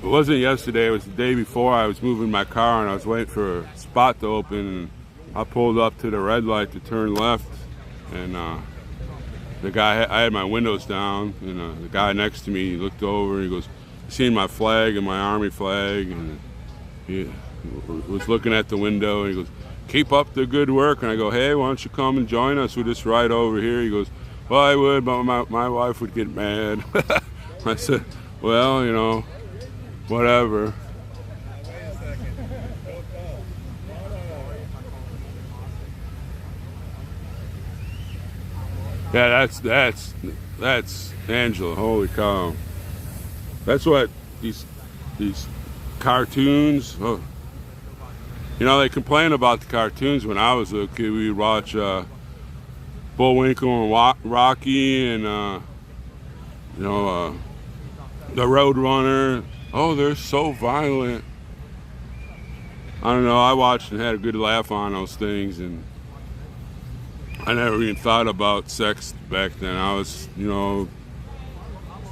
wasn't yesterday, it was the day before. I was moving my car and I was waiting for a spot to open, and I pulled up to the red light to turn left, and the guy, I had my windows down, and the guy next to me, he looked over and he goes, "Seen my flag and my Army flag?" And he was looking at the window and he goes, "Keep up the good work." And I go, "Hey, why don't you come and join us? We'll just ride over here." He goes, "Well, I would, but my wife would get mad." I said, "Well, you know, whatever." Yeah, that's Angela. Holy cow! That's what these cartoons. Oh, you know, they complain about the cartoons. When I was a kid, we'd watch Bullwinkle and Rocky and you know, the Roadrunner. Oh, they're so violent. I don't know. I watched and had a good laugh on those things, and I never even thought about sex back then. I was, you know,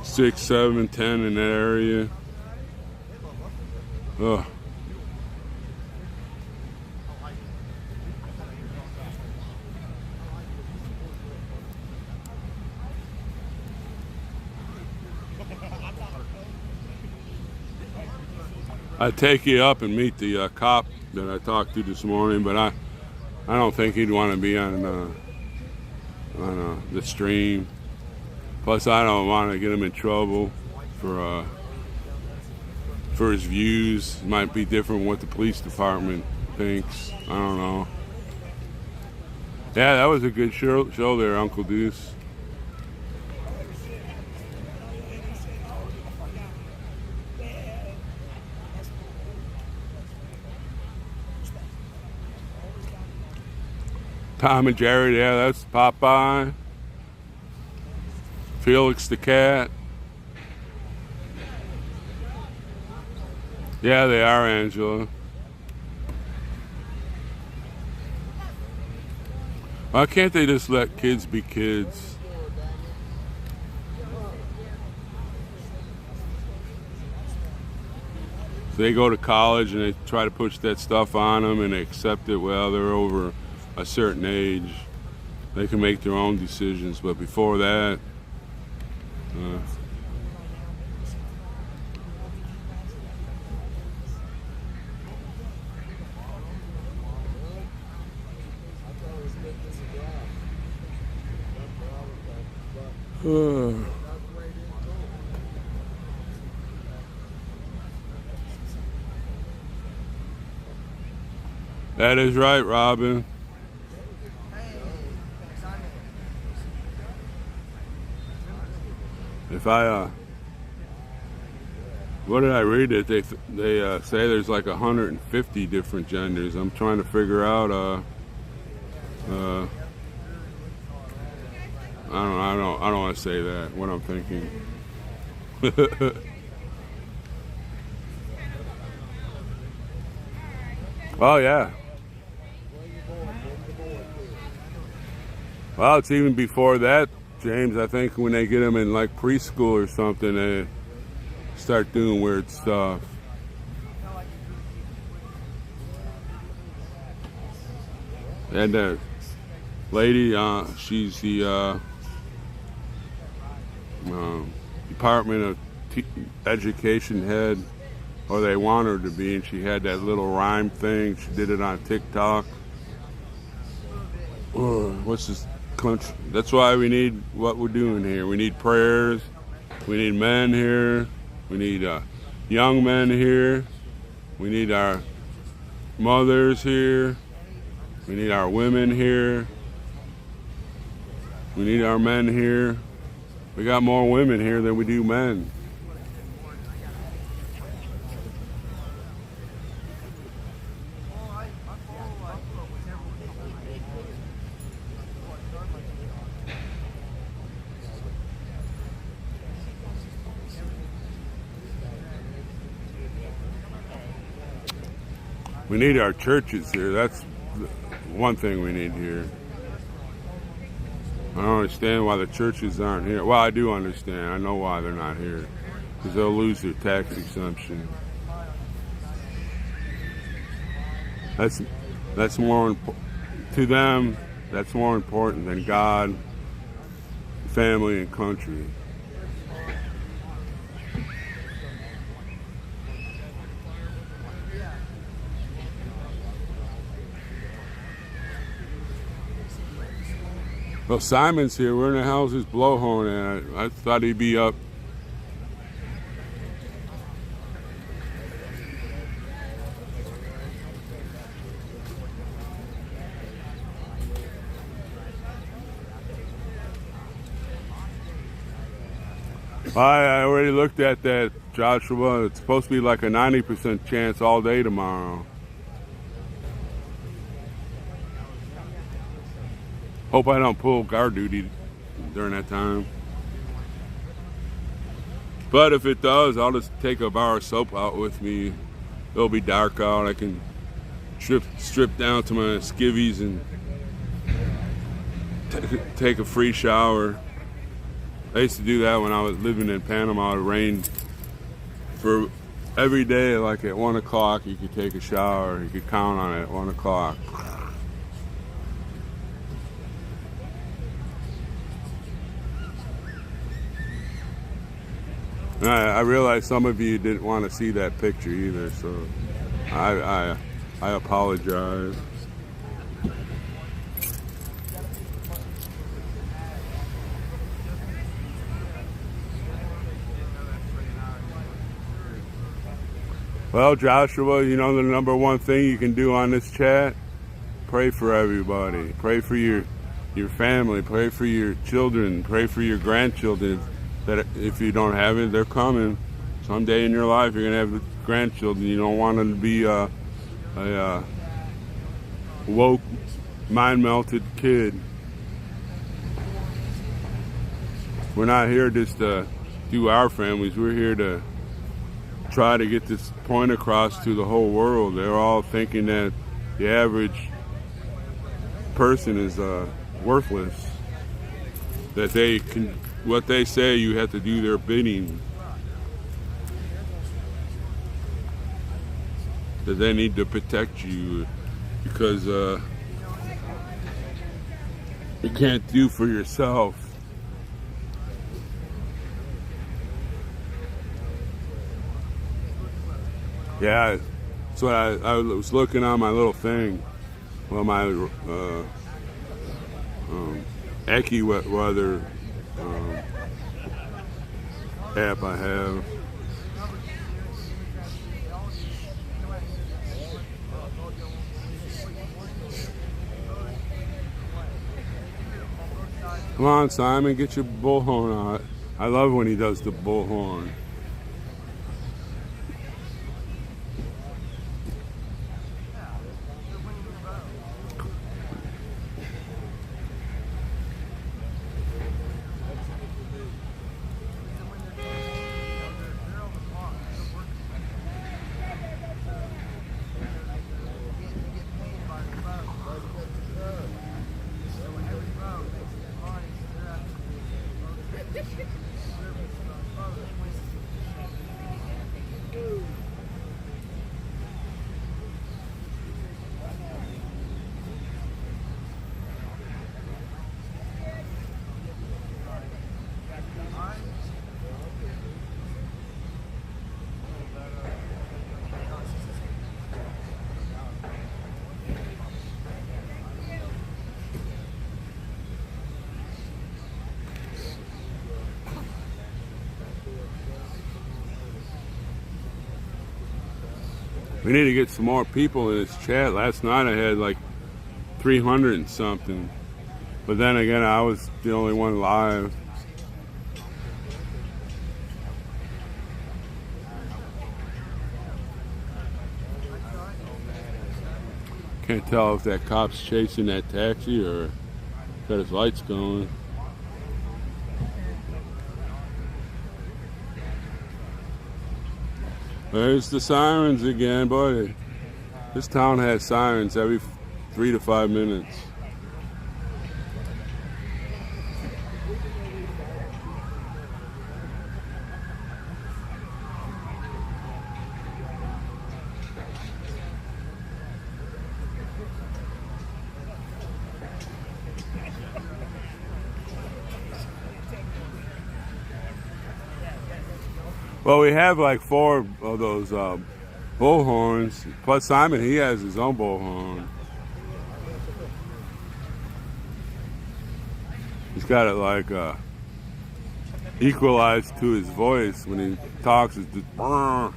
6, 7, 10 in that area. Ugh. I'd take you up and meet the cop that I talked to this morning, but I don't think he'd want to be on the stream. Plus, I don't want to get him in trouble for his views. It might be different from what the police department thinks. I don't know. Yeah, that was a good show there, Uncle Deuce. Tom and Jerry, yeah, that's Popeye. Felix the cat. Yeah, they are, Angela. Why can't they just let kids be kids? So they go to college and they try to push that stuff on them and they accept it. Well, they're over a certain age. They can make their own decisions, but before that, that is right, Robin. If I, what did I read? That they say there's like 150 different genders. I'm trying to figure out. I don't want to say that. What I'm thinking. Oh yeah. Well, it's even before that, James. I think when they get them in like preschool or something, they start doing weird stuff. And the lady, she's the Department of Education head, or they want her to be, and she had that little rhyme thing. She did it on TikTok. What's this? That's why we need what we're doing here. We need prayers. We need men here. We need young men here. We need our mothers here. We need our women here. We need our men here. We got more women here than we do men. We need our churches here. That's one thing we need here. I don't understand why the churches aren't here. Well, I do understand. I know why they're not here. Because they'll lose their tax exemption. That's more important to them. That's more important than God, family, and country. Well, Simon's here. Where in the hell's his blowhorn at? I thought he'd be up. I already looked at that, Joshua. It's supposed to be like a 90% chance all day tomorrow. Hope I don't pull guard duty during that time. But if it does, I'll just take a bar of soap out with me. It'll be dark out. I can strip down to my skivvies and take a free shower. I used to do that when I was living in Panama. It rained for every day, like at 1 o'clock, you could take a shower. You could count on it at 1 o'clock. And I realized some of you didn't want to see that picture either, so I apologize. Well, Joshua, you know the number one thing you can do on this chat? Pray for everybody. Pray for your family. Pray for your children. Pray for your grandchildren. That if you don't have it, they're coming. Someday in your life, you're gonna have grandchildren. You don't want them to be a woke, mind-melted kid. We're not here just to do our families. We're here to try to get this point across to the whole world. They're all thinking that the average person is worthless. That they can, what they say, you have to do their bidding. That they need to protect you because you can't do for yourself. Yeah, so I was looking on my little thing, well, my AccuWeather app I have. Come on, Simon, get your bullhorn out. I love when he does the bullhorn. We need to get some more people in this chat. Last night I had like 300 and something. But then again, I was the only one live. Can't tell if that cop's chasing that taxi or got his lights going. There's the sirens again, boy. This town has sirens every 3 to 5 minutes. Well, we have like 4 of those bullhorns. Plus Simon, he has his own bullhorn. He's got it like equalized to his voice when he talks. It's just, and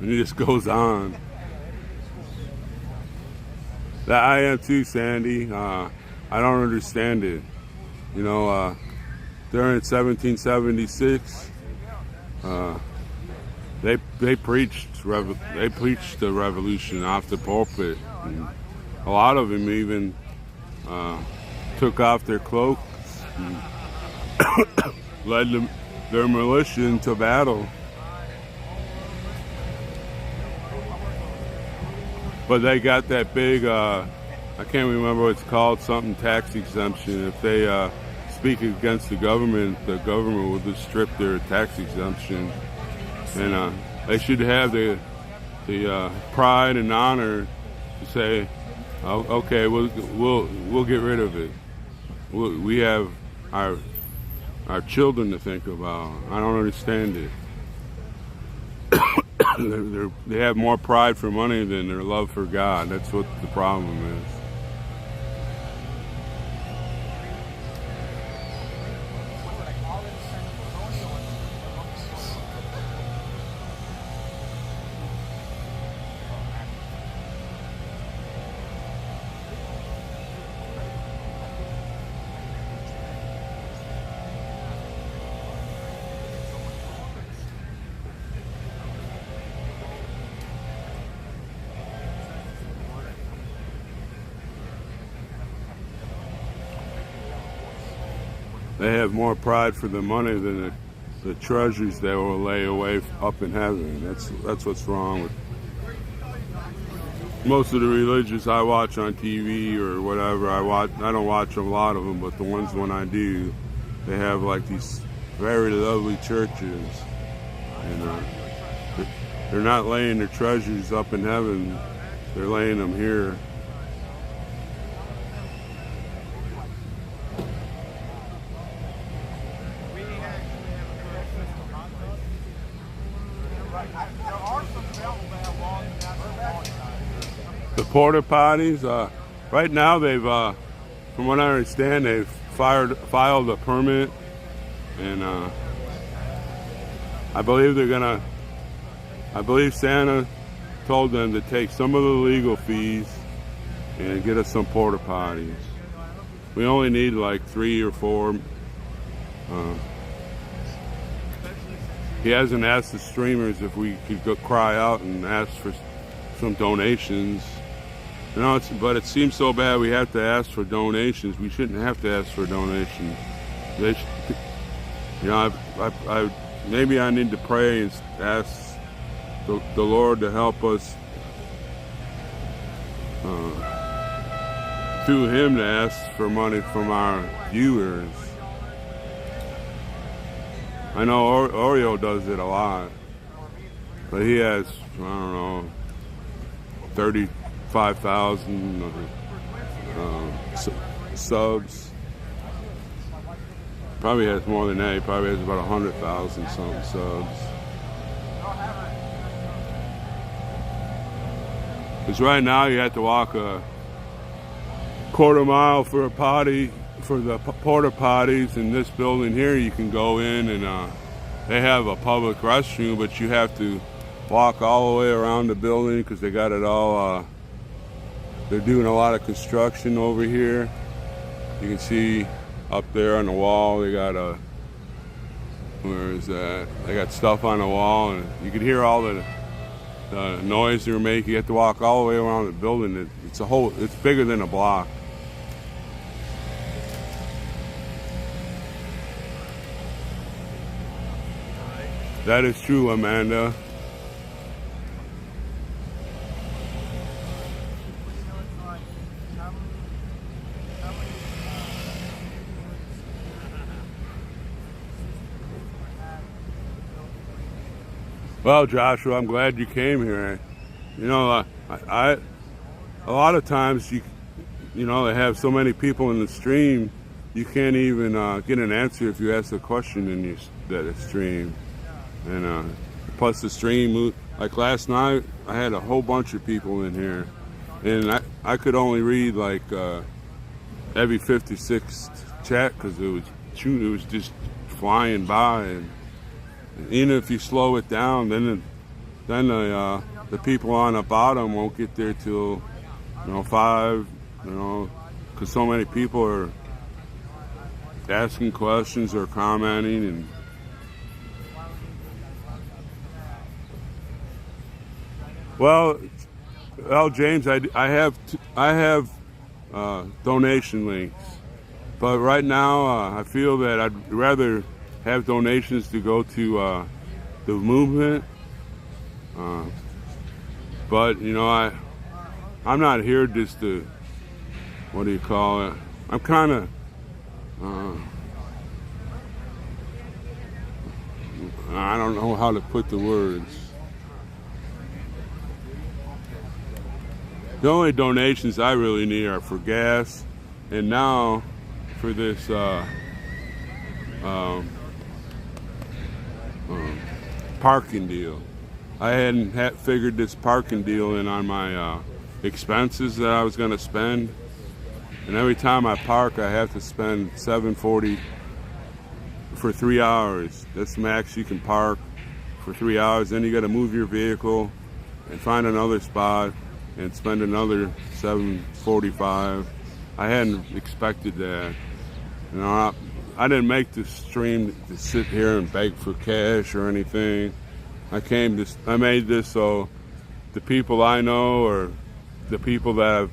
he just goes on. That I am too, Sandy. I don't understand it. You know, during 1776. They preached the revolution off the pulpit. And a lot of them even took off their cloaks and led their militia into battle. But they got that big, I can't remember what it's called, something tax exemption. If they speak against the government will just strip their tax exemption. And they should have the pride and honor to say, oh, okay, we'll get rid of it. We have our children to think about. I don't understand it. They have more pride for money than their love for God. That's what the problem is. They have more pride for the money than the treasures they will lay away up in heaven. That's what's wrong with most of the religions I watch on TV or whatever. I don't watch a lot of them, but the ones when I do, they have like these very lovely churches, and they're not laying their treasures up in heaven. They're laying them here. The porta potties, right now they've, from what I understand, they've filed a permit, and I believe Santa told them to take some of the legal fees and get us some porta potties. We only need like 3 or 4. He hasn't asked the streamers if we could go cry out and ask for some donations. You know, but it seems so bad we have to ask for donations. We shouldn't have to ask for donations. You know, maybe I need to pray and ask the Lord to help us through Him to ask for money from our viewers. I know Oreo does it a lot, but he has, I don't know, 35,000 subs. Probably has more than that. He probably has about 100,000 something subs. Because right now you have to walk a quarter mile for a potty. For the porta potties in this building here, you can go in and they have a public restroom, but you have to walk all the way around the building because they got it all, they're doing a lot of construction over here. You can see up there on the wall, they got where is that? They got stuff on the wall, and you can hear all the noise they're making. You have to walk all the way around the building. It's bigger than a block. That is true, Amanda. Well, Joshua, I'm glad you came here. You know, a lot of times you know, they have so many people in the stream, you can't even get an answer if you ask a question in that stream. And plus the stream, like last night, I had a whole bunch of people in here, and I could only read like every 56th chat because it was just flying by, and even if you slow it down, then the people on the bottom won't get there till 5, because so many people are asking questions or commenting. And well, James, I have donation links. But right now, I feel that I'd rather have donations to go to the movement. But you know, I'm not here just to, what do you call it? I'm kind of I don't know how to put the words. The only donations I really need are for gas, and now for this parking deal. I hadn't figured this parking deal in on my expenses that I was going to spend, and every time I park, I have to spend $7.40 for 3 hours. That's max you can park for 3 hours. Then you got to move your vehicle and find another spot and spend another $7.45. I hadn't expected that. You know, I didn't make this stream to sit here and beg for cash or anything. I made this so the people I know or the people that have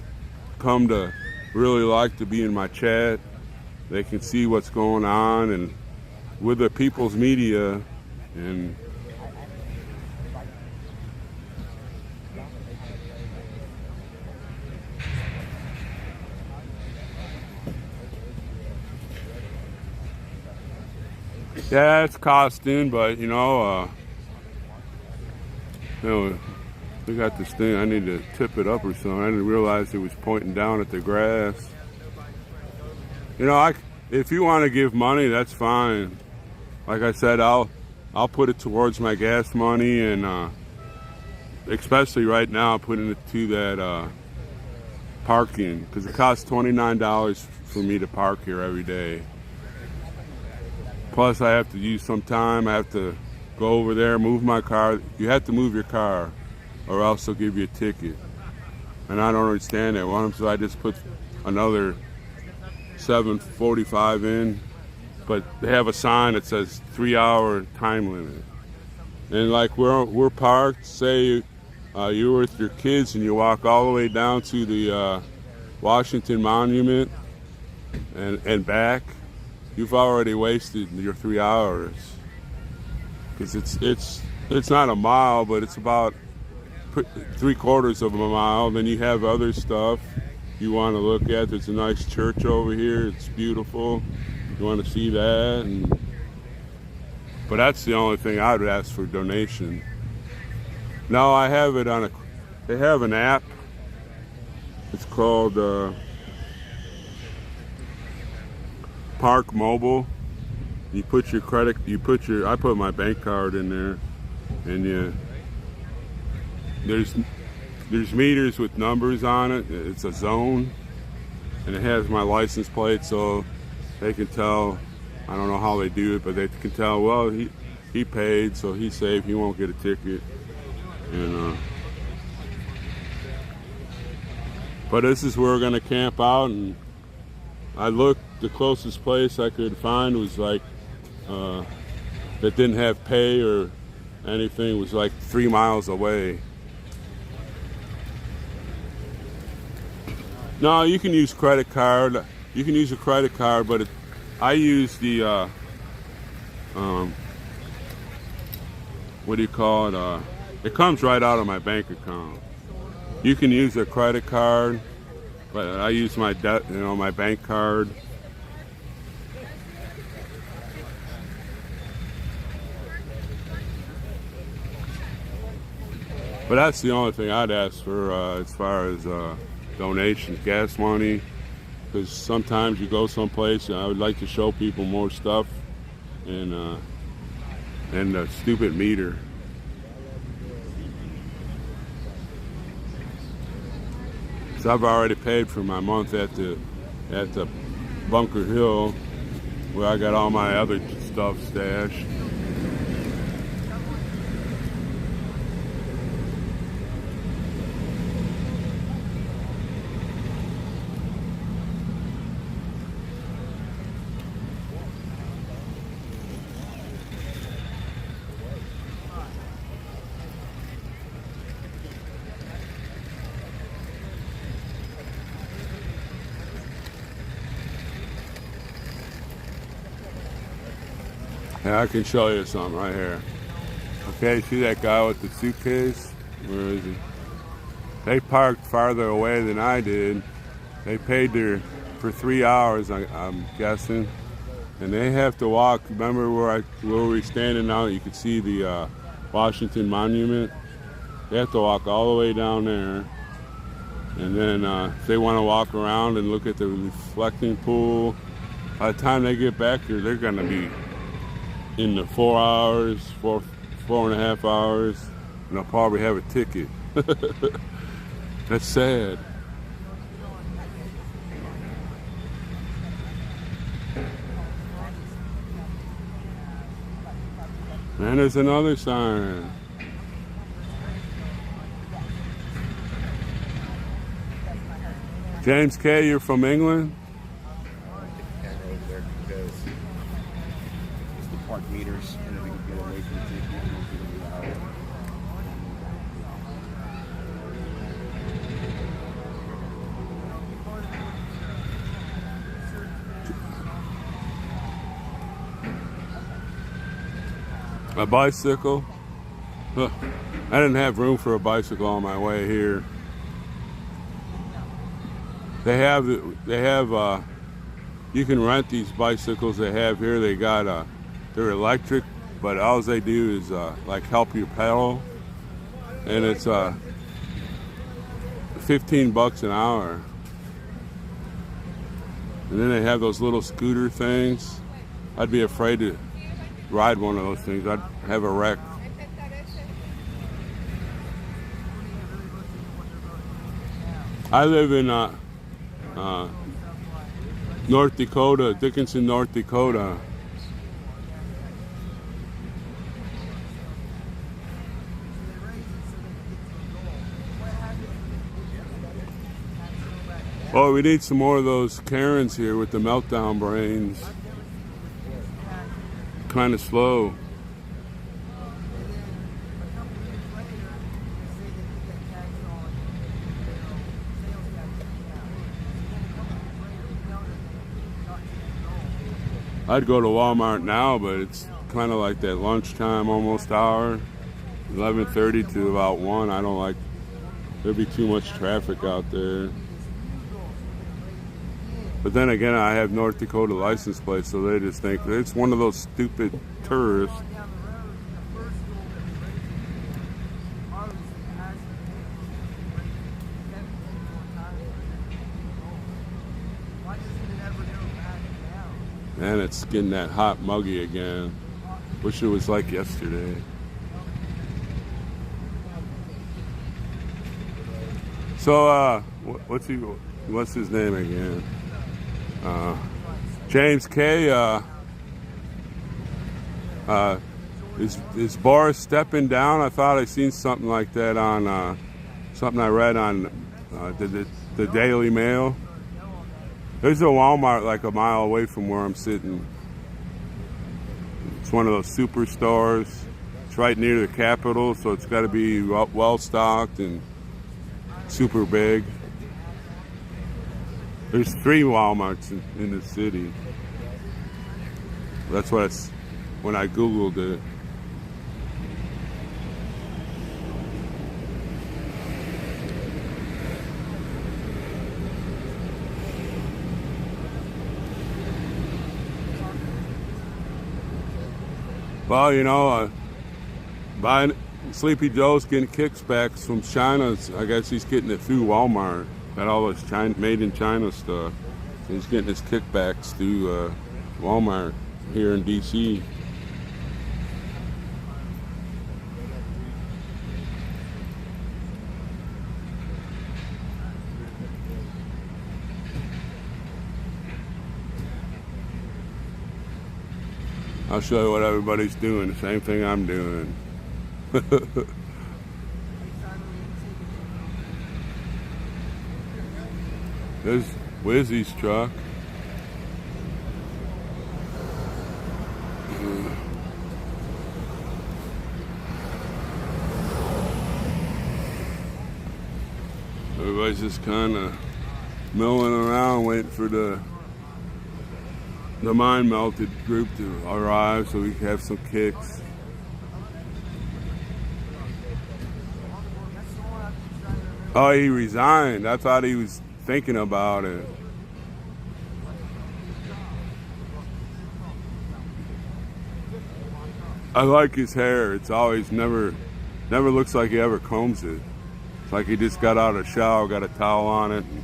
come to really like to be in my chat, they can see what's going on, and with the people's media, and yeah, it's costing, but you know, we got this thing. I need to tip it up or something. I didn't realize it was pointing down at the grass. You know, if you want to give money, that's fine. Like I said, I'll put it towards my gas money, and especially right now, putting it to that parking, because it costs $29 for me to park here every day. Plus, I have to use some time. I have to go over there, move my car. You have to move your car, or else they'll give you a ticket. And I don't understand that. So I just put another $7.45 in, but they have a sign that says 3-hour time limit. And like we're parked, say you're with your kids and you walk all the way down to the Washington Monument and back, you've already wasted your 3 hours. Because it's not a mile, but it's about 3/4 of a mile. Then you have other stuff you want to look at. There's a nice church over here. It's beautiful. You want to see that. But that's the only thing I would ask for donation. Now I have it on they have an app. It's called Park Mobile. You put your I put my bank card in there, and there's meters with numbers on it. It's a zone, and it has my license plate, so they can tell. I don't know how they do it, but they can tell, well, he paid, so he's safe, he won't get a ticket. And but this is where we're gonna camp out, and I looked, the closest place I could find was like that didn't have pay or anything, was like 3 miles away. No, you can use credit card. You can use a credit card, but I use the what do you call it? It comes right out of my bank account. You can use a credit card, but I use my my bank card. But that's the only thing I'd ask for as far as donations, gas money, because sometimes you go someplace and I would like to show people more stuff, and the stupid meter. So I've already paid for my month at the Bunker Hill, where I got all my other stuff stashed. Yeah, I can show you something right here. Okay, see that guy with the suitcase? Where is he? They parked farther away than I did. They paid for 3 hours, I'm guessing. And they have to walk. Remember where we're standing now? You could see the Washington Monument. They have to walk all the way down there. And then if they want to walk around and look at the reflecting pool, by the time they get back here, they're going to be in the 4 hours, 4.5 hours, and they'll probably have a ticket. That's sad. And there's another sign. James K., you're from England? Park meters, and then we can get away from the ticket. A bicycle? Huh. I didn't have room for a bicycle on my way here. They have you can rent these bicycles they have here. They got they're electric, but all they do is like help you pedal, and it's $15 an hour. And then they have those little scooter things. I'd be afraid to ride one of those things. I'd have a wreck. I live in North Dakota, Dickinson, North Dakota. Oh, we need some more of those Karens here with the meltdown brains. Kind of slow. I'd go to Walmart now, but it's kind of like that lunchtime almost hour, 11:30 to about 1. I don't like, there'd be too much traffic out there. But then again, I have North Dakota license plates, so they just think it's one of those stupid tourists. And it's getting that hot muggy again. Wish it was like yesterday. So, what's his name again? James K. Is Boris stepping down? I thought I seen something like that on something I read on the Daily Mail. There's a Walmart like a mile away from where I'm sitting. It's one of those superstores. It's right near the Capitol, so it's got to be well stocked and super big. There's 3 Walmarts in the city. That's what when I Googled it. Well, you know, buying Sleepy Joe's getting kickbacks from China. I guess he's getting it through Walmart. Got all this made in China stuff. So he's getting his kickbacks through Walmart here in DC. I'll show you what everybody's doing, the same thing I'm doing. There's Wizzy's truck. Everybody's just kind of milling around waiting for the the mind melted group to arrive so we could have some kicks. Oh, he resigned. I thought he was thinking about it. I like his hair. It's always never looks like he ever combs it. It's like he just got out of the shower, got a towel on it, and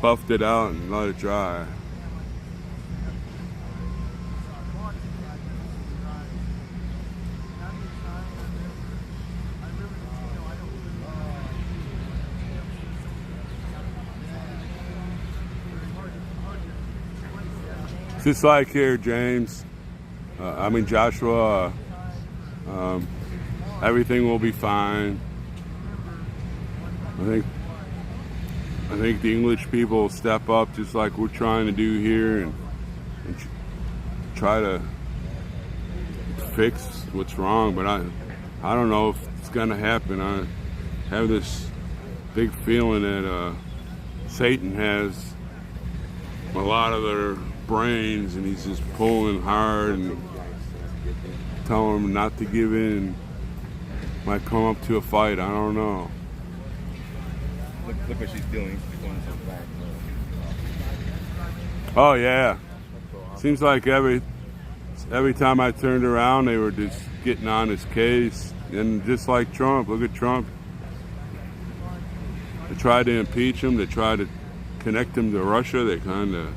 puffed it out and let it dry. Just like here, James. Joshua. Everything will be fine. I think the English people will step up, just like we're trying to do here, and try to fix what's wrong. But I don't know if it's gonna happen. I have this big feeling that Satan has a lot of their brains, and he's just pulling hard and telling them not to give in. Might come up to a fight. I don't know. Look what she's doing. She's going to the back. Oh yeah. Seems like every time I turned around, they were just getting on his case, and just like Trump. Look at Trump. They tried to impeach him. They tried to connect him to Russia. They kind of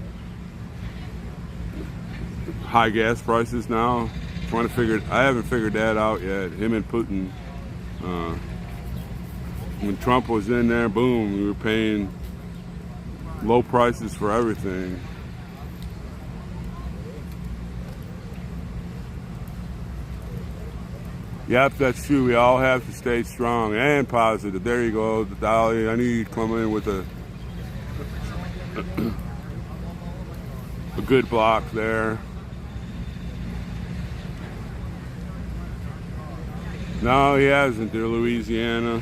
high gas prices now. Trying to figure. I haven't figured that out yet. Him and Putin. When Trump was in there, boom, we were paying low prices for everything. Yep, that's true. We all have to stay strong and positive. There you go, Dolly. I knew you'd come in with a good block there. No, he hasn't. They're Louisiana.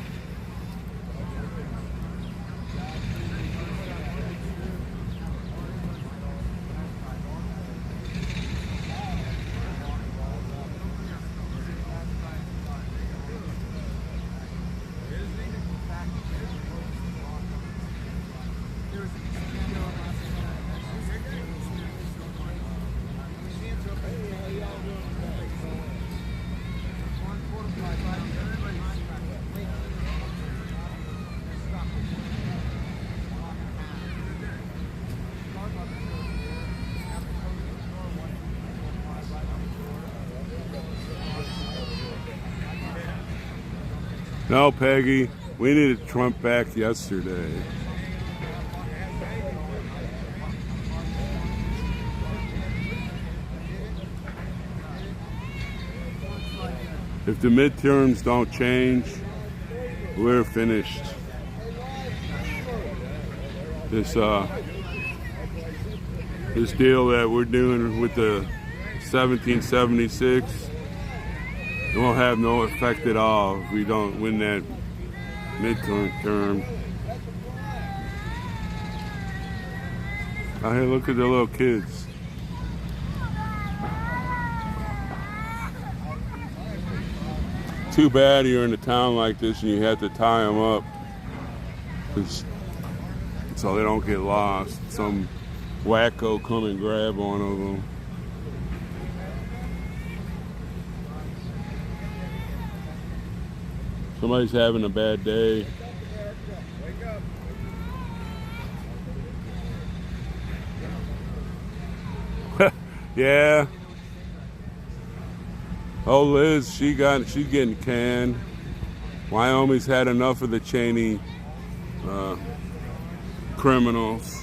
No, Peggy, we needed Trump back yesterday. If the midterms don't change, we're finished. This deal that we're doing with the 1776, it won't have no effect at all if we don't win that midterm. Oh, hey, look at the little kids. Too bad you're in a town like this and you have to tie them up so they don't get lost. Some wacko come and grab one of them. Somebody's having a bad day. Yeah. Oh, Liz, she getting canned. Wyoming's had enough of the Cheney criminals.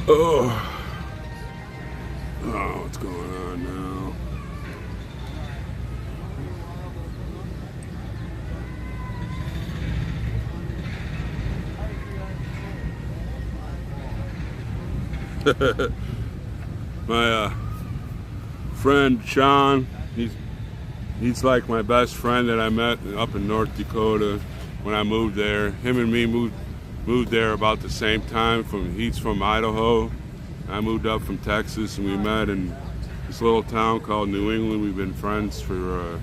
Oh, what's going on now? My friend Sean, he's like my best friend that I met up in North Dakota when I moved there. Him and me moved there about the same time. He's from Idaho. I moved up from Texas, and we met in this little town called New England. We've been friends for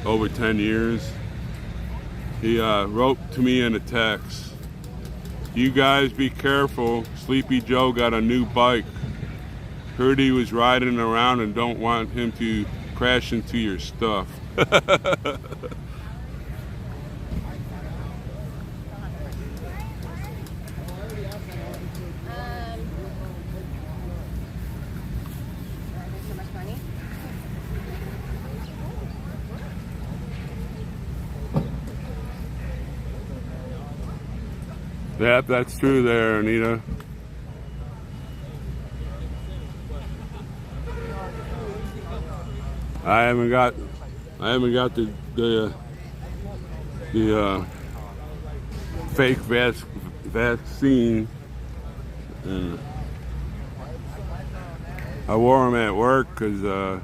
over 10 years. He wrote to me in a text, "You guys be careful. Sleepy Joe got a new bike. Heard he was riding around and don't want him to crash into your stuff." Yep, that's true there, Anita. I haven't got the fake vaccine, and I wore them at work because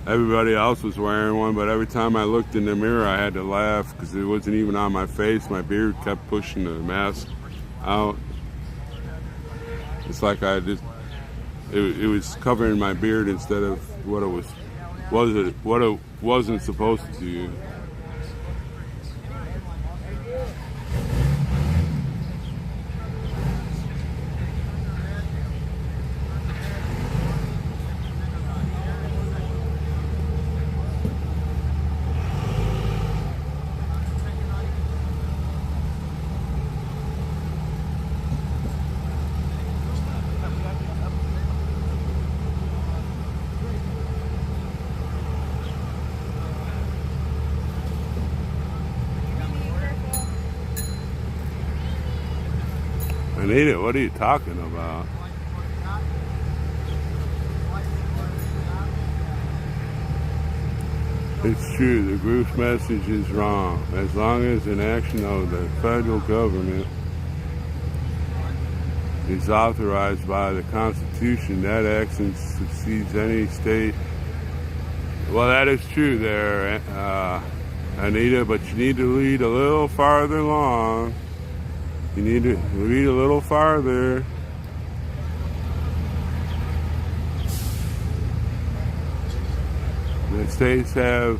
everybody else was wearing one, but every time I looked in the mirror I had to laugh because it wasn't even on my face. My beard kept pushing the mask out. It's like it was covering my beard instead of what it wasn't supposed to do. Anita, what are you talking about? It's true, the group's message is wrong. As long as an action of the federal government is authorized by the Constitution, that action succeeds any state. Well, that is true there, Anita, but you need to read a little farther along. You need to read a little farther. The states have,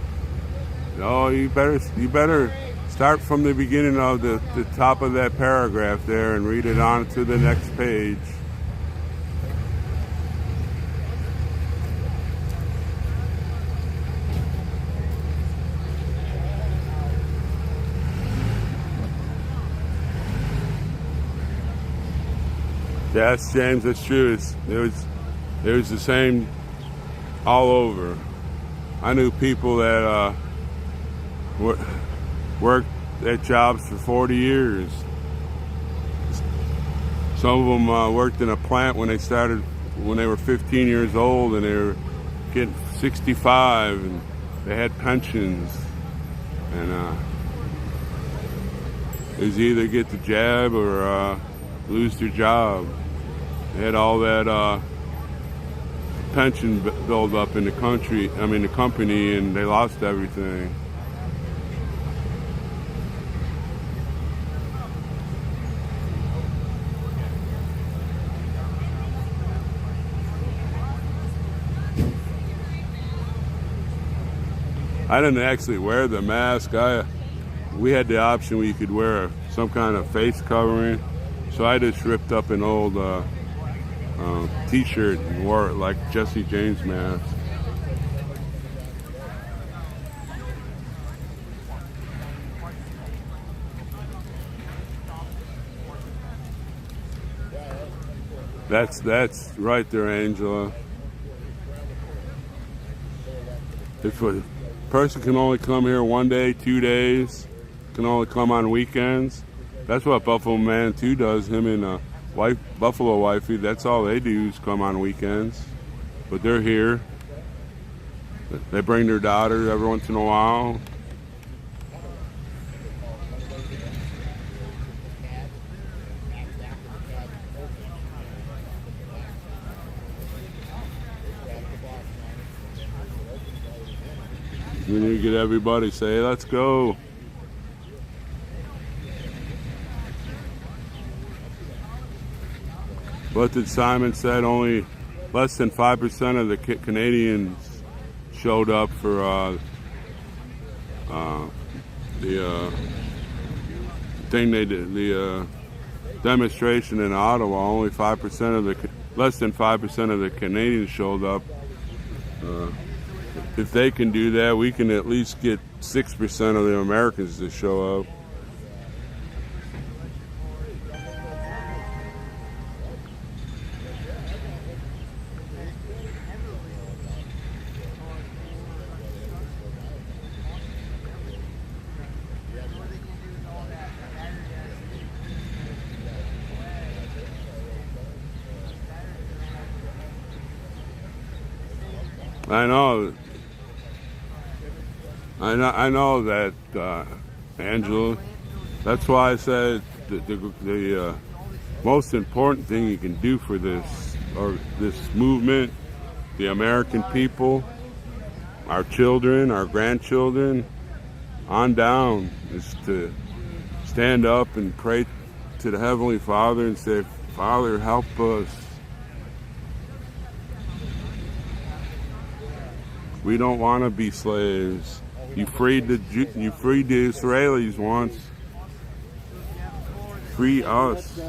you better start from the beginning of the top of that paragraph there and read it on to the next page. Yes, James, that's true. It was the same all over. I knew people that worked at jobs for 40 years. Some of them worked in a plant when they were 15 years old, and they were getting 65, and they had pensions. And it was either get the jab or lose their job. They had all that pension build up in the company, and they lost everything. I didn't actually wear the mask. We had the option where you could wear some kind of face covering, so I just ripped up an old t-shirt and wore it like Jesse James mask. That's right there, Angela. If a person can only come here 1 day, 2 days, can only come on weekends, that's what Buffalo Man 2 does. Him and Buffalo Wifey, that's all they do is come on weekends. But they're here. They bring their daughter every once in a while. We need to get everybody say, let's go. What did Simon said? Only less than 5% of the Canadians showed up for the thing they did, the demonstration in Ottawa. Only 5% of less than 5% of the Canadians showed up. If they can do that, we can at least get 6% of the Americans to show up. I know that, Angela. That's why I said the most important thing you can do for this movement, the American people, our children, our grandchildren, on down, is to stand up and pray to the Heavenly Father and say, Father, help us. We don't want to be slaves. You freed the Israelis once. Free us.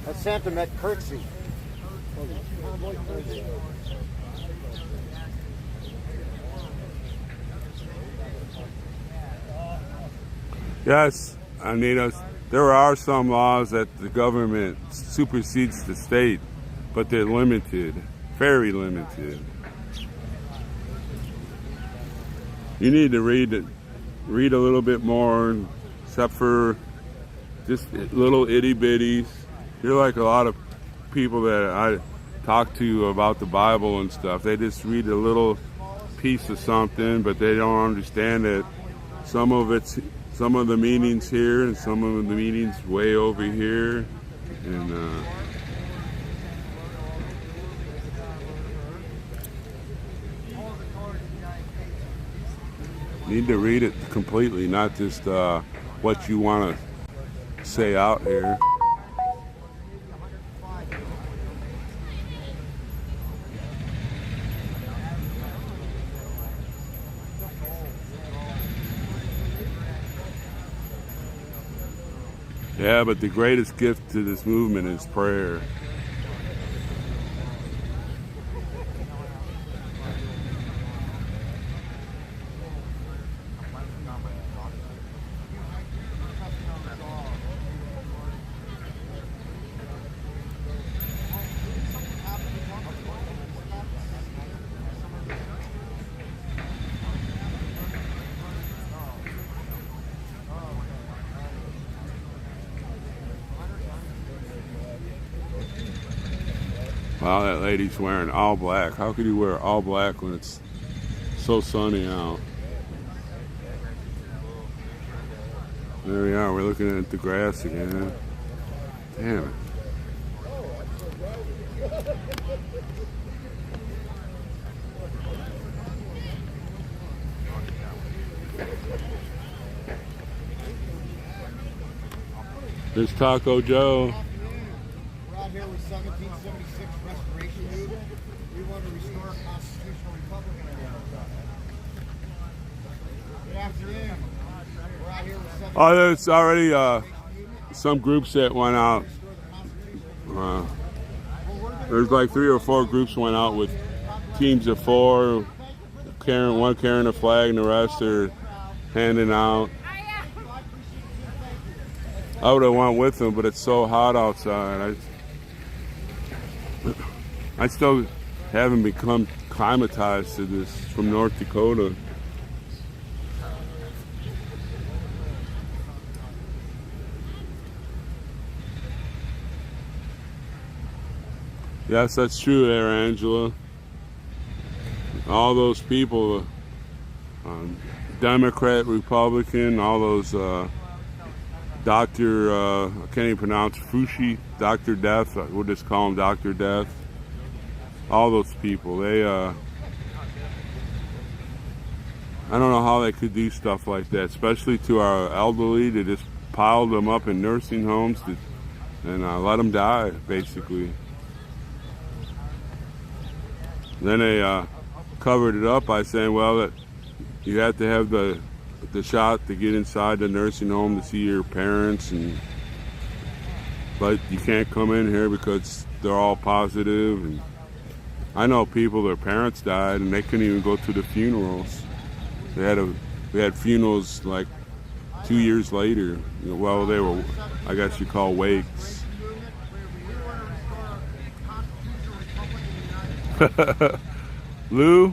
That's Santa met curtsy. Yes, Anita, there are some laws that the government supersedes the state, but they're limited, very limited. You need to read a little bit more, except for just little itty bitties. You're like a lot of people that I talk to about the Bible and stuff. They just read a little piece of something, but they don't understand it. Some of the meanings here, and some of the meanings way over here, and need to read it completely, not just what you want to say out here. Yeah, but the greatest gift to this movement is prayer. Wow, that lady's wearing all black. How could you wear all black when it's so sunny out? There we are. We're looking at the grass again. Damn it. There's Taco Joe. We're out here with 1776 Restoration Movement. We want to restore a constitutional republic in America. Good afternoon. We're out here with Oh, there's already some groups that went out. There's like 3 or 4 groups went out with teams of 4, one carrying a flag and the rest are handing out. I would have went with them, but it's so hot outside. I still haven't become climatized to this from North Dakota. Yes, that's true there, Angela. All those people, Democrat, Republican, all those Dr. I can't even pronounce Fushi, Dr. Death, we'll just call him Dr. Death. All those people, they, I don't know how they could do stuff like that, especially to our elderly. They just piled them up in nursing homes and let them die, basically. Then they covered it up by saying, well, that you have to have the shot to get inside the nursing home to see your parents, but you can't come in here because they're all positive. And I know people, their parents died and they couldn't even go to the funerals. We had funerals like 2 years later. Well, they were, I guess you call wakes. Lou?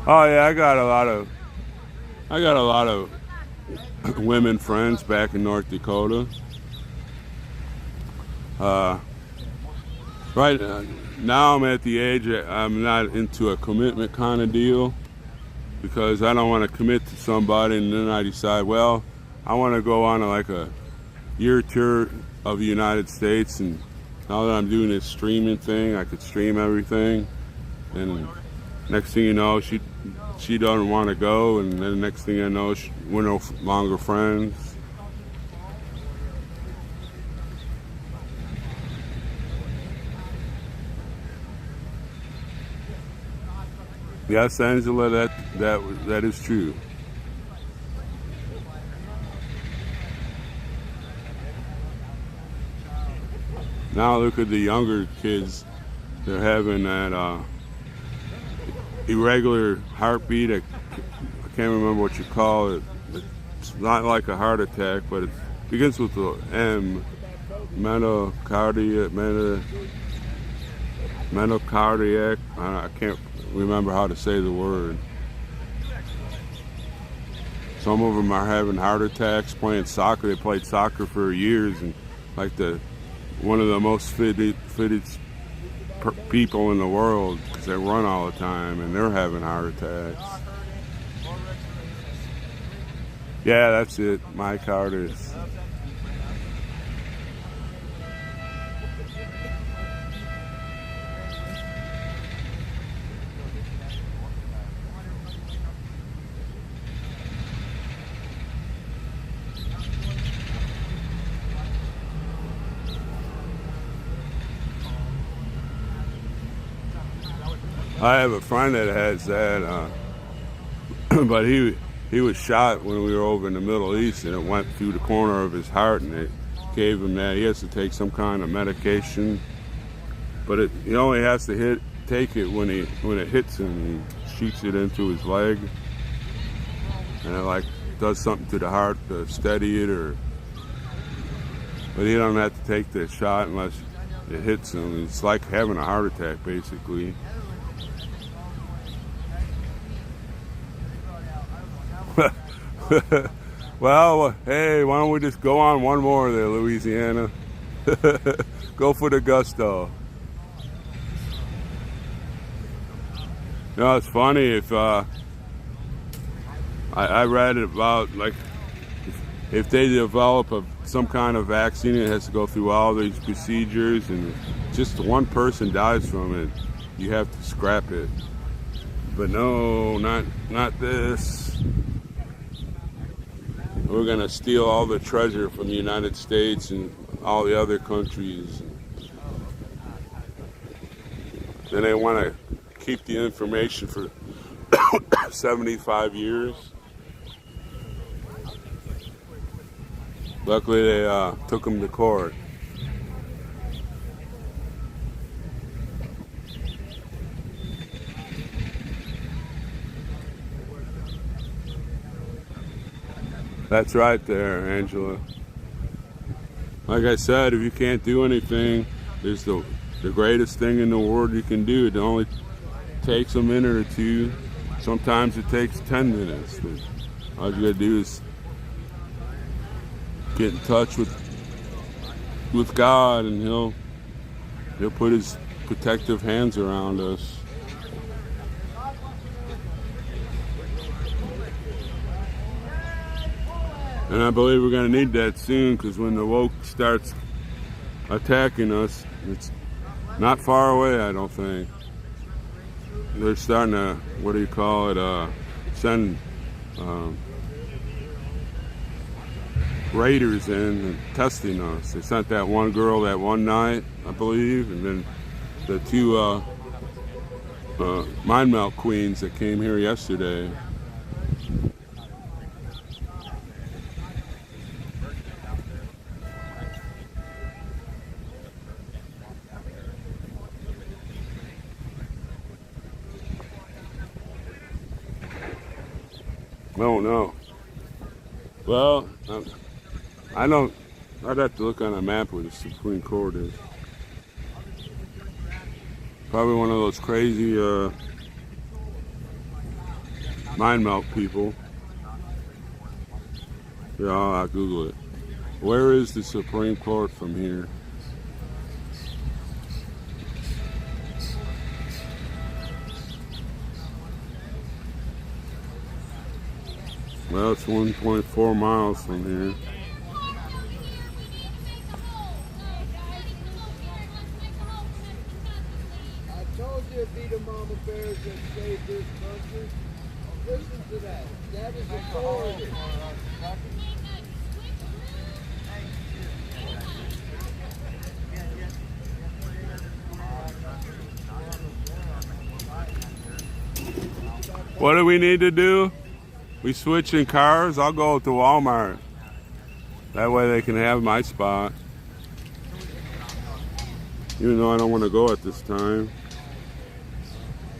Oh yeah, I got a lot of women friends back in North Dakota. Right now I'm at the age I'm not into a commitment kind of deal, because I don't want to commit to somebody and then I decide, well, I want to go on a year tour of the United States, and now that I'm doing this streaming thing, I could stream everything, and next thing you know, she doesn't want to go, and then next thing I know, we're no longer friends. Yes, Angela, that is true. Now look at the younger kids. They're having that irregular heartbeat. I can't remember what you call it. It's not like a heart attack, but it begins with the M. Menocardiac. I can't remember how to say the word. Some of them are having heart attacks playing soccer. They played soccer for years, and like one of the most fitted people in the world, because they run all the time, and they're having heart attacks. Yeah, that's it. Myocarditis. I have a friend that has that, but he was shot when we were over in the Middle East, and it went through the corner of his heart, and it gave him that. He has to take some kind of medication, but he only has to take it when it hits him. He shoots it into his leg, and it does something to the heart to steady it, but he don't have to take the shot unless it hits him. It's like having a heart attack, basically. Well, hey, why don't we just go on one more there, Louisiana? Go for the gusto. You know, it's funny, if I read about, if they develop some kind of vaccine, it has to go through all these procedures, and just one person dies from it, you have to scrap it. But no, not this. We're going to steal all the treasure from the United States and all the other countries. Then they want to keep the information for 75 years. Luckily, they took them to court. That's right there, Angela. Like I said, if you can't do anything, there's the greatest thing in the world you can do. It only takes a minute or two. Sometimes it takes 10 minutes. But all you gotta do is get in touch with God, and He'll put His protective hands around us. And I believe we're going to need that soon, because when the woke starts attacking us, it's not far away, I don't think. They're starting to, what do you call it, send raiders in and testing us. They sent that one girl that one night, I believe, and then the two mind melt queens that came here yesterday. I don't know. Well, I don't. I'd have to look on a map where the Supreme Court is. Probably one of those crazy mind melt people. Yeah, I'll Google it. Where is the Supreme Court from here? Well, it's 1.4 miles from here. I told you it'd be the mama bears that saved this country. Listen to that. That is authority. What do we need to do? We switching cars? I'll go to Walmart. That way they can have my spot. Even though I don't want to go at this time.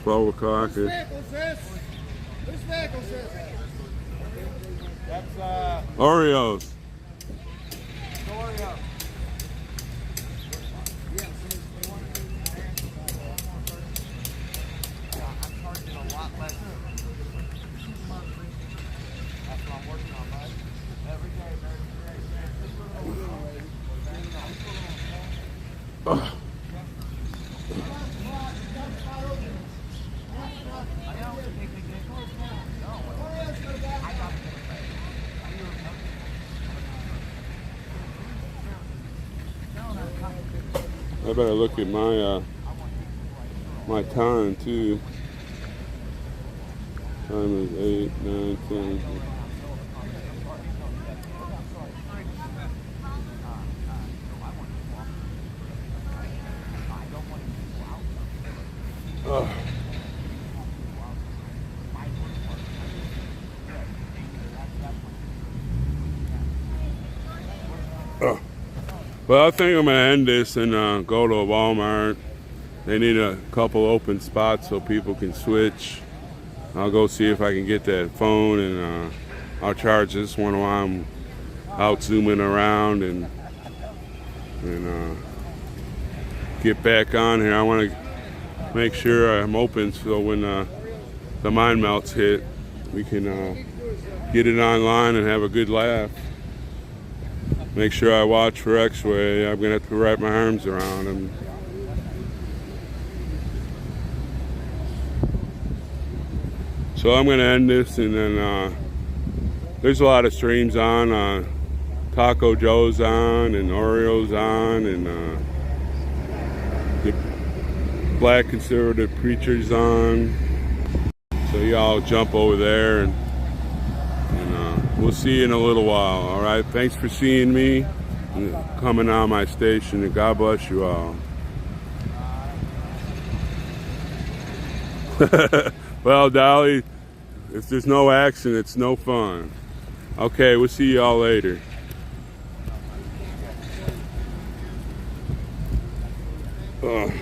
12 o'clock. Whose vehicle's this? Whose vehicle's this? That's Oreos. Oreo. I'm charging a lot less. That's what I'm working on, bud. Every day, I better look at my my time too. Time is 8, 9, 10. Well, I think I'm going to end this and go to a Walmart. They need a couple open spots so people can switch. I'll go see if I can get that phone, and I'll charge this one while I'm out zooming around and get back on here. I want to make sure I'm open so when the mind melts hit, we can get it online and have a good laugh. Make sure I watch for X-ray. I'm going to have to wrap my arms around them. So I'm going to end this, and then there's a lot of streams on. Taco Joe's on, and Oreo's on, and the Black Conservative Preacher's on. So y'all jump over there, and we'll see you in a little while. All right. Thanks for seeing me and coming on my station, and God bless you all. Well, Dolly, if there's no action, it's no fun. Okay, we'll see y'all later. Ugh.